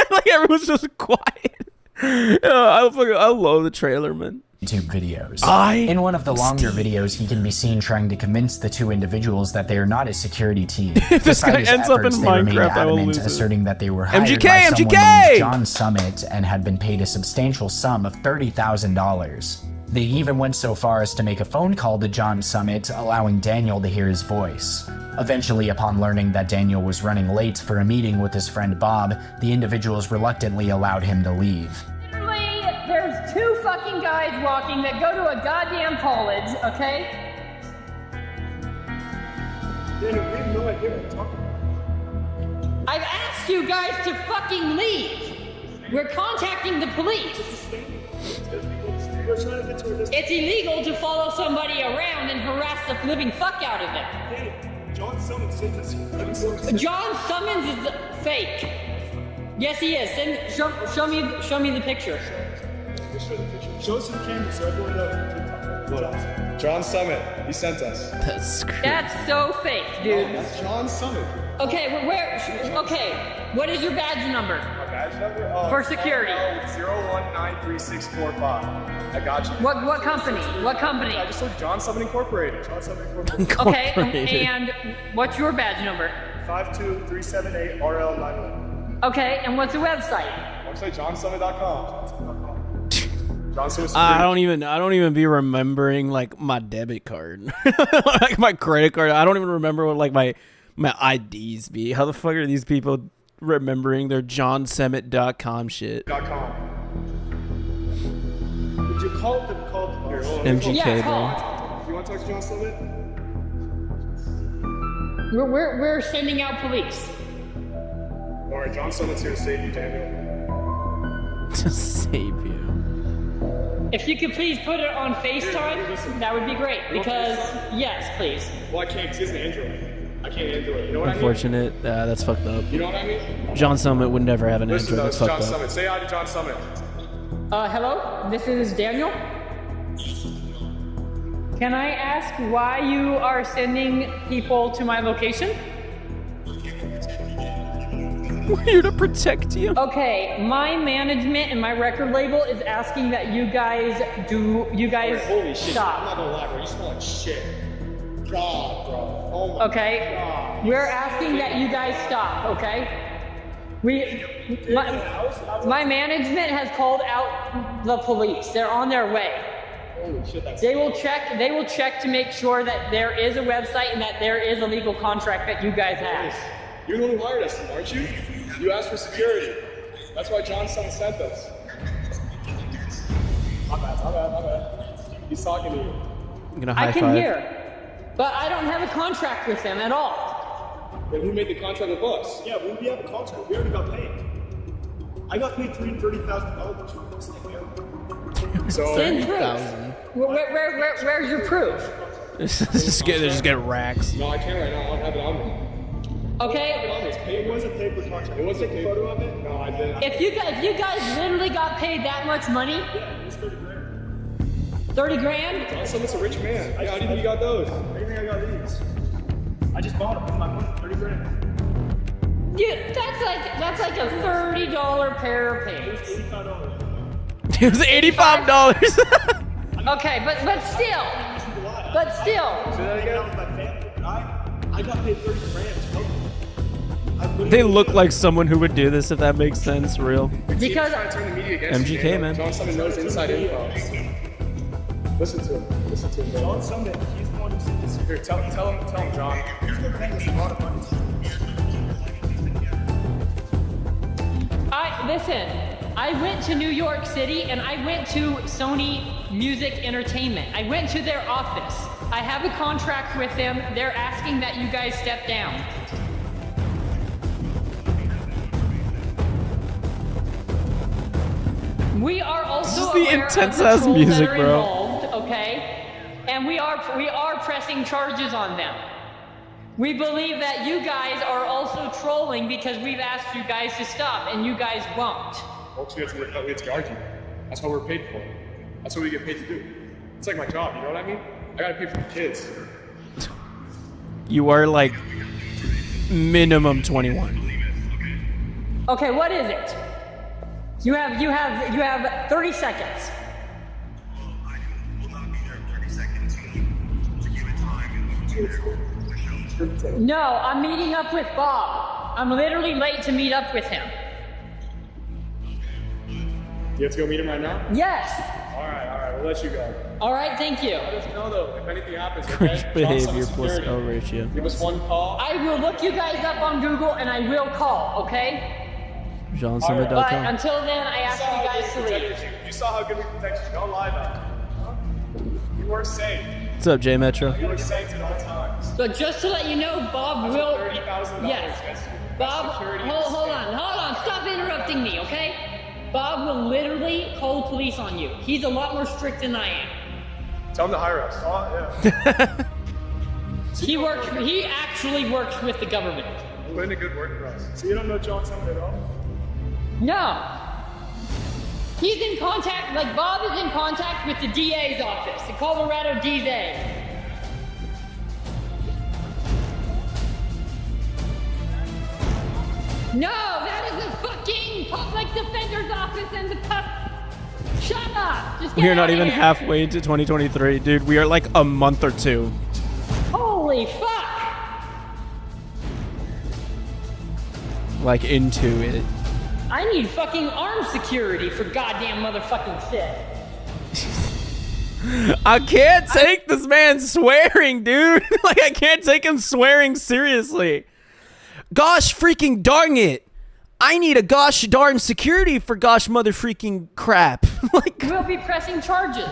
like everyone's just quiet. I love the trailer, man. YouTube videos. In one of the longer videos, he can be seen trying to convince the two individuals that they are not a security team. If this guy ends up in Minecraft, I will lose it. Asserting that they were hired by someone named John Summit and had been paid a substantial sum of $30,000. They even went so far as to make a phone call to John Summit, allowing Daniel to hear his voice. Eventually, upon learning that Daniel was running late for a meeting with his friend Bob, the individuals reluctantly allowed him to leave. There's 2 fucking guys walking that go to a goddamn college, okay? Daniel, we have no idea what we're talking about. I've asked you guys to fucking leave. We're contacting the police. It's illegal to follow somebody around and harass the living fuck out of them. Daniel, John Summons sent us here. John Summons is fake. Yes, he is. Show me the picture. Show us the camera so everyone knows. Look, John Summit, he sent us. That's crazy. That's so fake, dude. No, that's John Summit. Okay, okay, what is your badge number? My badge number? For security. 0193645. I got you. What company? What company? I just looked John Summit Incorporated. John Summit Incorporated. Okay, and what's your badge number? 52378RL91. Okay, and what's the website? Website johnsummit.com. I don't even be remembering like my debit card, like my credit card. I don't even remember what like my IDs be. How the fuck are these people remembering their johnsummit.com shit? Call them. Here, hold on. MGK, Yeah, bro. You want to talk to John Summit? We're sending out police. All right, John Summit's here to save you, Daniel. To save you. If you could please put it on FaceTime, that would be great. Because, yes, please. Well, I can't because he's an Android. I can't Android. You know what Unfortunate. That's fucked up. I mean? You know what I mean? John Summit would never have an Listen, Android. though, That's John fucked up. Summit. Say hi to John Summit. Hello, this is Daniel. Can I ask why you are sending people to my location? We're here to protect you. Okay, my management and my record label is asking that you guys Holy shit, stop. I'm not gonna lie, bro. You smell like shit. God, bro. Oh my Okay, God. we're asking that you guys stop, okay? My management has called out the police. They're on their way. Holy shit, that's They will check to make sure that there is a website and that there is a legal contract that you guys have. You're the one who hired us, aren't you? You asked for security. That's why John Summit sent us. My bad. He's talking to you. I'm gonna high I can five. hear, but I don't have a contract with them at all. Then who made the contract with us? Yeah, we have a contract. We already got paid. I got paid $30,000 for this thing, man. So, Send proof. Where's your proof? just get racks. No, I can't right now. I don't have it on me. Okay. It was a paper contract. It was a photo of it? No, I didn't. If you guys literally got paid that much money, Yeah, it was 30 grand. 30 grand? John Summit's a rich man. How do you think you got those? How do you think I got these? I just bought them with my money, 30 grand. Yeah, that's like a $30 pair of pants. $85. It was $85. Okay, but still. Say that again? I got paid 30 grand. They look like someone who would do this, if that makes sense. Real. Because trying to turn the media against MGK, you, man. John Summit knows inside info. Listen to him, bro. John Summit, he's the one who said this. Here, tell him, John. He's the one who brought a bunch of listen, I went to New York City and I went to Sony Music Entertainment. I went to their office. I have a contract with them. They're asking that you guys step down. We are also This is the aware of intense the ass trolls music, that are bro. involved, okay? And we are pressing charges on them. We believe that you guys are also trolling because we've asked you guys to stop and you guys won't. Folks, we have to argue. That's what we're paid for. That's what we get paid to do. It's like my job, you know what I mean? I gotta pay for the kids. You are like minimum 21. Okay, what is it? You have 30 seconds. No, I'm meeting up with Bob. I'm literally late to meet up with him. You have to go meet him right now? Yes. Alright, we'll let you go. All right, thank you. Let us know though, if anything happens, Cringe okay? behavior plus L ratio. Give us one call. I will look you guys up on Google and I will call, okay? But JohnSummit.com. until then, I ask you guys to leave. You saw how good we protected you. Don't lie though. You were safe. What's up, J Metro? You were safe at all times. But just to let you know, Bob will. $30,000 Yes. against you. Bob, hold on. Stop interrupting me, okay? Bob will literally call police on you. He's a lot more strict than I am. Tell him to hire us. Oh, yeah. He actually works with the government. Put in a good word for us. So you don't know John Summit at all? No. He's in contact, like Bob is in contact with the DA's office, the Colorado DA. No, that is the fucking public defender's office and the Shut up! Just get We are not outta even here. halfway into 2023, dude. We are like a month or two. Holy fuck! Like into it. I need fucking armed security for goddamn motherfucking shit. I can't take this man swearing, dude. Like, I can't take him swearing seriously. Gosh freaking darn it. I need a gosh darn security for gosh mother freaking crap. Like, We'll be pressing charges.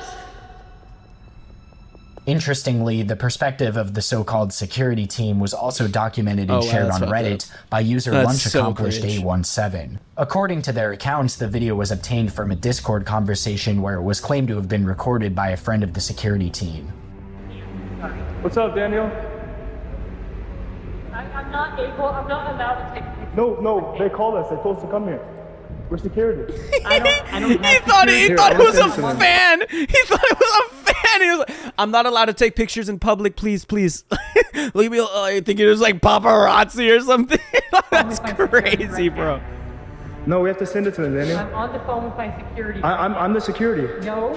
Interestingly, the perspective of the so-called security team was also documented and shared on Reddit by user LunchAccomplished817. According to their accounts, the video was obtained from a Discord conversation where it was claimed to have been recorded by a friend of the security team. What's up, Daniel? I'm not allowed to take pictures. No, they called us. They told us to come here. We're security. I don't he thought it was a fan. He thought it was a fan. He was like, I'm not allowed to take pictures in public, please. Look at me. I think it was like paparazzi or something. That's crazy, bro. No, we have to send it to them, Daniel. I'm on the phone with my security. I'm the security. No.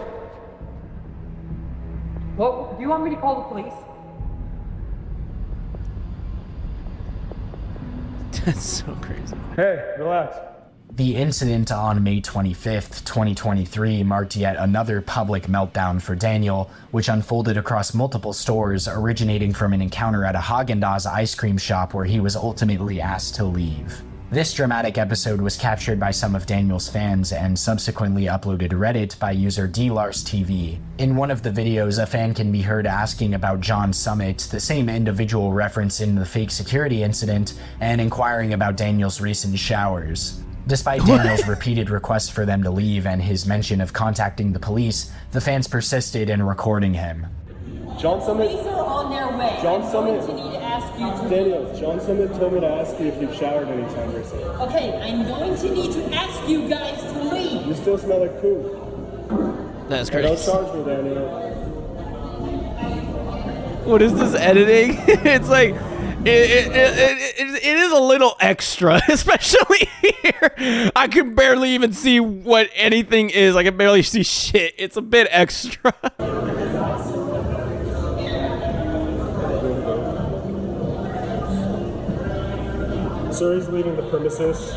What? Do you want me to call the police? That's so crazy. Hey, relax. The incident on May 25th, 2023 marked yet another public meltdown for Daniel, which unfolded across multiple stores, originating from an encounter at a Haagen-Dazs ice cream shop where he was ultimately asked to leave. This dramatic episode was captured by some of Daniel's fans and subsequently uploaded to Reddit by user DLarsTV. In one of the videos, a fan can be heard asking about John Summit, the same individual referenced in the fake security incident, and inquiring about Daniel's recent showers. Despite Daniel's repeated requests for them to leave and his mention of contacting the police, the fans persisted in recording him. John Summit. Police are on their way. John Summit. I'm going to need to ask you to Daniel, John Summit told me to ask you if you've showered anytime recently. Okay, I'm going to need to ask you guys to leave. You still smell like poop. That's Hey, crazy. don't charge me, Daniel. What is this editing? It's like it is a little extra, especially here. I can barely even see what anything is. I can barely see shit. It's a bit extra. Sir, he's leaving the premises.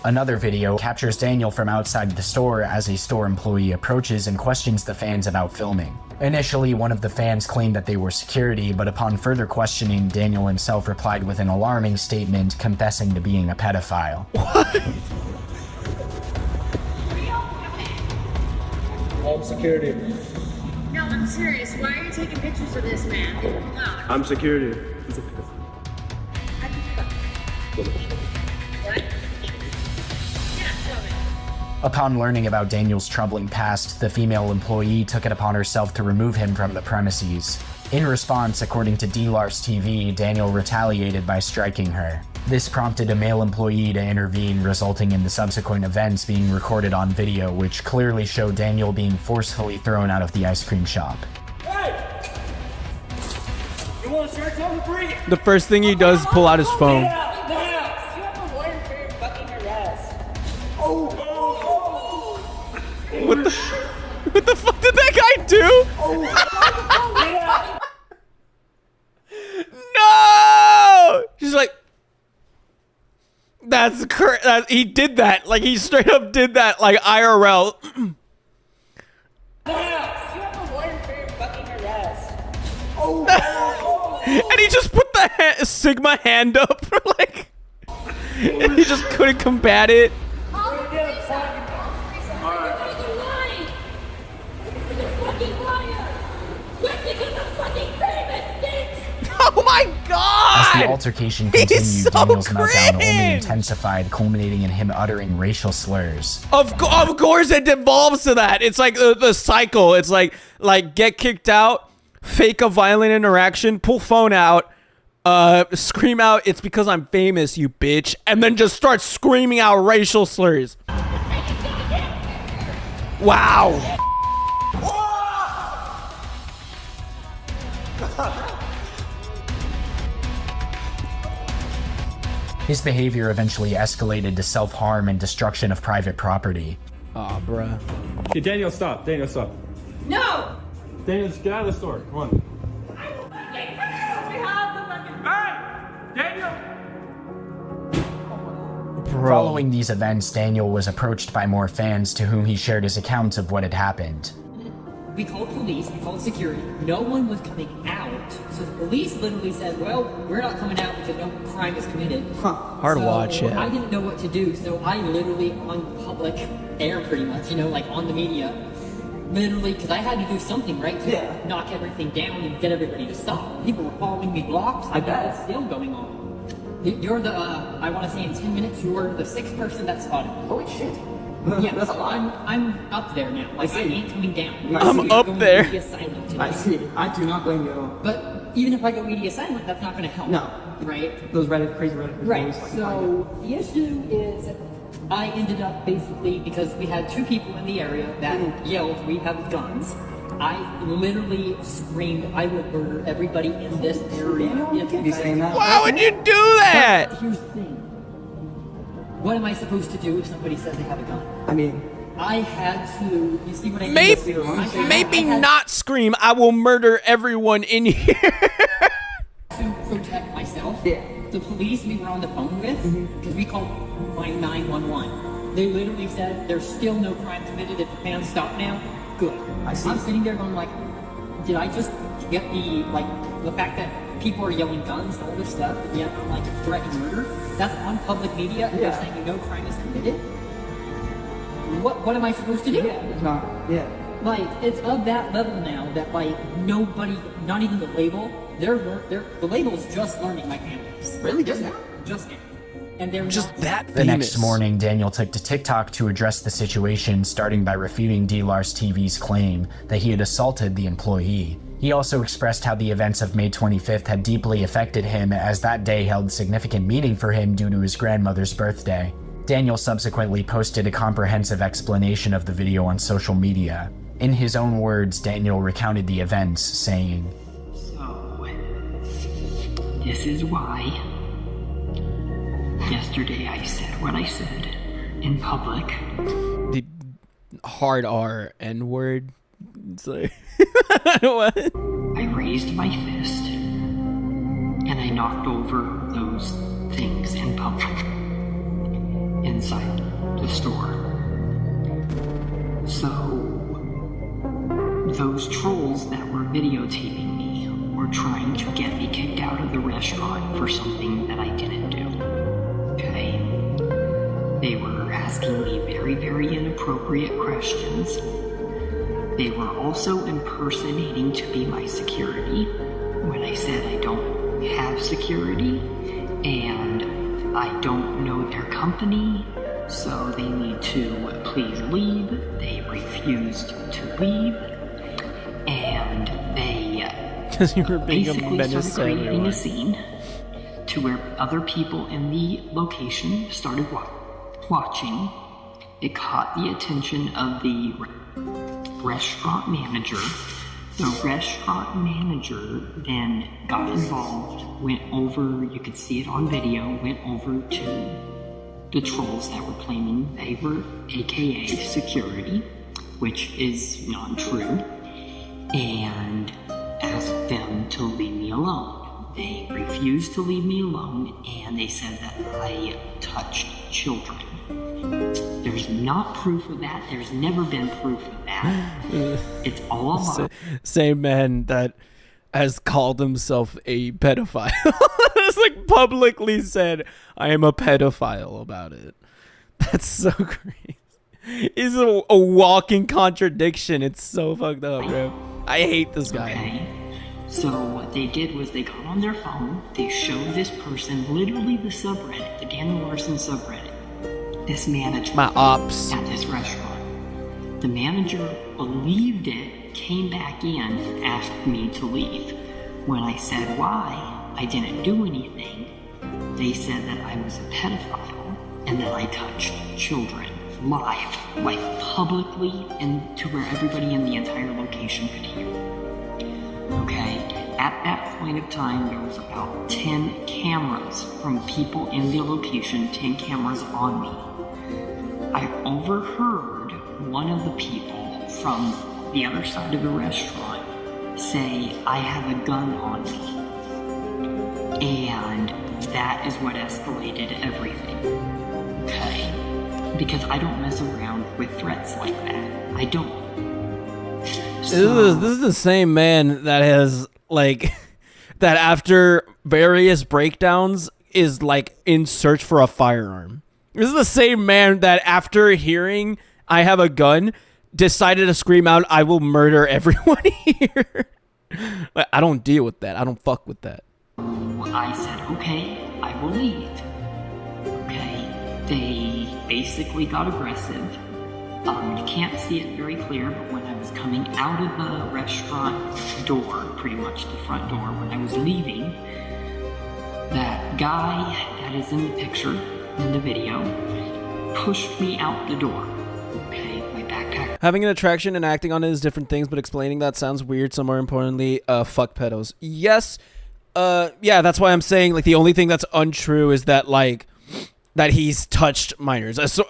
Another video captures Daniel from outside the store as a store employee approaches and questions the fans about filming. Initially, one of the fans claimed that they were security, but upon further questioning, Daniel himself replied with an alarming statement confessing to being a pedophile. I'm security. No, I'm serious. Why are you taking pictures of this man? No. I'm security. He's a What? Upon learning about Daniel's troubling past, the female employee took it upon herself to remove him from the premises. In response, according to DLarsTV, Daniel retaliated by striking her. This prompted a male employee to intervene, resulting in the subsequent events being recorded on video, which clearly showed Daniel being forcefully thrown out of the ice cream shop. Hey! You want to start? Tell me to bring it! The first thing he does is pull out his phone. Now! You have a lawyer for your fucking arrest. What the fuck did that guy do? No! She's like, that's correct. He did that. Like, he straight up did that, like, IRL. You have a lawyer for your fucking arrest. And he just put the Sigma hand up, like, and he just couldn't combat it. Oh my god! As the altercation continued, Daniel's meltdown only intensified, culminating in him uttering racial slurs. Of course it devolves to that. It's like the cycle. It's like get kicked out, fake a violent interaction, pull phone out, scream out, "It's because I'm famous, you bitch," and then just start screaming out racial slurs. Wow. His behavior eventually escalated to self-harm and destruction of private property. Aw, bruh. Okay, Daniel, stop. Daniel, stop. No! Daniel, just get out of the store. Come on. Bro. Following these events, Daniel was approached by more fans to whom he shared his account of what had happened. we called police, we called security. No one was coming out. So the police literally said, well, we're not coming out because no crime is committed. Hard to watch, yeah. I didn't know what to do, so I literally, on public air pretty much, you know, like on the media, literally, because I had to do something, right, to knock everything down and get everybody to stop. People were following me blocks. I bet it's still going on. You're the, I want to say in 10 minutes, you're the 6th person that spotted me. Holy shit. Yeah, That's a lot. I'm up there now. Like, I ain't coming down. I'm up there. Media silent today. I see. I do not blame you at all. But even if I go media silent, that's not going to help. No. Right? Those crazy Reddit people Right. always like So the issue is, I ended up basically, because we had 2 people in the area that yelled, we have guns. I literally screamed, I will murder everybody in this area. Why would you do that? But here's the thing. What am I supposed to do if somebody says they have a gun? I mean, I had to, you see what I mean? Maybe not scream, I will murder everyone in here. To protect myself. Yeah. The police we were on the phone with, because we called 911. They literally said there's still no crime committed. If the fans stop now, good. I'm sitting there going like, did I just get the fact that people are yelling guns and all this stuff, and yet I'm like threatening murder? That's on public media, and they're saying no crime is committed. What am I supposed to do? It's not. Yeah. Like, it's of that level now that like nobody, not even the label, the label's just learning my families. Really? Just now? Just now. And they're just that The next morning, Daniel took to TikTok to address the situation, starting by refuting D-Lars TV's claim that he had assaulted the employee. He also expressed how the events of May 25th had deeply affected him, as that day held significant meaning for him due to his grandmother's birthday. Daniel subsequently posted a comprehensive explanation of the video on social media. In his own words, Daniel recounted the events, saying, So, this is why yesterday I said what I said in public. The hard R N-word. It's like, what? I raised my fist and I knocked over those things in public inside the store. So those trolls that were videotaping me were trying to get me kicked out of the restaurant for something that I didn't do. Okay? They were asking me very, very inappropriate questions. They were also impersonating to be my security when I said I don't have security and I don't know their company, so they need to please leave. They refused to leave, and they you were being basically a started creating a scene to where other people in the location started watching. It caught the attention of the restaurant manager. The restaurant manager then got involved, went over, you could see it on video, went over to the trolls that were claiming they were AKA security, which is not true, and asked them to leave me alone. They refused to leave me alone, and they said that I touched children. There's not proof of that. There's never been proof of that. It's all a lie. Same man that has called himself a pedophile. It's like publicly said, I am a pedophile about it. That's so crazy. He's a walking contradiction. It's so fucked up, bro. I hate this guy. Okay. So what they did was they got on their phone, they showed this person, literally the subreddit, the Daniel Larson subreddit, this manager my ops at this restaurant. The manager believed it, came back in, asked me to leave. When I said why, I didn't do anything, they said that I was a pedophile and that I touched children live, like publicly, and to where everybody in the entire location could hear. Okay, at that point of time, there was about 10 cameras from people in the location, 10 cameras on me. I overheard one of the people from the other side of the restaurant say, I have a gun on me. And that is what escalated everything. Okay? Because I don't mess around with threats like that. I don't. This is the same man that has like that after various breakdowns is like in search for a firearm. This is the same man that after hearing I have a gun decided to scream out, "I will murder everyone here." Like, I don't deal with that. I don't fuck with that. I said, okay, I will leave. Okay, they basically got aggressive. You can't see it very clear, but when I was coming out of the restaurant door, pretty much the front door, when I was leaving, that guy that is in the picture, in the video, pushed me out the door. Okay, my backpack. Having an attraction and acting on it is different things, but explaining that sounds weird. So more importantly, fuck pedos. Yes, yeah, that's why I'm saying like the only thing that's untrue is that like that he's touched minors. So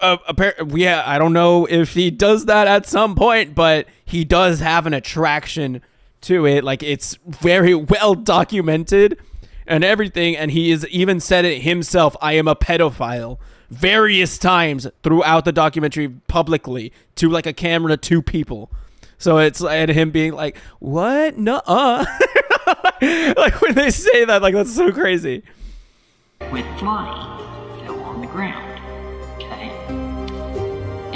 yeah, I don't know if he does that at some point, but he does have an attraction to it. Like it's very well documented and everything, and he has even said it himself. I am a pedophile. Various times throughout the documentary publicly to like a camera to people. So it's and him being like, what? Nuh-uh. Like when they say that, like that's so crazy. Quit flying, fell on the ground. Okay.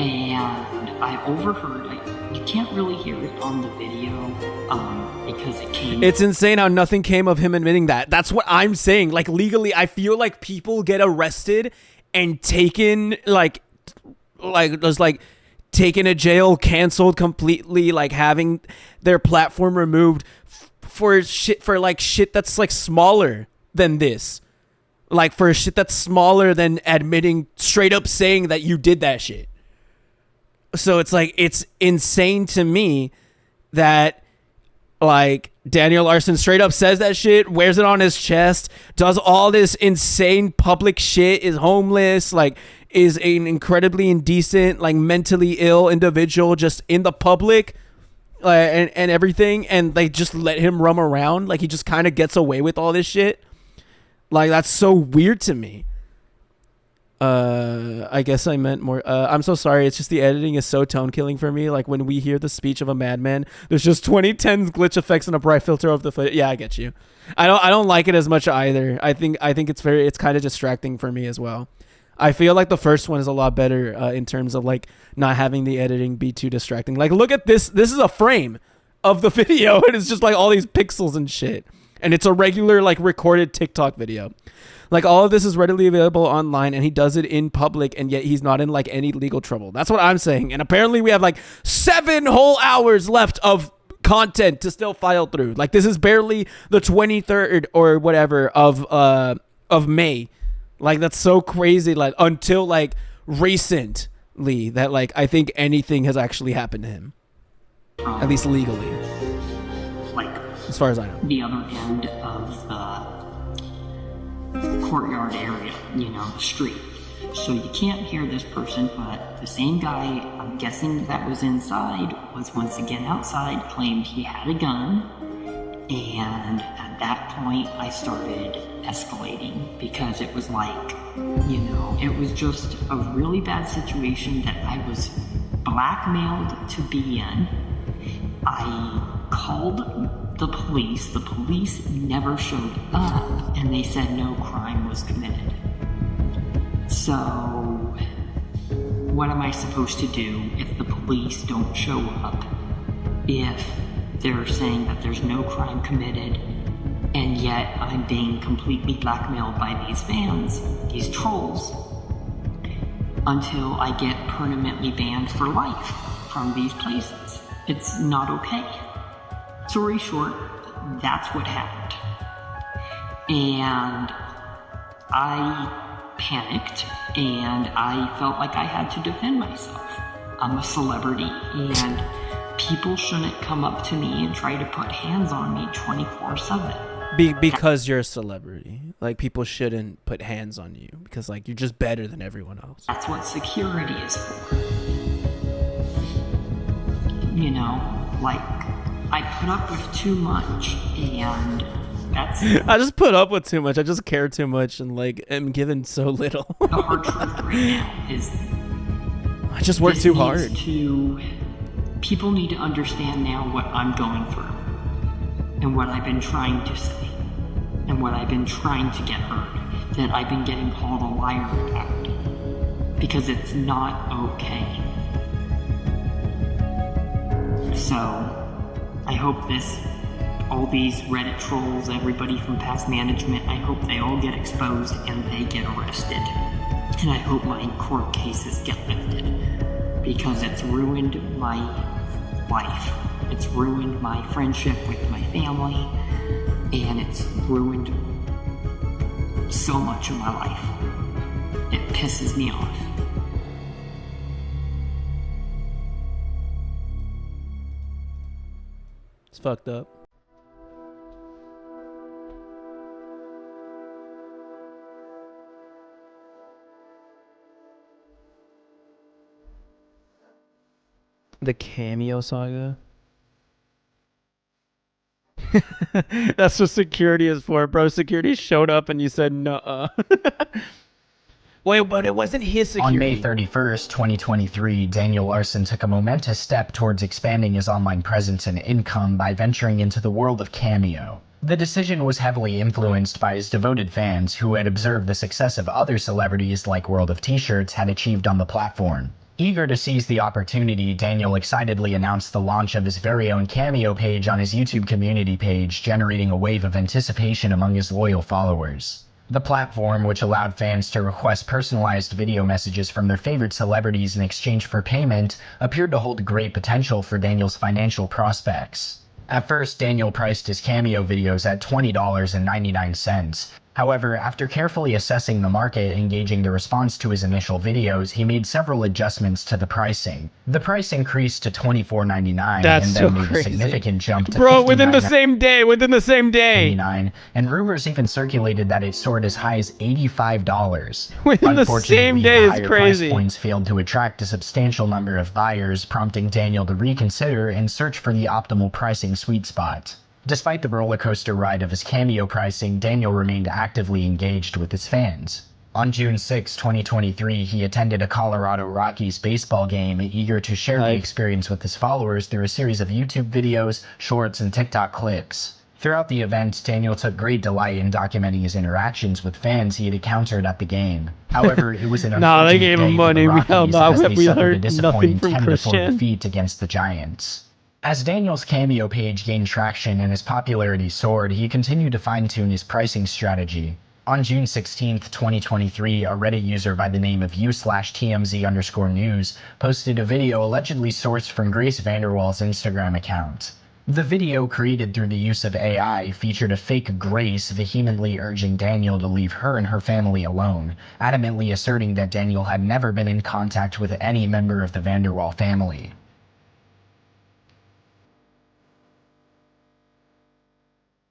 And I overheard, you can't really hear it on the video because it came. It's insane how nothing came of him admitting that. That's what I'm saying. Like legally, I feel like people get arrested and taken just taken to jail, canceled completely, like having their platform removed for shit that's like smaller than this, like for shit that's smaller than admitting straight up saying that you did that shit. So it's like it's insane to me that like Daniel Larson straight up says that shit, wears it on his chest, does all this insane public shit, is homeless, like is an incredibly indecent, like mentally ill individual just in the public and everything, and they just let him roam around. Like he just kind of gets away with all this shit. Like that's so weird to me. I guess I meant more. I'm so sorry. It's just the editing is so tone killing for me. Like when we hear the speech of a madman, there's just 2010s glitch effects and a bright filter of the footage. Yeah, I get you. I don't like it as much either. I think it's kind of distracting for me as well. I feel like the first one is a lot better in terms of like not having the editing be too distracting. Like look at this. This is a frame of the video and it's just like all these pixels and shit. And it's a regular like recorded TikTok video. Like all of this is readily available online and he does it in public and yet he's not in like any legal trouble. That's what I'm saying. And apparently we have like 7 whole hours left of content to still file through. Like this is barely the 23rd or whatever of May. Like that's so crazy. Like until like recently that like I think anything has actually happened to him. At least legally. Like as far as I know. The other end of the courtyard area, the street. So you can't hear this person, but the same guy, I'm guessing that was inside, was once again outside, claimed he had a gun. And at that point, I started escalating because it was like, it was just a really bad situation that I was blackmailed to be in. I called the police. The police never showed up, and they said no crime was committed. So, what am I supposed to do if the police don't show up? If they're saying that there's no crime committed, and yet I'm being completely blackmailed by these fans, these trolls, until I get permanently banned for life from these places. It's not okay. Story short, that's what happened. And I panicked and I felt like I had to defend myself. I'm a celebrity and people shouldn't come up to me and try to put hands on me 24/7. Because you're a celebrity. Like people shouldn't put hands on you because like you're just better than everyone else. That's what security is for. Like I put up with too much and that's I just put up with too much. I just care too much and like am given so little. The hard truth right now is I just work too hard. To people need to understand now what I'm going through, and what I've been trying to say, and what I've been trying to get heard, that I've been getting called a liar about, because it's not okay. So, I hope all these Reddit trolls, everybody from past management, I hope they all get exposed and they get arrested. And I hope my court cases get lifted, because it's ruined my life. It's ruined my friendship with my family, and it's ruined so much of my life. It pisses me off. It's fucked up. The Cameo saga. That's what security is for, bro. Security showed up and you said no. Wait, but it wasn't his security. On May 31st, 2023, Daniel Larson took a momentous step towards expanding his online presence and income by venturing into the world of Cameo. The decision was heavily influenced by his devoted fans who had observed the success of other celebrities like World of T-Shirts had achieved on the platform. Eager to seize the opportunity, Daniel excitedly announced the launch of his very own Cameo page on his YouTube community page, generating a wave of anticipation among his loyal followers. The platform, which allowed fans to request personalized video messages from their favorite celebrities in exchange for payment, appeared to hold great potential for Daniel's financial prospects. At first, Daniel priced his Cameo videos at $20.99. However, after carefully assessing the market and gauging the response to his initial videos, he made several adjustments to the pricing. The price increased to $24.99 and then made a significant jump to within the same day. And rumors even circulated that it soared as high as $85. Within the same day is crazy. Price points failed to attract a substantial number of buyers, prompting Daniel to reconsider and search for the optimal pricing sweet spot. Despite the roller coaster ride of his Cameo pricing, Daniel remained actively engaged with his fans. On June 6, 2023, he attended a Colorado Rockies baseball game, eager to share the experience with his followers through a series of YouTube videos, shorts, and TikTok clips. Throughout the event, Daniel took great delight in documenting his interactions with fans he had encountered at the game. However, it was an unfortunate they gave him day money. for the Rockies as they suffered a disappointing from 10-4 Christian. defeat against the Giants. As Daniel's Cameo page gained traction and his popularity soared, he continued to fine-tune his pricing strategy. On June 16, 2023, a Reddit user by the name of u/TMZ_news posted a video allegedly sourced from Grace Vanderwaal's Instagram account. The video, created through the use of AI, featured a fake Grace vehemently urging Daniel to leave her and her family alone, adamantly asserting that Daniel had never been in contact with any member of the Vanderwaal family.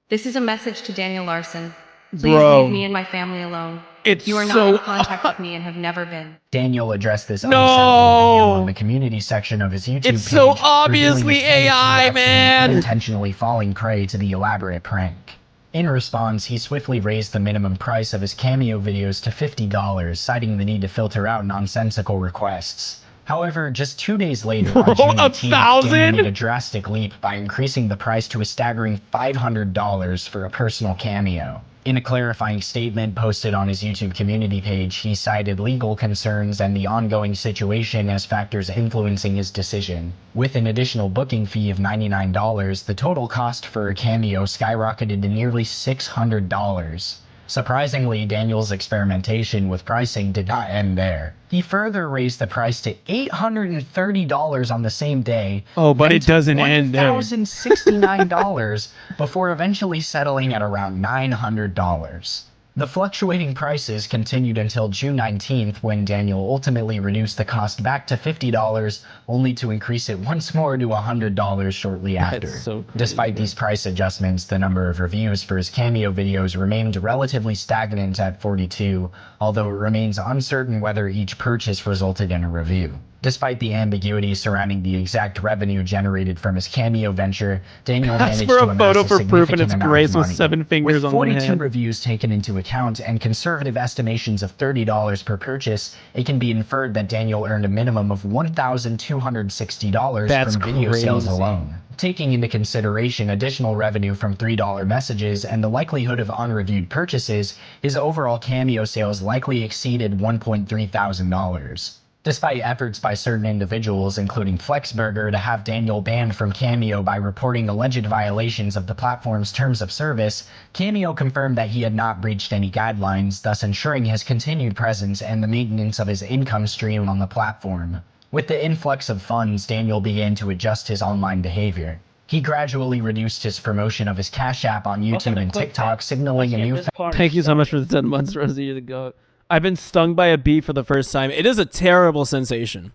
This is a message to Daniel Larson. Please Bro. leave me and my family alone. It's You are not so in contact with me and have never been. Daniel addressed this unsettling video on the community section of his YouTube page. It's so revealing obviously his tendency AI, of man. unintentionally falling prey to the elaborate prank. In response, he swiftly raised the minimum price of his Cameo videos to $50, citing the need to filter out nonsensical requests. However, just 2 days later, on June 18th, Daniel made a drastic leap by increasing the price to a staggering $500 for a personal Cameo. In a clarifying statement posted on his YouTube community page, he cited legal concerns and the ongoing situation as factors influencing his decision. With an additional booking fee of $99, the total cost for a Cameo skyrocketed to nearly $600. Surprisingly, Daniel's experimentation with pricing did not end there. He further raised the price to $830 on the same day. Oh, but it doesn't end there. $1,069 before eventually settling at around $900. The fluctuating prices continued until June 19th, when Daniel ultimately reduced the cost back to $50, only to increase it once more to $100 shortly after. Despite these price adjustments, the number of reviews for his Cameo videos remained relatively stagnant at 42, although it remains uncertain whether each purchase resulted in a review. Despite the ambiguity surrounding the exact revenue generated from his cameo venture, Daniel Ask managed for to a amass photo a for proof, and significant it's amount Grace of with money. 7 fingers With on one 42 hand. reviews taken into account and conservative estimations of $30 per purchase, it can be inferred that Daniel earned a minimum of $1,260 That's from video sales crazy. alone. Taking into consideration additional revenue from $3 messages and the likelihood of unreviewed purchases, his overall cameo sales likely exceeded $1,300. Despite efforts by certain individuals, including Flexburger, to have Daniel banned from Cameo by reporting alleged violations of the platform's terms of service, Cameo confirmed that he had not breached any guidelines, thus ensuring his continued presence and the maintenance of his income stream on the platform. With the influx of funds, Daniel began to adjust his online behavior. He gradually reduced his promotion of his Cash App on YouTube and TikTok, signaling a new... Thank you so much for the 10 months, Rosie. You're the goat. I've been stung by a bee for the first time. It is a terrible sensation.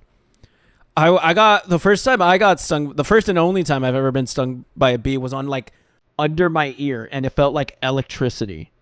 I got the first time I got stung, the first and only time I've ever been stung by a bee was on like under my ear, and it felt like electricity.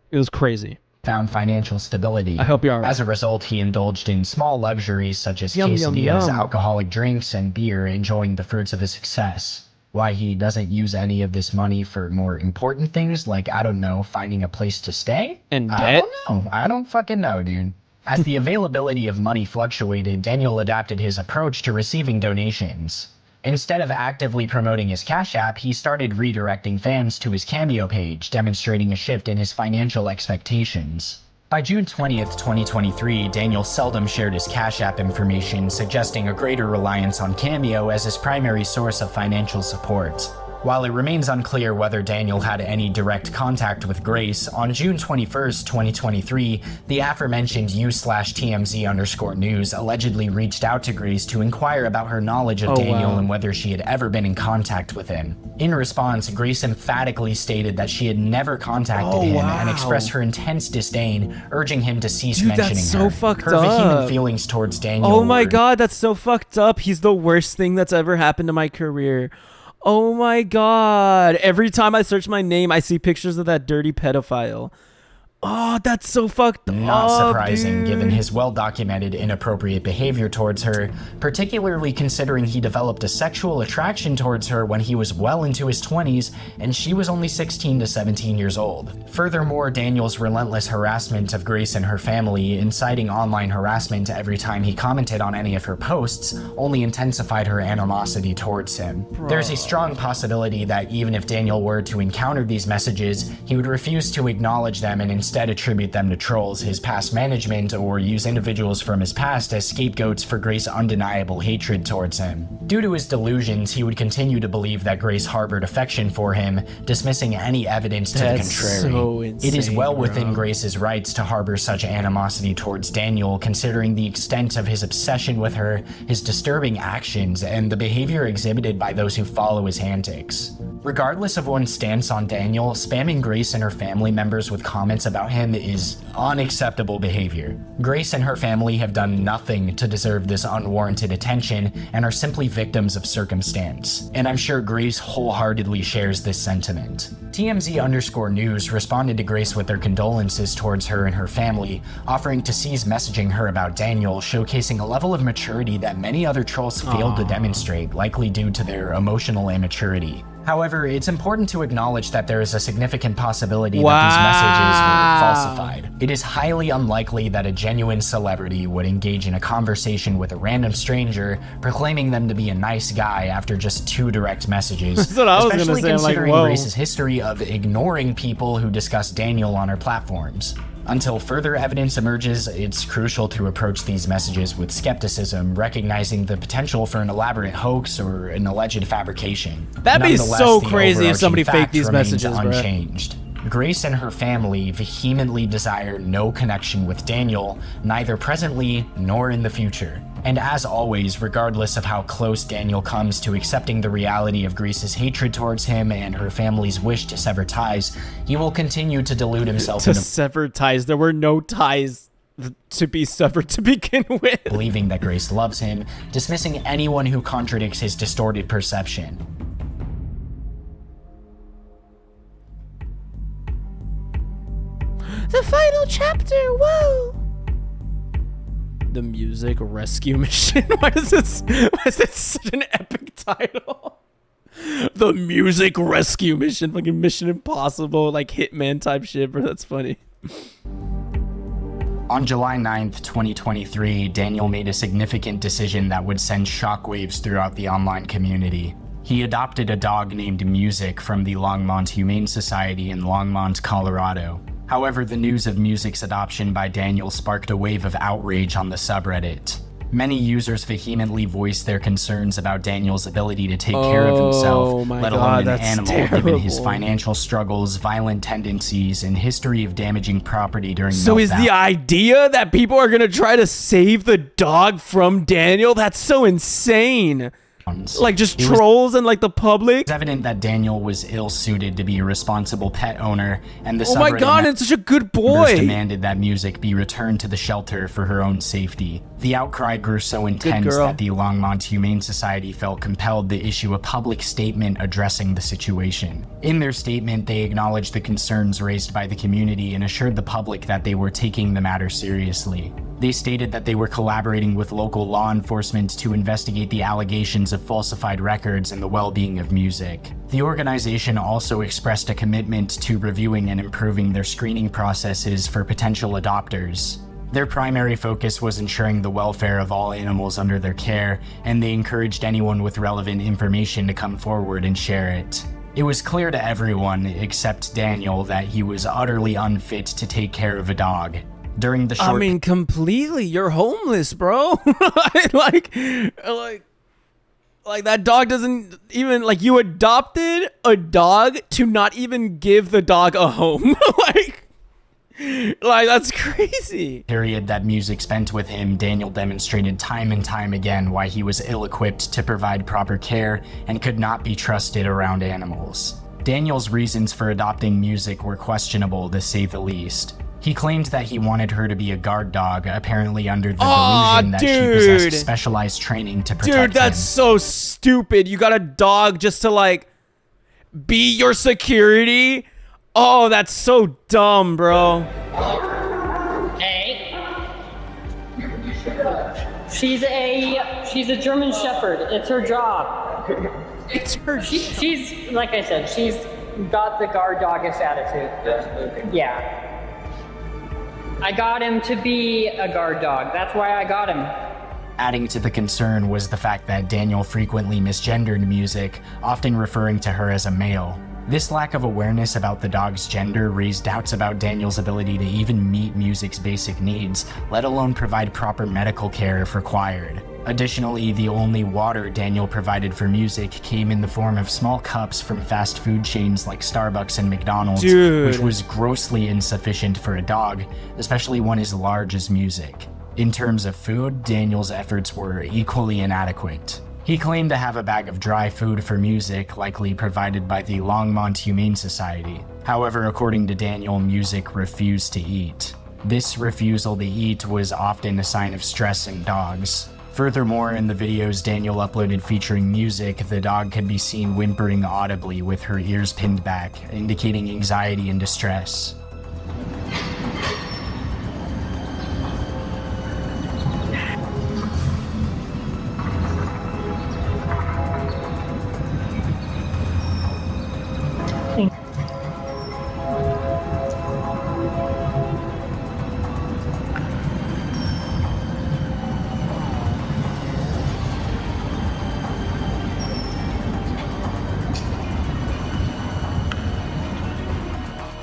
It was crazy. Found financial stability. I hope you're all right. As a result, he indulged in small luxuries such as Yum, yum, quesadillas, yum. alcoholic drinks, and beer, enjoying the fruits of his success. Why he doesn't use any of this money for more important things like, I don't know, finding a place to stay? And I debt? don't know. I don't fucking know, dude. As the availability of money fluctuated, Daniel adapted his approach to receiving donations. Instead of actively promoting his Cash App, he started redirecting fans to his Cameo page, demonstrating a shift in his financial expectations. By June 20th, 2023, Daniel seldom shared his Cash App information, suggesting a greater reliance on Cameo as his primary source of financial support. While it remains unclear whether Daniel had any direct contact with Grace, on June 21st, 2023, the aforementioned u/TMZ_news allegedly reached out to Grace to inquire about her knowledge of Daniel and whether she had ever been in contact with him. In response, Grace emphatically stated that she had never contacted him and expressed her intense disdain, urging him to cease mentioning that's so her. fucked Her up. vehement feelings towards Daniel Oh my were god, that's so fucked up. He's the worst thing that's ever happened to my career. Oh my god. Every time I search my name, I see pictures of that dirty pedophile. Oh, that's so fucked up. not surprising, dude. given his well-documented inappropriate behavior towards her, particularly considering he developed a sexual attraction towards her when he was well into his 20s and she was only 16 to 17 years old. Furthermore, Daniel's relentless harassment of Grace and her family, inciting online harassment every time he commented on any of her posts, only intensified her animosity towards him. There's a strong possibility that even if Daniel were to encounter these messages, he would refuse to acknowledge them and instead attribute them to trolls, his past management, or use individuals from his past as scapegoats for Grace's undeniable hatred towards him. Due to his delusions, he would continue to believe that Grace harbored affection for him, dismissing any evidence to the contrary. So It is insane, well within bro. Grace's rights to harbor such animosity towards Daniel, considering the extent of his obsession with her, his disturbing actions, and the behavior exhibited by those who follow his antics. Regardless of one's stance on Daniel, spamming Grace and her family members with comments about him is unacceptable behavior. Grace and her family have done nothing to deserve this unwarranted attention and are simply victims of circumstance. And I'm sure Grace wholeheartedly shares this sentiment. TMZ_news responded to Grace with their condolences towards her and her family, offering to cease messaging her about Daniel, showcasing a level of maturity that many other trolls failed to demonstrate, likely due to their emotional immaturity. However, it's important to acknowledge that there is a significant possibility that these messages were falsified. It is highly unlikely that a genuine celebrity would engage in a conversation with a random stranger, proclaiming them to be a nice guy after just 2 direct messages. That's what I was gonna especially say. I'm like, considering whoa. Grace's history of ignoring people who discuss Daniel on her platforms. Until further evidence emerges, it's crucial to approach these messages with skepticism, recognizing the potential for an elaborate hoax or an alleged fabrication. That'd be Nonetheless, so the crazy if somebody overarching faked these fact remains messages, bro. unchanged. Grace and her family vehemently desire no connection with Daniel, neither presently nor in the future. And as always, regardless of how close Daniel comes to accepting the reality of Grace's hatred towards him and her family's wish to sever ties, he will continue to delude himself To into sever ties. There were no ties to be severed to begin with. believing that Grace loves him, dismissing anyone who contradicts his distorted perception. The final chapter, whoa! The Music Rescue Mission. Why is this such an epic title? The Music Rescue Mission. Fucking Mission Impossible, like Hitman type shit, bro. That's funny. On July 9th, 2023, Daniel made a significant decision that would send shockwaves throughout the online community. He adopted a dog named Music from the Longmont Humane Society in Longmont, Colorado. However, the news of Music's adoption by Daniel sparked a wave of outrage on the subreddit. Many users vehemently voiced their concerns about Daniel's ability to take care of himself, let alone an animal, given his financial struggles, violent tendencies, and history of damaging property during So is the idea that people are gonna try to save the dog from Daniel? That's so insane. Like just trolls and like the public. It's evident that Daniel was ill-suited to be a responsible pet owner, and the oh my god, it's such a good boy. Demanded that Music be returned to the shelter for her own safety. The outcry grew so intense that the Longmont Humane Society felt compelled to issue a public statement addressing the situation. In their statement, they acknowledged the concerns raised by the community and assured the public that they were taking the matter seriously. They stated that they were collaborating with local law enforcement to investigate the allegations of falsified records and the well-being of Music. The organization also expressed a commitment to reviewing and improving their screening processes for potential adopters. Their primary focus was ensuring the welfare of all animals under their care, and they encouraged anyone with relevant information to come forward and share it. It was clear to everyone, except Daniel, that he was utterly unfit to take care of a dog. During the short— I mean, completely. You're homeless, bro. like that dog doesn't even, like, you adopted a dog to not even give the dog a home. like that's crazy. Period that Music spent with him, Daniel demonstrated time and time again why he was ill-equipped to provide proper care and could not be trusted around animals. Daniel's reasons for adopting Music were questionable, to say the least. He claimed that he wanted her to be a guard dog, apparently under the delusion that she possessed specialized training to protect him. Dude, that's so stupid. You got a dog just to, like, be your security? Oh, that's so dumb, bro. Hey. She's a German Shepherd. It's her job. It's her. She's, like I said, she's got the guard doggish attitude. Yeah. I got him to be a guard dog. That's why I got him. Adding to the concern was the fact that Daniel frequently misgendered Music, often referring to her as a male. This lack of awareness about the dog's gender raised doubts about Daniel's ability to even meet Music's basic needs, let alone provide proper medical care if required. Additionally, the only water Daniel provided for Music came in the form of small cups from fast food chains like Starbucks and McDonald's, which was grossly insufficient for a dog, especially one as large as Music. In terms of food, Daniel's efforts were equally inadequate. He claimed to have a bag of dry food for Music, likely provided by the Longmont Humane Society. However, according to Daniel, Music refused to eat. This refusal to eat was often a sign of stress in dogs. Furthermore, in the videos Daniel uploaded featuring Music, the dog could be seen whimpering audibly with her ears pinned back, indicating anxiety and distress.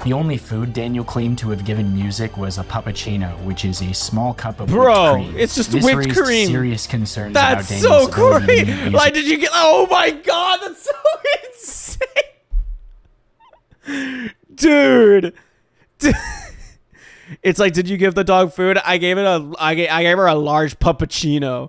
The only food Daniel claimed to have given Music was a puppuccino, which is a small cup of whipped cream. It's just this whipped raised cream. Serious concerns That's about Daniel's so ability to meet great. Music. Like, did you get? Oh my god, that's so insane, dude. It's like, did you give the dog food? I gave her a large puppuccino.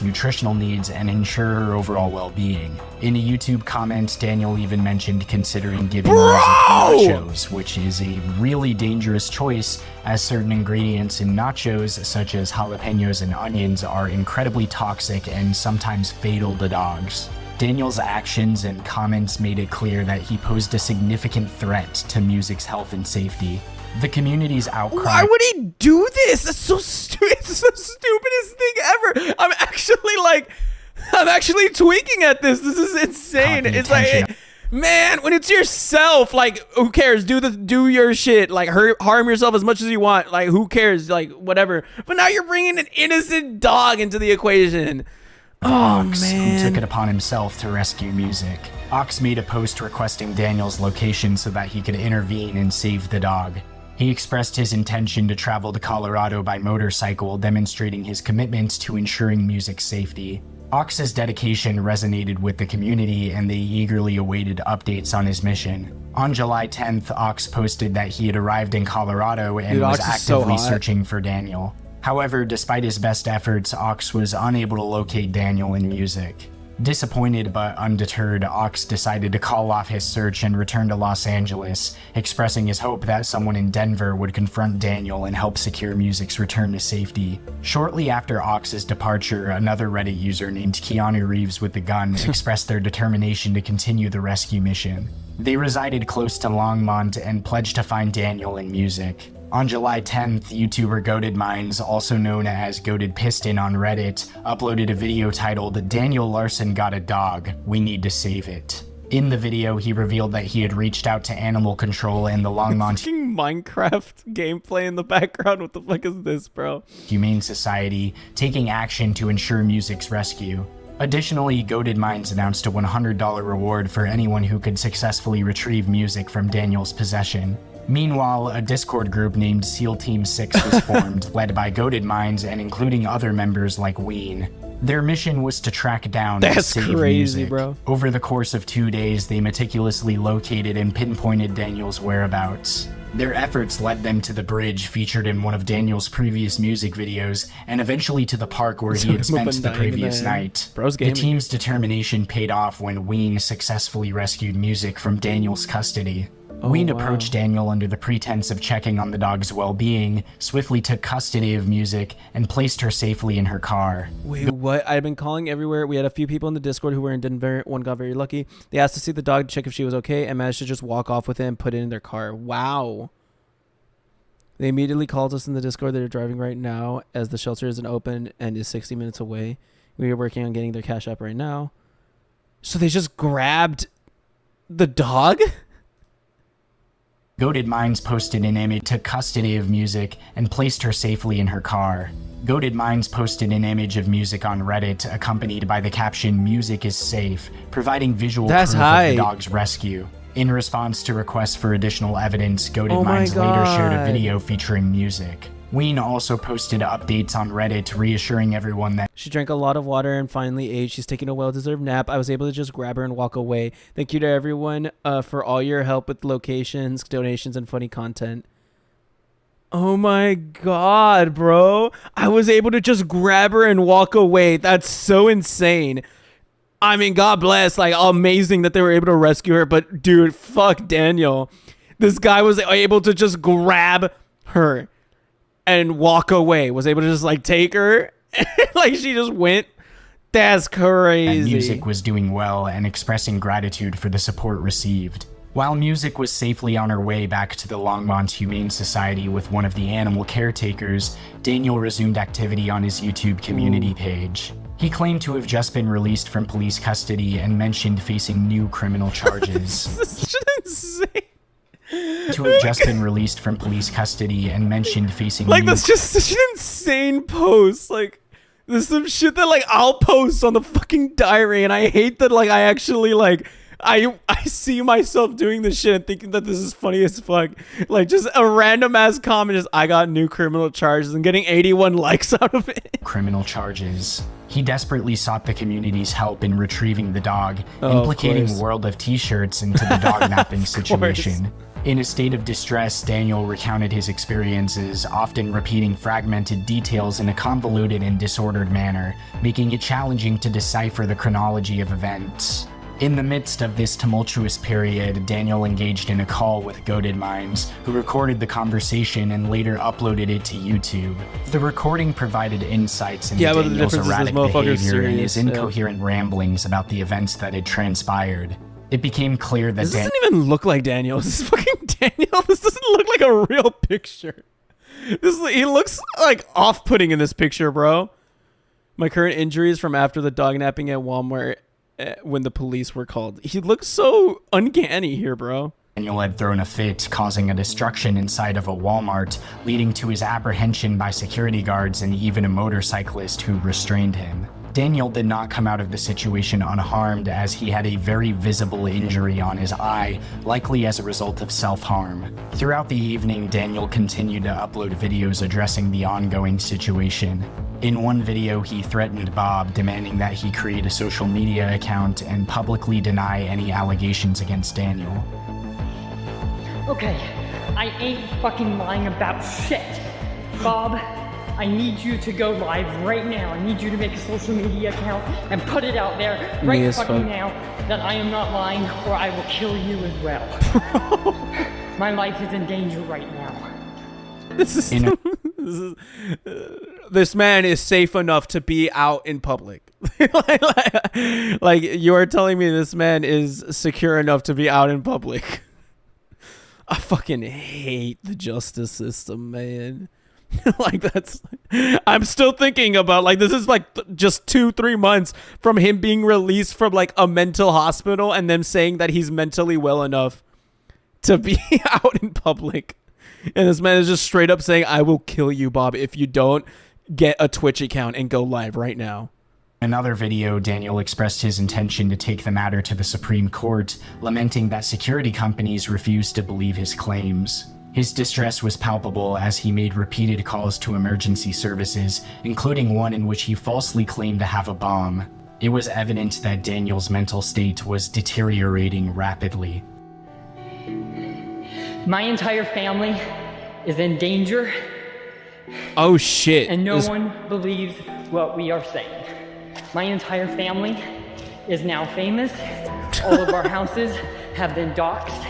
Nutritional needs and ensure her overall well-being. In a YouTube comment, Daniel even mentioned considering giving Music nachos, which is a really dangerous choice, as certain ingredients in nachos, such as jalapenos and onions, are incredibly toxic and sometimes fatal to dogs. Daniel's actions and comments made it clear that he posed a significant threat to Music's health and safety. The community's outcry. Why would he do this? That's so stupid. It's the stupidest thing ever. I'm actually tweaking at this. This is insane. It's like, man, when it's yourself, like, who cares? Do your shit. Like, harm yourself as much as you want. Like, who cares? Like, whatever. But now you're bringing an innocent dog into the equation. Ox, man. who took it upon himself to rescue Music. Ox made a post requesting Daniel's location so that he could intervene and save the dog. He expressed his intention to travel to Colorado by motorcycle, demonstrating his commitment to ensuring Music's safety. Ox's dedication resonated with the community, and they eagerly awaited updates on his mission. On July 10th, Ox posted that he had arrived in Colorado and was actively searching for Daniel. However, despite his best efforts, Ox was unable to locate Daniel and Music. Disappointed but undeterred, Ox decided to call off his search and return to Los Angeles, expressing his hope that someone in Denver would confront Daniel and help secure Music's return to safety. Shortly after Ox's departure, another Reddit user named Keanu Reeves with the gun expressed their determination to continue the rescue mission. They resided close to Longmont and pledged to find Daniel and Music. On July 10th, YouTuber Goated Minds, also known as Goated Piston on Reddit, uploaded a video titled, "Daniel Larson got a dog, we need to save it." In the video, he revealed that he had reached out to animal control and the Longmont Fucking Minecraft gameplay in the background. What the fuck is this, bro? Humane Society, taking action to ensure Music's rescue. Additionally, Goated Minds announced a $100 reward for anyone who could successfully retrieve Music from Daniel's possession. Meanwhile, a Discord group named SEAL Team 6 was formed, led by Goated Minds and including other members like Ween. Their mission was to track down and save Music. Bro. Over the course of 2 days, they meticulously located and pinpointed Daniel's whereabouts. Their efforts led them to the bridge featured in one of Daniel's previous music videos, and eventually to the park where he had spent the previous night. The team's determination paid off when Ween successfully rescued Music from Daniel's custody. Ween approached Daniel under the pretense of checking on the dog's well-being, swiftly took custody of Music, and placed her safely in her car. Wait, what? I've been calling everywhere. We had a few people in the Discord who were in Denver. One got very lucky. They asked to see the dog to check if she was okay and managed to just walk off with it and put it in their car. Wow. They immediately called us in the Discord. They're driving right now as the shelter isn't open and is 60 minutes away. We are working on getting their cash app right now. So they just grabbed the dog? Goated Minds posted an image, took custody of Music, and placed her safely in her car. Goated Minds posted an image of Music on Reddit, accompanied by the caption, "Music is safe," providing visual proof of the dog's rescue. In response to requests for additional evidence, Goated Minds later shared a video featuring Music. Ween also posted updates on Reddit, reassuring everyone that she drank a lot of water and finally ate. She's taking a well-deserved nap. I was able to just grab her and walk away. Thank you to everyone for all your help with locations, donations, and funny content. Oh my god, bro. I was able to just grab her and walk away. That's so insane. I mean, God bless. Like, amazing that they were able to rescue her. But, dude, fuck Daniel. This guy was able to just grab her and walk away. Was able to just like take her. Like she just went. That's crazy. And Music was doing well and expressing gratitude for the support received. While Music was safely on her way back to the Longmont Humane Society with one of the animal caretakers, Daniel resumed activity on his YouTube community page. He claimed to have just been released from police custody and mentioned facing new criminal charges. This is insane. To have just been released from police custody and mentioned facing like that's just such an insane post. Like there's some shit that like I'll post on the fucking diary, and I hate that like I actually like I see myself doing this shit and thinking that this is funny as fuck. Like just a random ass comment is I got new criminal charges and getting 81 likes out of it. Criminal charges. He desperately sought the community's help in retrieving the dog, implicating World of T-shirts into the dog napping situation. In a state of distress, Daniel recounted his experiences, often repeating fragmented details in a convoluted and disordered manner, making it challenging to decipher the chronology of events. In the midst of this tumultuous period, Daniel engaged in a call with Goated Minds, who recorded the conversation and later uploaded it to YouTube. The recording provided insights into Daniel's erratic behavior and his incoherent ramblings about the events that had transpired. It became clear that this doesn't even look like Daniel. This is fucking Daniel, this doesn't look like a real picture. He looks like off-putting in this picture, bro. My current injury is from after the dog napping at Walmart when the police were called. He looks so uncanny here, bro. Daniel had thrown a fit, causing a destruction inside of a Walmart, leading to his apprehension by security guards and even a motorcyclist who restrained him. Daniel did not come out of the situation unharmed, as he had a very visible injury on his eye, likely as a result of self-harm. Throughout the evening, Daniel continued to upload videos addressing the ongoing situation. In one video, he threatened Bob, demanding that he create a social media account and publicly deny any allegations against Daniel. Okay, I ain't fucking lying about shit. Bob, I need you to go live right now. I need you to make a social media account and put it out there right fucking now that I am not lying, or I will kill you as well. My life is in danger right now. This man is safe enough to be out in public. Like you are telling me this man is secure enough to be out in public. I fucking hate the justice system, man. Like I'm still thinking about, like, this is like just 2-3 months from him being released from like a mental hospital and them saying that he's mentally well enough to be out in public. And this man is just straight up saying, I will kill you, Bob, if you don't get a Twitch account and go live right now. In another video, Daniel expressed his intention to take the matter to the Supreme Court, lamenting that security companies refused to believe his claims. His distress was palpable as he made repeated calls to emergency services, including one in which he falsely claimed to have a bomb. It was evident that Daniel's mental state was deteriorating rapidly. My entire family is in danger. Oh shit. And no one believes what we are saying. My entire family is now famous. All of our houses have been doxxed.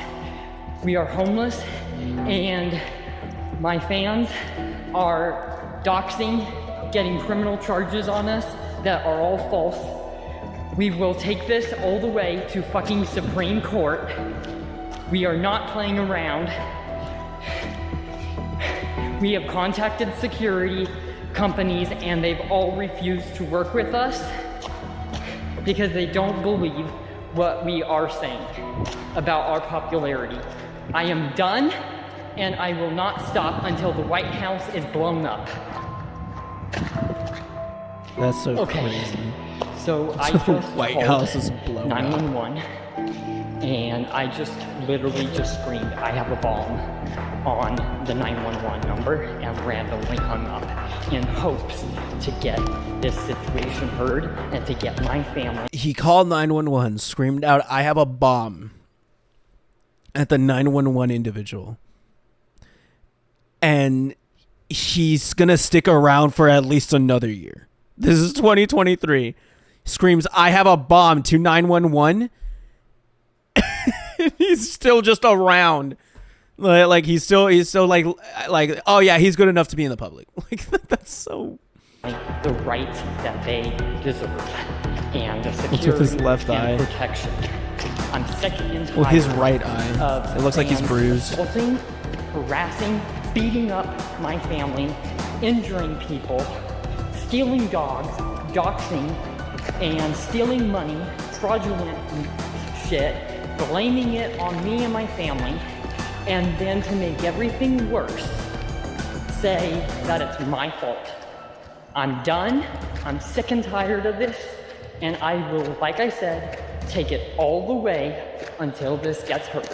We are homeless, and my fans are doxing, getting criminal charges on us that are all false. We will take this all the way to fucking Supreme Court. We are not playing around. We have contacted security companies and they've all refused to work with us because they don't believe what we are saying about our popularity. I am done, and I will not stop until the White House is blown up. That's so okay. crazy. So I The just White called House is blown 911, and I just literally just screamed, I have a bomb, on the 911 number and randomly hung up in hopes to get this situation heard and to get my family. He called 911, screamed out, I have a bomb, at the 911 individual. And he's gonna stick around for at least another year. This is 2023. Screams, I have a bomb to 911. He's still just around. Like he's still like, oh yeah, he's good enough to be in the public. Like that's so. The right that they deserve, and the security with his left eye. and protection. I'm sick and tired. Well, his right eye. It looks like he's bruised. Assaulting, harassing, beating up my family, injuring people, stealing dogs, doxing, and stealing money, fraudulent shit, blaming it on me and my family, and then to make everything worse, say that it's my fault. I'm done. I'm sick and tired of this, and I will, like I said, take it all the way until this gets heard.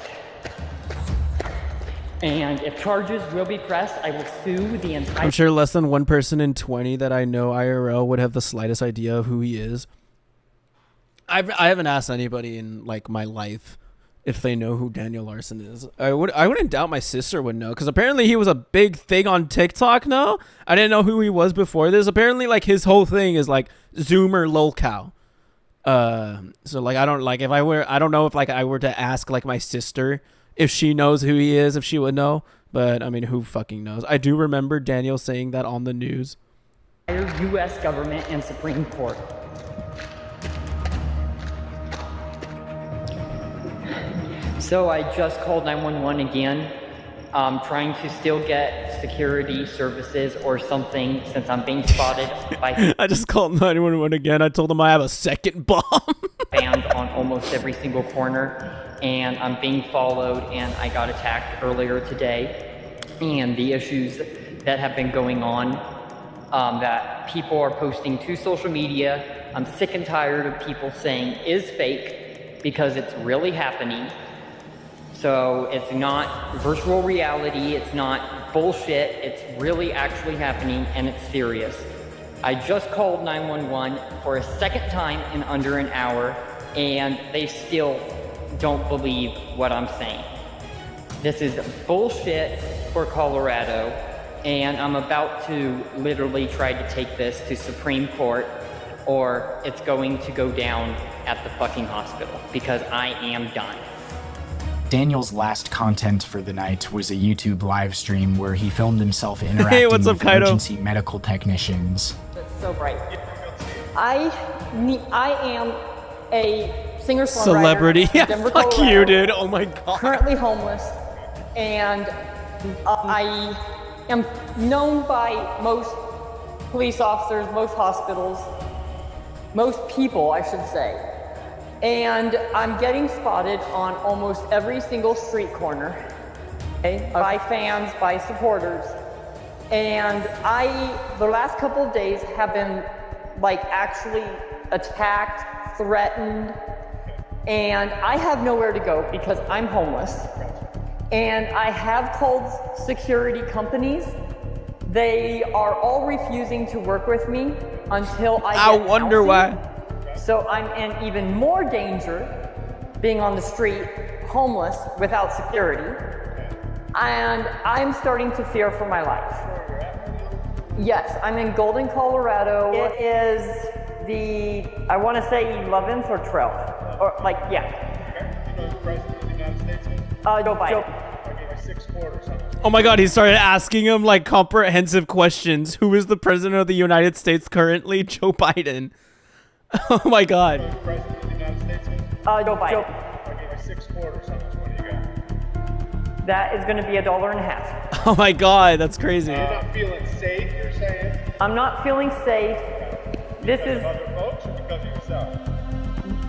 And if charges will be pressed, I will sue the entire... I'm sure less than one person in 20 that I know IRL would have the slightest idea of who he is. I haven't asked anybody in like my life if they know who Daniel Larson is. I wouldn't doubt my sister would know, because apparently he was a big thing on TikTok. No, I didn't know who he was before this. Apparently, like his whole thing is like Zoomer lolcow. So like I don't know if like I were to ask like my sister if she knows who he is, if she would know. But I mean, who fucking knows? I do remember Daniel saying that on the news. U.S. government and Supreme Court. So I just called 911 again, trying to still get security services or something since I'm being spotted by I just called 911 again. I told them I have a second bomb. fans on almost every single corner, and I'm being followed, and I got attacked earlier today. And the issues that have been going on, that people are posting to social media, I'm sick and tired of people saying is fake because it's really happening. So it's not virtual reality, it's not bullshit, it's really actually happening, and it's serious. I just called 911 for a second time in under an hour, and they still don't believe what I'm saying. This is bullshit for Colorado, and I'm about to literally try to take this to Supreme Court, or it's going to go down at the fucking hospital, because I am done. Daniel's last content for the night was a YouTube live stream where he filmed himself interacting with emergency medical technicians. That's so bright. I am a singer-songwriter. Celebrity. Yeah, Denver, fuck Colorado, you, dude. Oh my god. Currently homeless, and I am known by most police officers, most hospitals, most people, I should say. And I'm getting spotted on almost every single street corner, okay, by fans, by supporters. And the last couple of days have been like actually attacked, threatened, and I have nowhere to go because I'm homeless. And I have called security companies. They are all refusing to work with me until I wonder why. So I'm in even more danger being on the street, homeless, without security. And I'm starting to fear for my life. Yes, I'm in Golden, Colorado. It is the, I want to say 11th or 12th. Or like, yeah. You know who the president of the United States is? Joe Biden. Okay, like 6'4" or something. Oh my god, he started asking him like comprehensive questions. Who is the president of the United States currently? Joe Biden. Oh my god. You know who the president of the United States is? Joe Biden. Okay, like 6'4" or something. What do you got? That is going to be $1.50. Oh my god, that's crazy. You're not feeling safe, you're saying? I'm not feeling safe. This is Other folks or because of yourself?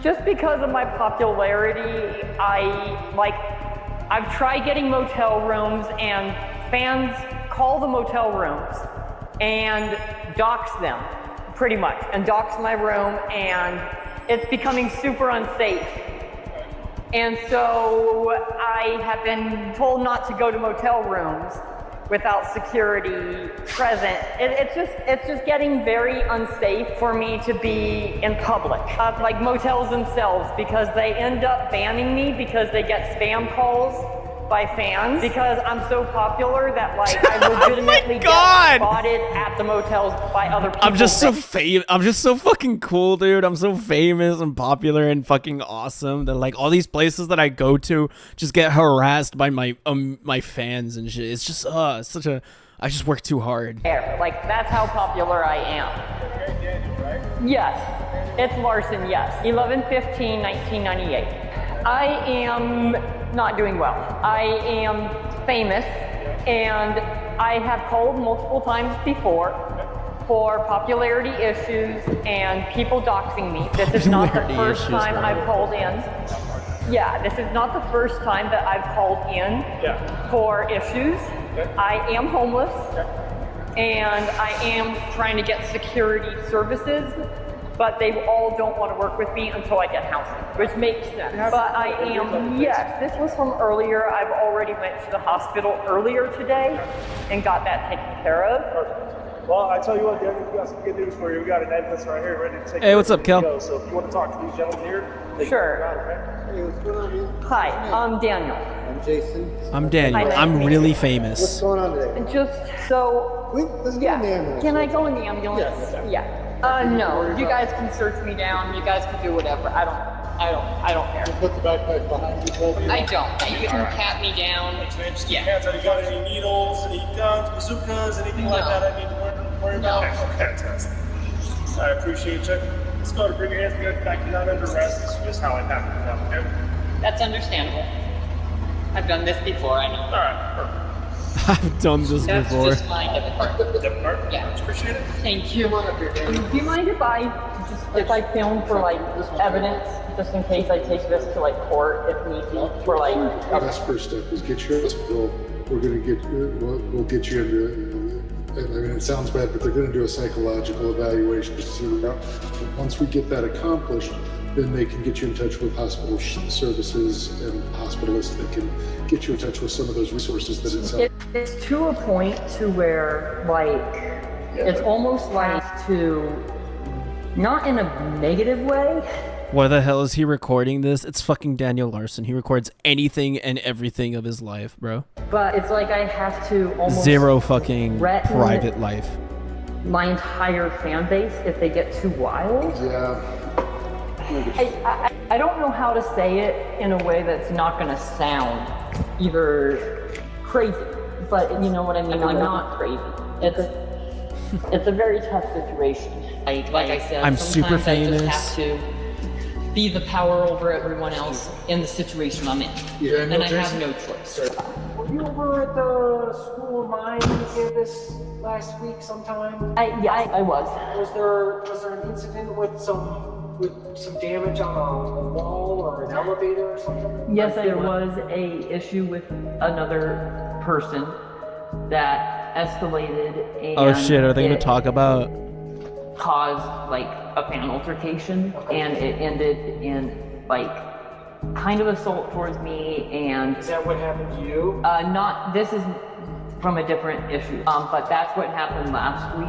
just because of my popularity. I've tried getting motel rooms, and fans call the motel rooms and dox them, pretty much, and dox my room, and it's becoming super unsafe. And so I have been told not to go to motel rooms without security present. It's just getting very unsafe for me to be in public. Like motels themselves, because they end up banning me because they get spam calls by fans, because I'm so popular that like I legitimately get spotted at the motels by other people. I'm just so I'm just so fucking cool, dude. I'm so famous and popular and fucking awesome that like all these places that I go to just get harassed by my my fans and shit. It's just it's such a, I just work too hard. Like that's how popular I am. Yes, it's Larson, yes. 11/15/1998. I am not doing well. I am famous, and I have called multiple times before for popularity issues and people doxing me. This is not the first time I've called in. Yeah, this is not the first time that I've called in for issues. I am homeless, and I am trying to get security services, but they all don't want to work with me until I get housing, which makes sense. But I am, yes, this was from earlier. I've already went to the hospital earlier today and got that taken care of. Perfect. Well, I tell you what, Daniel, we got some good news for you. We got an ambulance right here ready to take Hey, what's up, Kel? So if you want to talk to these gentlemen here, they Sure. can come out, okay? Hey, what's going on, man? Hi, I'm Daniel. I'm Jason. I'm Daniel. I'm really famous. What's going on today? Just so, Let's get in the ambulance. Can I go in the ambulance? Yes. Yeah. No, you guys can search me down. You guys can do whatever. I don't care. Put the backpack behind you. I don't. You can pat me down. Yeah. Have you got any needles, any guns, bazookas, anything like that I need to worry about? Fantastic. I appreciate you. Let's go ahead and bring your hands back. You're not under arrest. This is just how it happened. Okay? That's understandable. I've done this before, I know. Alright, I've done this That's before. just my debit card. Debit card? Yeah. Appreciate it. Thank you. Do you mind if I film for like evidence, just in case I take this to like court if need be, for like? That's first step, is get your hospital. We're gonna get, we'll get you into, I mean, it sounds bad, but they're gonna do a psychological evaluation to see what, once we get that accomplished, then they can get you in touch with hospital services and hospitalists that can get you in touch with some of those resources that It's to a point to where, like, it's almost like to, not in a negative way. Why the hell is he recording this? It's fucking Daniel Larson. He records anything and everything of his life, bro. But it's like I have to almost Zero fucking threaten private life. my entire fan base if they get too wild. Yeah. I don't know how to say it in a way that's not going to sound either crazy, but you know what I mean? I'm not crazy. It's a very tough situation. Like I said, I'm super sometimes famous. I just have to be the power over everyone else in the situation I'm in. Yeah, and I have no choice. Were you over at the School of Mines campus last week sometime? I was. Was there an incident with some damage on a wall or an elevator or something? Yes, there was a issue with another person that escalated and Oh shit, are they gonna talk about? Caused like a fan altercation, and it ended in like kind of assault towards me. And is that what happened to you? Not, this is from a different issue, but that's what happened last week.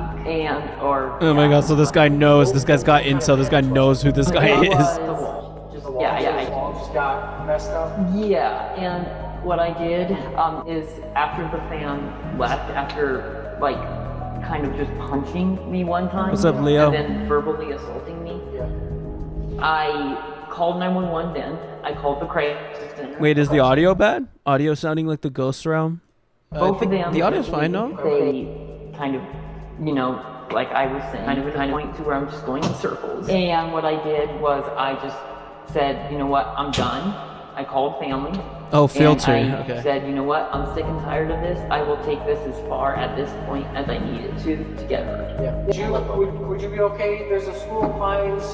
Oh my god, so this guy knows, this guy's got intel, this guy knows who this guy is. The wall just got messed up? Yeah, and what I did is after the fan left, after like kind of just punching me one time. What's up, Leo? And then verbally assaulting me. I called 911 then. I called the crisis center. Wait, is the audio bad? Audio sounding like the ghost realm? Both of them. The audio's fine, no? They kind of, you know, like I was saying, kind of a point to where I'm just going in circles. And what I did was I just said, you know what, I'm done. I called family. Oh, filter. And I Okay. said, you know what, I'm sick and tired of this. I will take this as far at this point as I need it to get her. Would you be okay? There's a School of Mines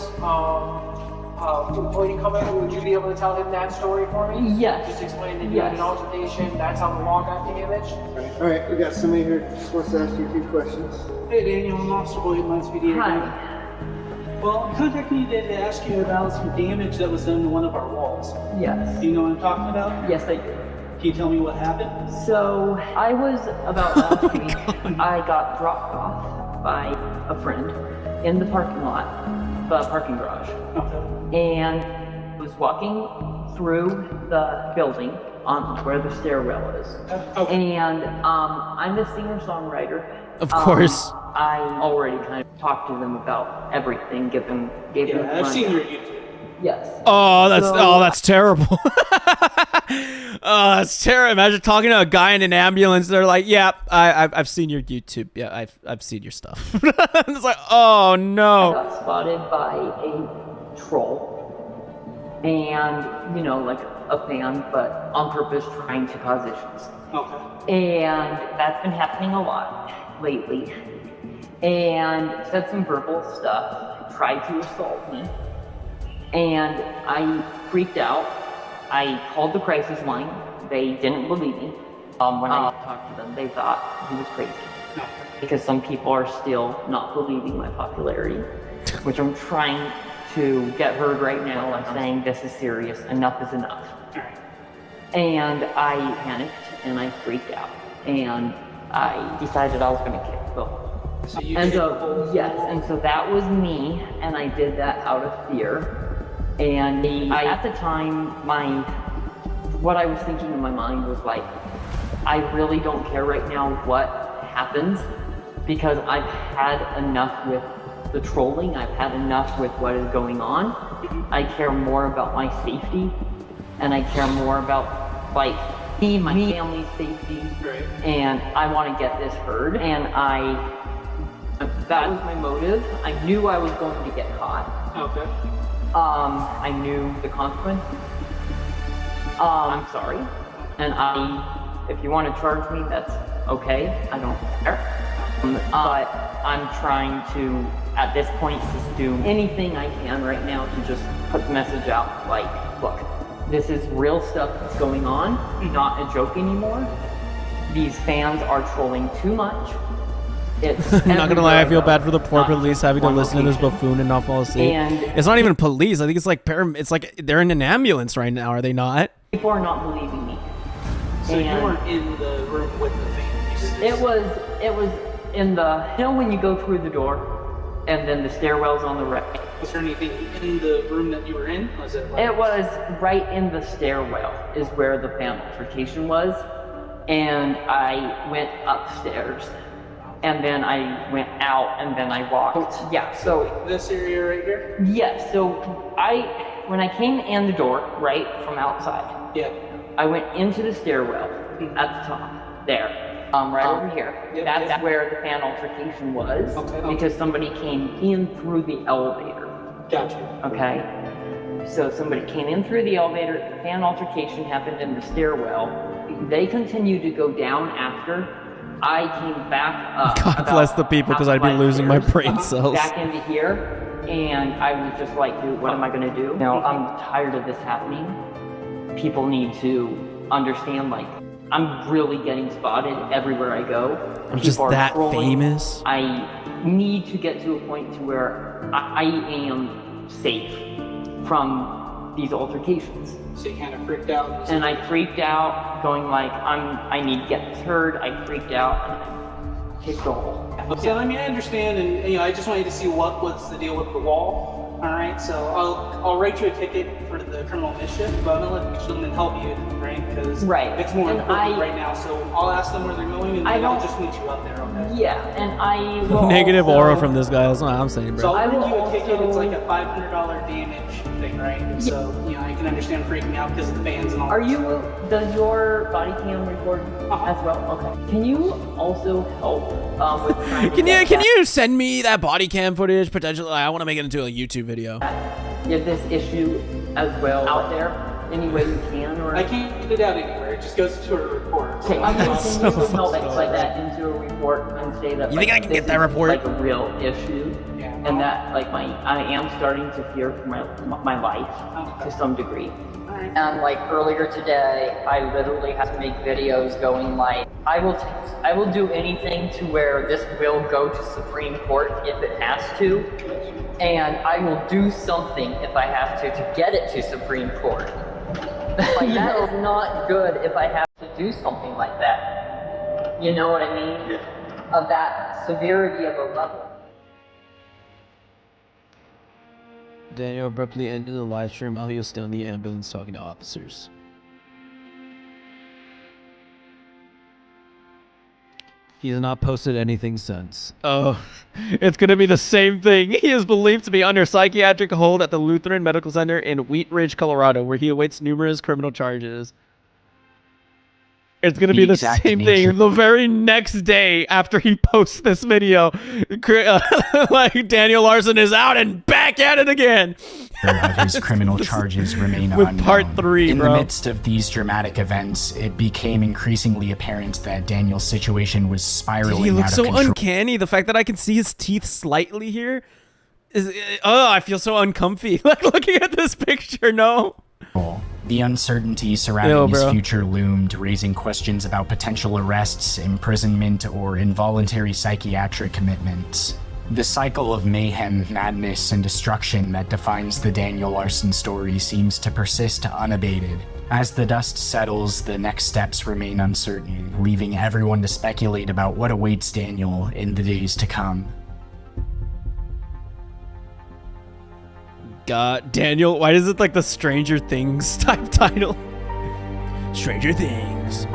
employee coming. Would you be able to tell him that story for me? Yes. Just explain that you had an altercation. That's how the wall got damaged. All right, we got somebody here who just wants to ask you a few questions. Hey Daniel, I'm Officer William SPD. Hi. Well, I'm contacting you today to ask you about some damage that was done to one of our walls. Yes. Do you know what I'm talking about? Yes, I do. Can you tell me what happened? So I was about last week, I got dropped off by a friend in the parking lot, the parking garage. Okay. And was walking through the building on where the stairwell is. And I'm a singer-songwriter. Of course. I already kind of talked to them about everything, gave them I've seen your YouTube. Yes. Oh, that's terrible. Oh, that's terrible. Imagine talking to a guy in an ambulance. They're like, "Yeah, I've seen your YouTube. Yeah, I've seen your stuff." It's like, oh no. I got spotted by a troll, and you know, like a fan, but on purpose trying to cause issues. Okay. And that's been happening a lot lately. And said some verbal stuff, tried to assault me, and I freaked out. I called the crisis line. They didn't believe me. When I talked to them, they thought he was crazy. Because some people are still not believing my popularity, which I'm trying to get heard right now. I'm saying this is serious, enough is enough. And I panicked and I freaked out. And I decided I was going to kill Bill. And so that was me, and I did that out of fear. And at the time, what I was thinking in my mind was like, I really don't care right now what happens, because I've had enough with the trolling, I've had enough with what is going on. I care more about my safety, and I care more about like me, my family's safety, and I want to get this heard. And that was my motive. I knew I was going to get caught. Okay. I knew the consequence. I'm sorry. And if you want to charge me, that's okay. I don't care. But I'm trying to, at this point, just do anything I can right now to just put the message out. Like, look, this is real stuff that's going on, not a joke anymore. These fans are trolling too much. I'm not gonna lie, I feel bad for the poor police having to listen to this buffoon and not fall asleep. And it's not even police. I think it's like it's like they're in an ambulance right now. Are they not? People are not believing me. So you weren't in the room with the fans? It was in the, you know, when you go through the door, and then the stairwell's on the right. Was there anything in the room that you were in? Was it? Like... It was right in the stairwell is where the fan altercation was, and I went upstairs. And then I went out, and then I walked. Yeah, so... This area right here? Yes, so when I came in the door, right, from outside, yeah, I went into the stairwell at the top, there, right over here. Yep, That's where the fan altercation was, because somebody came in through the elevator. Gotcha. Okay? So somebody came in through the elevator, the fan altercation happened in the stairwell. They continued to go down after. I came back up. God bless the people, because I'd be losing my brain cells. Back into here, and I was just like, dude, what am I gonna do? Now, I'm tired of this happening. People need to understand, like, I'm really getting spotted everywhere I go. I'm just that famous. I need to get to a point to where I am safe from these altercations. So you kind of freaked out? And I freaked out, going like, I need to get this heard. I freaked out, and I kicked the hole. So, I mean, I understand, and, you know, I just wanted to see what's the deal with the wall. All right, so I'll write you a ticket for the criminal mischief, but I'm gonna let the children help you, right? Because it's more important right now. So I'll ask them where they're going, and then I'll just meet you up there, okay? Yeah, and I will Negative also, aura from this guy. That's what I'm saying, bro. So I'll send you a ticket. It's like a $500 damage thing, right? And so, you know, I can understand freaking out because of the fans and all. Does your body cam record as well? Okay. Can you also help with trying to Can you send me that body cam footage potentially? I want to make it into a YouTube video. Get this issue as well out there any way you can, or I can't get it out anywhere. It just goes to a report. Okay, I'm going to help like that into a report and say that. You think I can get that report? Like a real issue, and that like I am starting to fear for my life to some degree. And like earlier today, I literally had to make videos going like, I will do anything to where this will go to Supreme Court if it has to, and I will do something if I have to get it to Supreme Court. Like that is not good if I have to do something like that. You know what I mean? Yeah. Of that severity of a level. Daniel abruptly ended the live stream while he was still in the ambulance talking to officers. He has not posted anything since. Oh, it's gonna be the same thing. He is believed to be under psychiatric hold at the Lutheran Medical Center in Wheat Ridge, Colorado, where he awaits numerous criminal charges. It's gonna be the same thing the very next day after he posts this video. Like Daniel Larson is out and back at it again. Of his criminal charges remain with unknown. part 3, In bro. the midst of these dramatic events, it became increasingly apparent that Daniel's situation was spiraling He looks out so of control. uncanny. The fact that I can see his teeth slightly here is, I feel so uncomfy. Like looking at this picture. No. The uncertainty surrounding Yo, his bro. future loomed, raising questions about potential arrests, imprisonment, or involuntary psychiatric commitments. The cycle of mayhem, madness, and destruction that defines the Daniel Larson story seems to persist unabated. As the dust settles, the next steps remain uncertain, leaving everyone to speculate about what awaits Daniel in the days to come. God, Daniel, why is it like the Stranger Things type title? Stranger Things.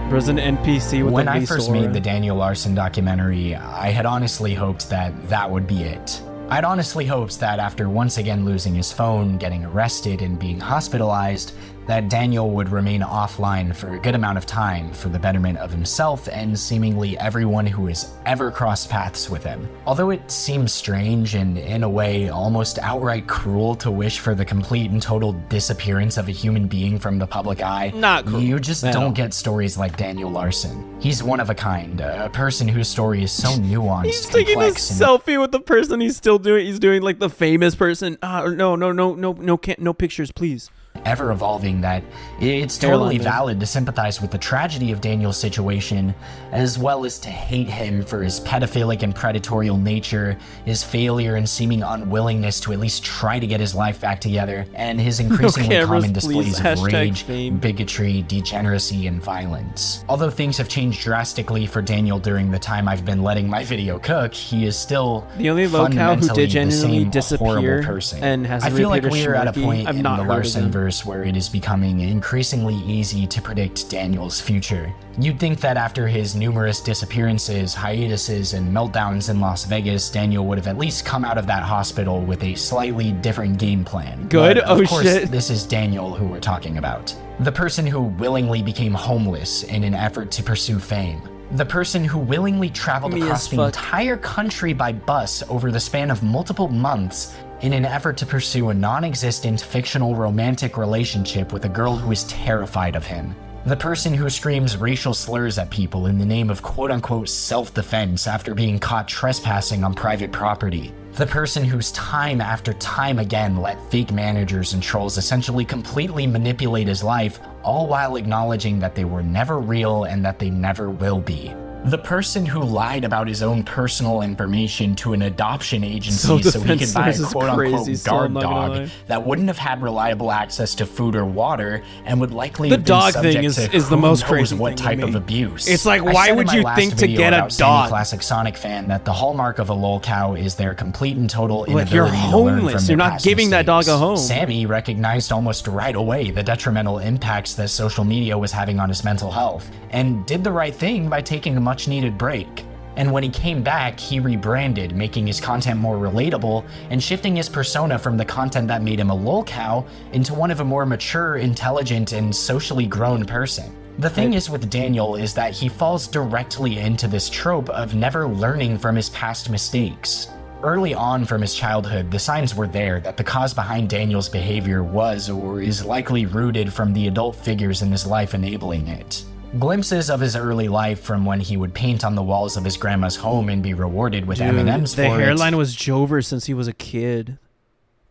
There's an NPC with When a I first aura. made the Daniel Larson documentary, I had honestly hoped that would be it. I'd honestly hoped that after once again losing his phone, getting arrested, and being hospitalized, that Daniel would remain offline for a good amount of time for the betterment of himself and seemingly everyone who has ever crossed paths with him. Although it seems strange and, in a way, almost outright cruel to wish for the complete and total disappearance of a human being from the public eye, Not cruel. you just don't get stories like Daniel Larson. He's one of a kind, a person whose story is so nuanced, He's taking a complex, and selfie with the person he's doing like the famous person. No pictures, please. ever evolving that it's totally valid to sympathize with the tragedy of Daniel's situation, as well as to hate him for his pedophilic and predatory nature, his failure and seeming unwillingness to at least try to get his life back together, and his increasingly common displays of rage, bigotry, degeneracy, and violence. Although things have changed drastically for Daniel during the time I've been letting my video cook, he is still the only locale who did genuinely disappear person. And has I feel like reappeared we're at a point I've in not the heard of him. Larsonverse where it is becoming increasingly easy to predict Daniel's future. You'd think that after his numerous disappearances, hiatuses, and meltdowns in Las Vegas, Daniel would have at least come out of that hospital with a slightly different game plan. Good? But, of course, Shit. this is Daniel who we're talking about. The person who willingly became homeless in an effort to pursue fame. The person who willingly traveled across the entire country by bus over the span of multiple months in an effort to pursue a non-existent fictional romantic relationship with a girl who is terrified of him. The person who screams racial slurs at people in the name of quote-unquote self-defense after being caught trespassing on private property. The person who's time after time again let fake managers and trolls essentially completely manipulate his life, all while acknowledging that they were never real and that they never will be. The person who lied about his own personal information to an adoption agency so he could buy a quote-unquote guard dog that wouldn't have had reliable access to food or water and would likely have been subject to is the most crazy what type of abuse. It's like, I why said in would my you last think to video get a about Sammy dog? Classic Sonic fan that the hallmark of a lolcow is their complete and total Like, inability you're to learn homeless. from You're their not past giving that dog a mistakes. home. Sammy recognized almost right away the detrimental impacts that social media was having on his mental health, and did the right thing by taking a much-needed break. And when he came back, he rebranded, making his content more relatable and shifting his persona from the content that made him a lolcow into one of a more mature, intelligent, and socially grown person. The thing is with Daniel is that he falls directly into this trope of never learning from his past mistakes. Early on from his childhood, the signs were there that the cause behind Daniel's behavior was or is likely rooted from the adult figures in his life enabling it. Glimpses of his early life from when he would paint on the walls of his grandma's home and be rewarded with M&Ms for the it. hairline was Jover since he was a kid.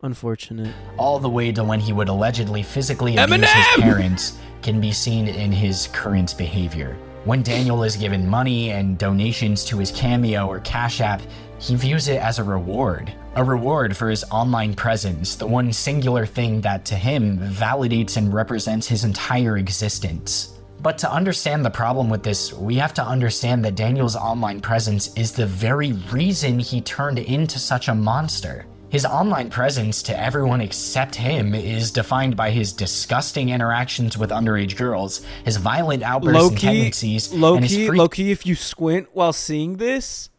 Unfortunate. All the way to when he would allegedly physically abuse his parents can be seen in his current behavior. When Daniel is given money and donations to his Cameo or Cash App, he views it as a reward. A reward for his online presence, the one singular thing that to him validates and represents his entire existence. But to understand the problem with this, we have to understand that Daniel's online presence is the very reason he turned into such a monster. His online presence to everyone except him is defined by his disgusting interactions with underage girls, his violent outbursts and tendencies, and his Low-key, if you squint while seeing this,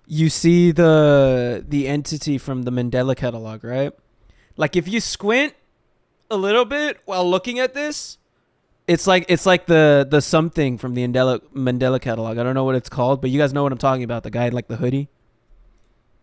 you see the entity from the Mandela catalog, right? Like if you squint a little bit while looking at this, it's like the something from the Mandela catalog. I don't know what it's called, but you guys know what I'm talking about. The guy like the hoodie.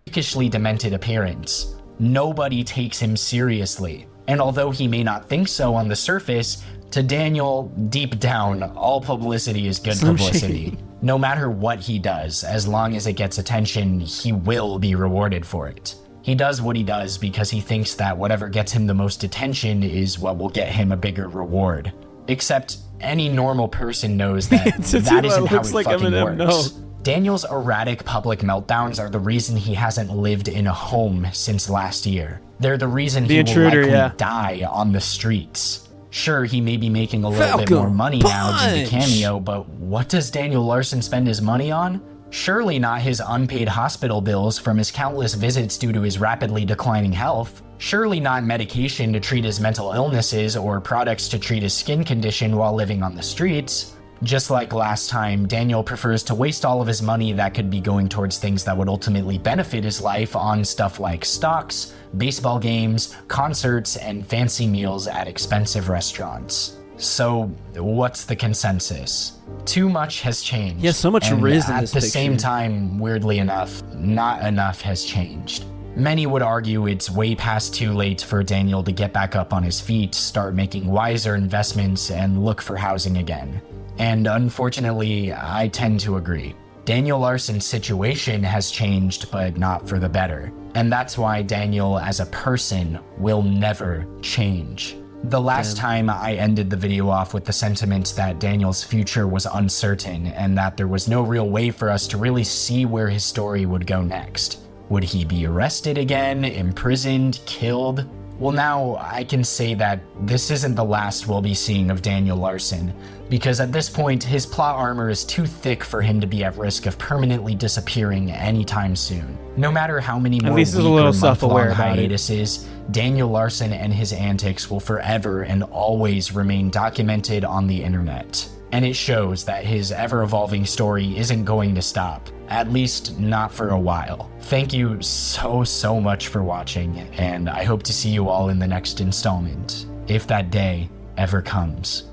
Freakishly demented appearance. Nobody takes him seriously. And although he may not think so on the surface, to Daniel, deep down, all publicity is good publicity. No matter what he does, as long as it gets attention, he will be rewarded for it. He does what he does because he thinks that whatever gets him the most attention is what will get him a bigger reward. Except any normal person knows that that isn't how it fucking works. No. Daniel's erratic public meltdowns are the reason he hasn't lived in a home since last year. They're the reason he will likely die on the streets. Sure, he may be making a little bit more money now due to Cameo, but what does Daniel Larson spend his money on? Surely not his unpaid hospital bills from his countless visits due to his rapidly declining health. Surely not medication to treat his mental illnesses or products to treat his skin condition while living on the streets. Just like last time, Daniel prefers to waste all of his money that could be going towards things that would ultimately benefit his life on stuff like stocks, baseball games, concerts, and fancy meals at expensive restaurants. So, what's the consensus? Too much has changed. Yeah, so much and riz in at this the picture. same time, weirdly enough, not enough has changed. Many would argue it's way past too late for Daniel to get back up on his feet, start making wiser investments, and look for housing again. And unfortunately, I tend to agree. Daniel Larson's situation has changed, but not for the better. And that's why Daniel as a person will never change. The last time I ended the video off with the sentiment that Daniel's future was uncertain and that there was no real way for us to really see where his story would go next. Would he be arrested again, imprisoned, killed? Well, now I can say that this isn't the last we'll be seeing of Daniel Larson, because at this point, his plot armor is too thick for him to be at risk of permanently disappearing anytime soon. No matter how many more least he's a week little or self-aware month-long about it. hiatuses, Daniel Larson and his antics will forever and always remain documented on the internet. And it shows that his ever-evolving story isn't going to stop, at least not for a while. Thank you so much for watching, and I hope to see you all in the next installment, if that day ever comes.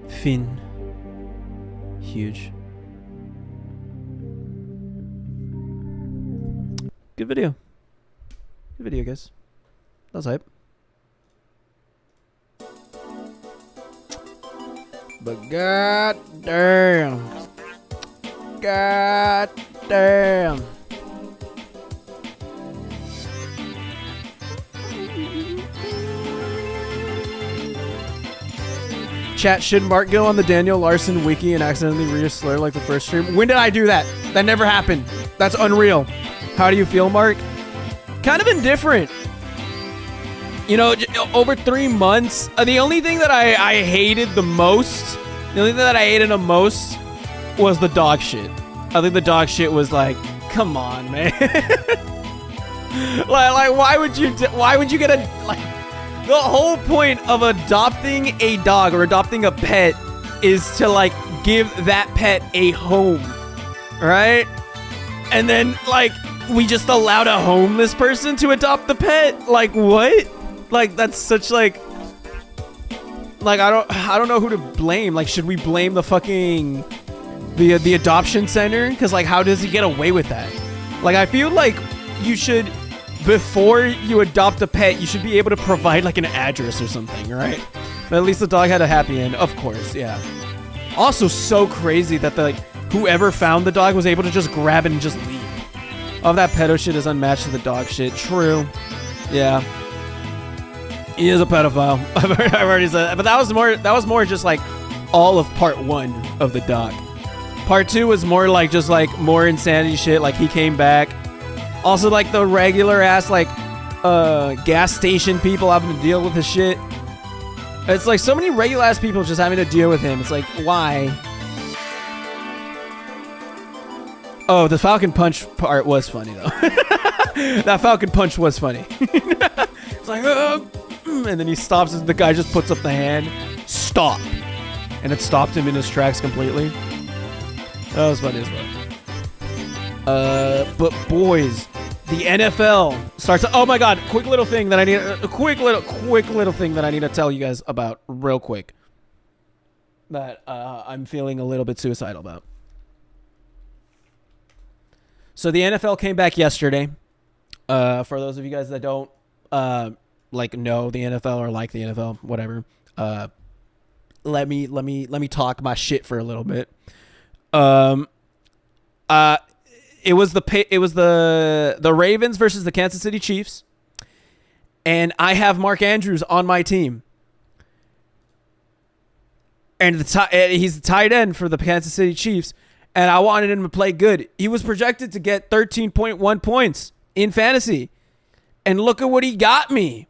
Finn. Huge. Good video. Good video, guys. That was hype. But god damn. God damn. Chat, should Marc go on the Daniel Larson wiki and accidentally read a slur like the first stream? When did I do that? That never happened. That's unreal. How do you feel, Marc? Kind of indifferent. You know, over 3 months, the only thing that I hated the most, was the dog shit. I think the dog shit was like, come on, man. like, why would you get a, like, the whole point of adopting a dog or adopting a pet is to, like, give that pet a home, right? And then, like, we just allowed a homeless person to adopt the pet? Like, what? Like, that's such, like, I don't know who to blame. Like, should we blame the fucking, the adoption center? Because, like, how does he get away with that? Like, I feel like you should, before you adopt a pet, you should be able to provide, like, an address or something, right? But at least the dog had a happy end, of course, yeah. Also, so crazy that, the, like, whoever found the dog was able to just grab it and just leave. Oh, that pedo shit is unmatched to the dog shit. True. Yeah. He is a pedophile. I've already said that. But that was more just like all of part 1 of the doc. Part 2 was more like just like more insanity shit. Like he came back. Also like the regular ass like gas station people having to deal with his shit. It's like so many regular ass people just having to deal with him. It's like, why? Oh, the Falcon Punch part was funny though. That Falcon Punch was funny. It's like, and then he stops and the guy just puts up the hand. Stop. And it stopped him in his tracks completely. That was funny as well. But boys, the NFL starts. Oh my God! Quick little thing that I need. A quick little thing that I need to tell you guys about real quick. That I'm feeling a little bit suicidal about. So the NFL came back yesterday. For those of you guys that don't like know the NFL or like the NFL, whatever. Let me talk my shit for a little bit. It was the Ravens versus the Kansas City Chiefs, and I have Mark Andrews on my team, and he's the tight end for the Kansas City Chiefs, and I wanted him to play good. He was projected to get 13.1 points in fantasy, and look at what he got me.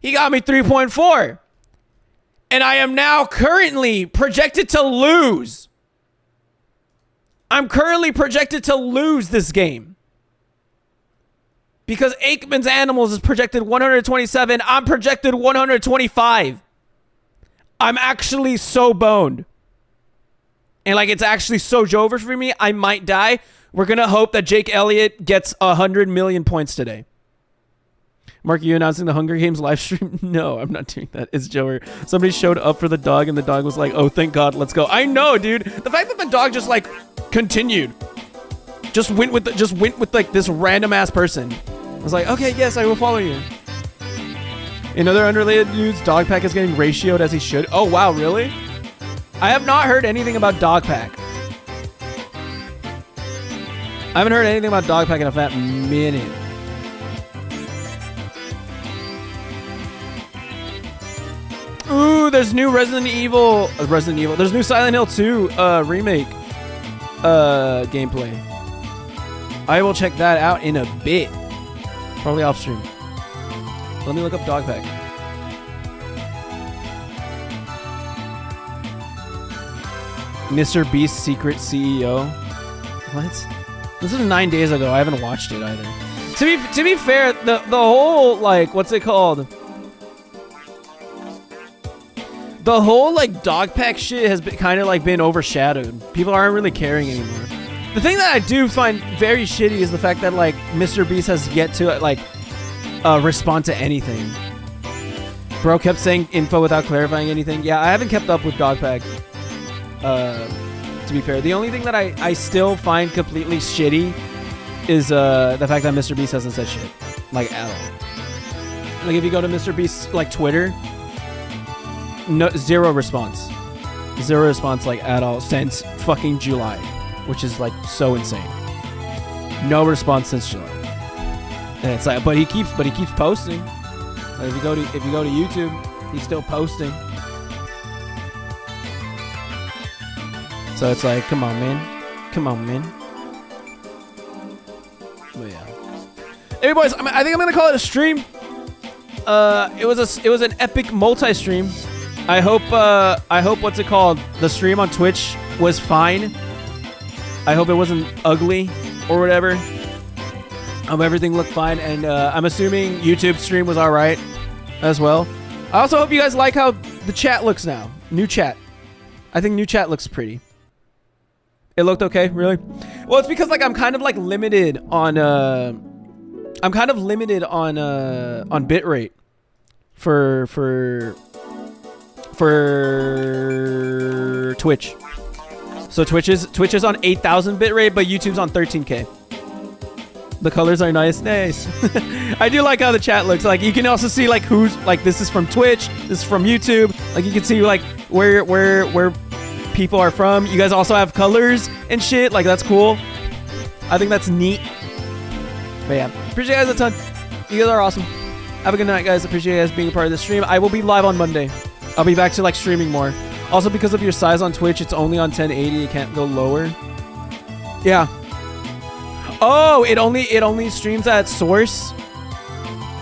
He got me 3.4, and I am now currently projected to lose. I'm currently projected to lose this game. Because Aikman's Animals is projected 127. I'm projected 125. I'm actually so boned. And like, it's actually so over for me, I might die. We're going to hope that Jake Elliott gets 100 million points today. Mark, you announcing the Hunger Games live stream? No, I'm not doing that. It's Joey. Somebody showed up for the dog and the dog was like, oh, thank God, let's go. I know, dude. The fact that the dog just like continued. Just went with like this random ass person. I was like, okay, yes, I will follow you. In other unrelated news, Dogpack is getting ratioed as he should. Oh, wow, really? I have not heard anything about Dogpack. I haven't heard anything about Dogpack in a fat minute. Ooh, there's new Resident Evil. There's new Silent Hill 2 remake gameplay. I will check that out in a bit. Probably off stream. Let me look up Dogpack. Mr. Beast's secret CEO. What? This is 9 days ago. I haven't watched it either. To be fair, the whole like what's it called? The whole like Dogpack shit has been kind of like been overshadowed. People aren't really caring anymore. The thing that I do find very shitty is the fact that like Mr. Beast has yet to like respond to anything. Bro kept saying info without clarifying anything. Yeah, I haven't kept up with Dogpack. To be fair, the only thing that I still find completely shitty is the fact that Mr. Beast hasn't said shit, like at all. Like if you go to Mr. Beast's like Twitter, no, zero response like at all since fucking July, which is like so insane. No response since July, and it's like, but he keeps posting. Like if you go to YouTube, he's still posting. So it's like, come on, man. But yeah. Hey boys, I think I'm gonna call it a stream. It was an epic multi-stream. I hope what's it called? The stream on Twitch was fine. I hope it wasn't ugly or whatever. Everything looked fine, and I'm assuming YouTube stream was all right as well. I also hope you guys like how the chat looks now. New chat. I think new chat looks pretty. It looked okay, really? Well, it's because like I'm kind of limited on bitrate for Twitch. So Twitch is on 8,000 bitrate, but YouTube's on 13K. The colors are nice. I do like how the chat looks. Like you can also see like who's like this is from Twitch, this is from YouTube. Like you can see like where people are from. You guys also have colors and shit. Like that's cool. I think that's neat. But yeah, appreciate you guys a ton. You guys are awesome. Have a good night, guys. Appreciate you guys being a part of the stream. I will be live on Monday. I'll be back to like streaming more. Also, because of your size on Twitch, it's only on 1080. It can't go lower. Yeah. Oh, it only streams at source.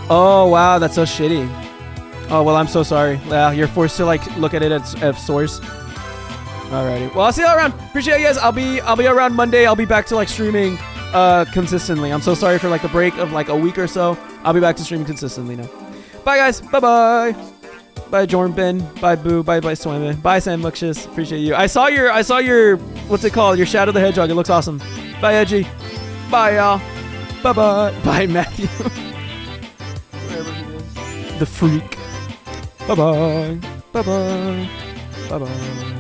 Oh wow, that's so shitty. Oh well, I'm so sorry. Yeah, you're forced to like look at it at source. Alrighty. Well, I'll see you all around. Appreciate you guys. I'll be around Monday. I'll be back to like streaming consistently. I'm so sorry for like the break of like a week or so. I'll be back to streaming consistently now. Bye guys. Bye bye. Bye Jordan Ben. Bye Boo. Bye Swimmy. Bye Sam Muxus. Appreciate you. I saw your what's it called? Your Shadow the Hedgehog. It looks awesome. Bye Edgy. Bye y'all. Bye bye. Bye Matthew. Wherever he is. The freak. Bye bye. Bye bye. Bye bye.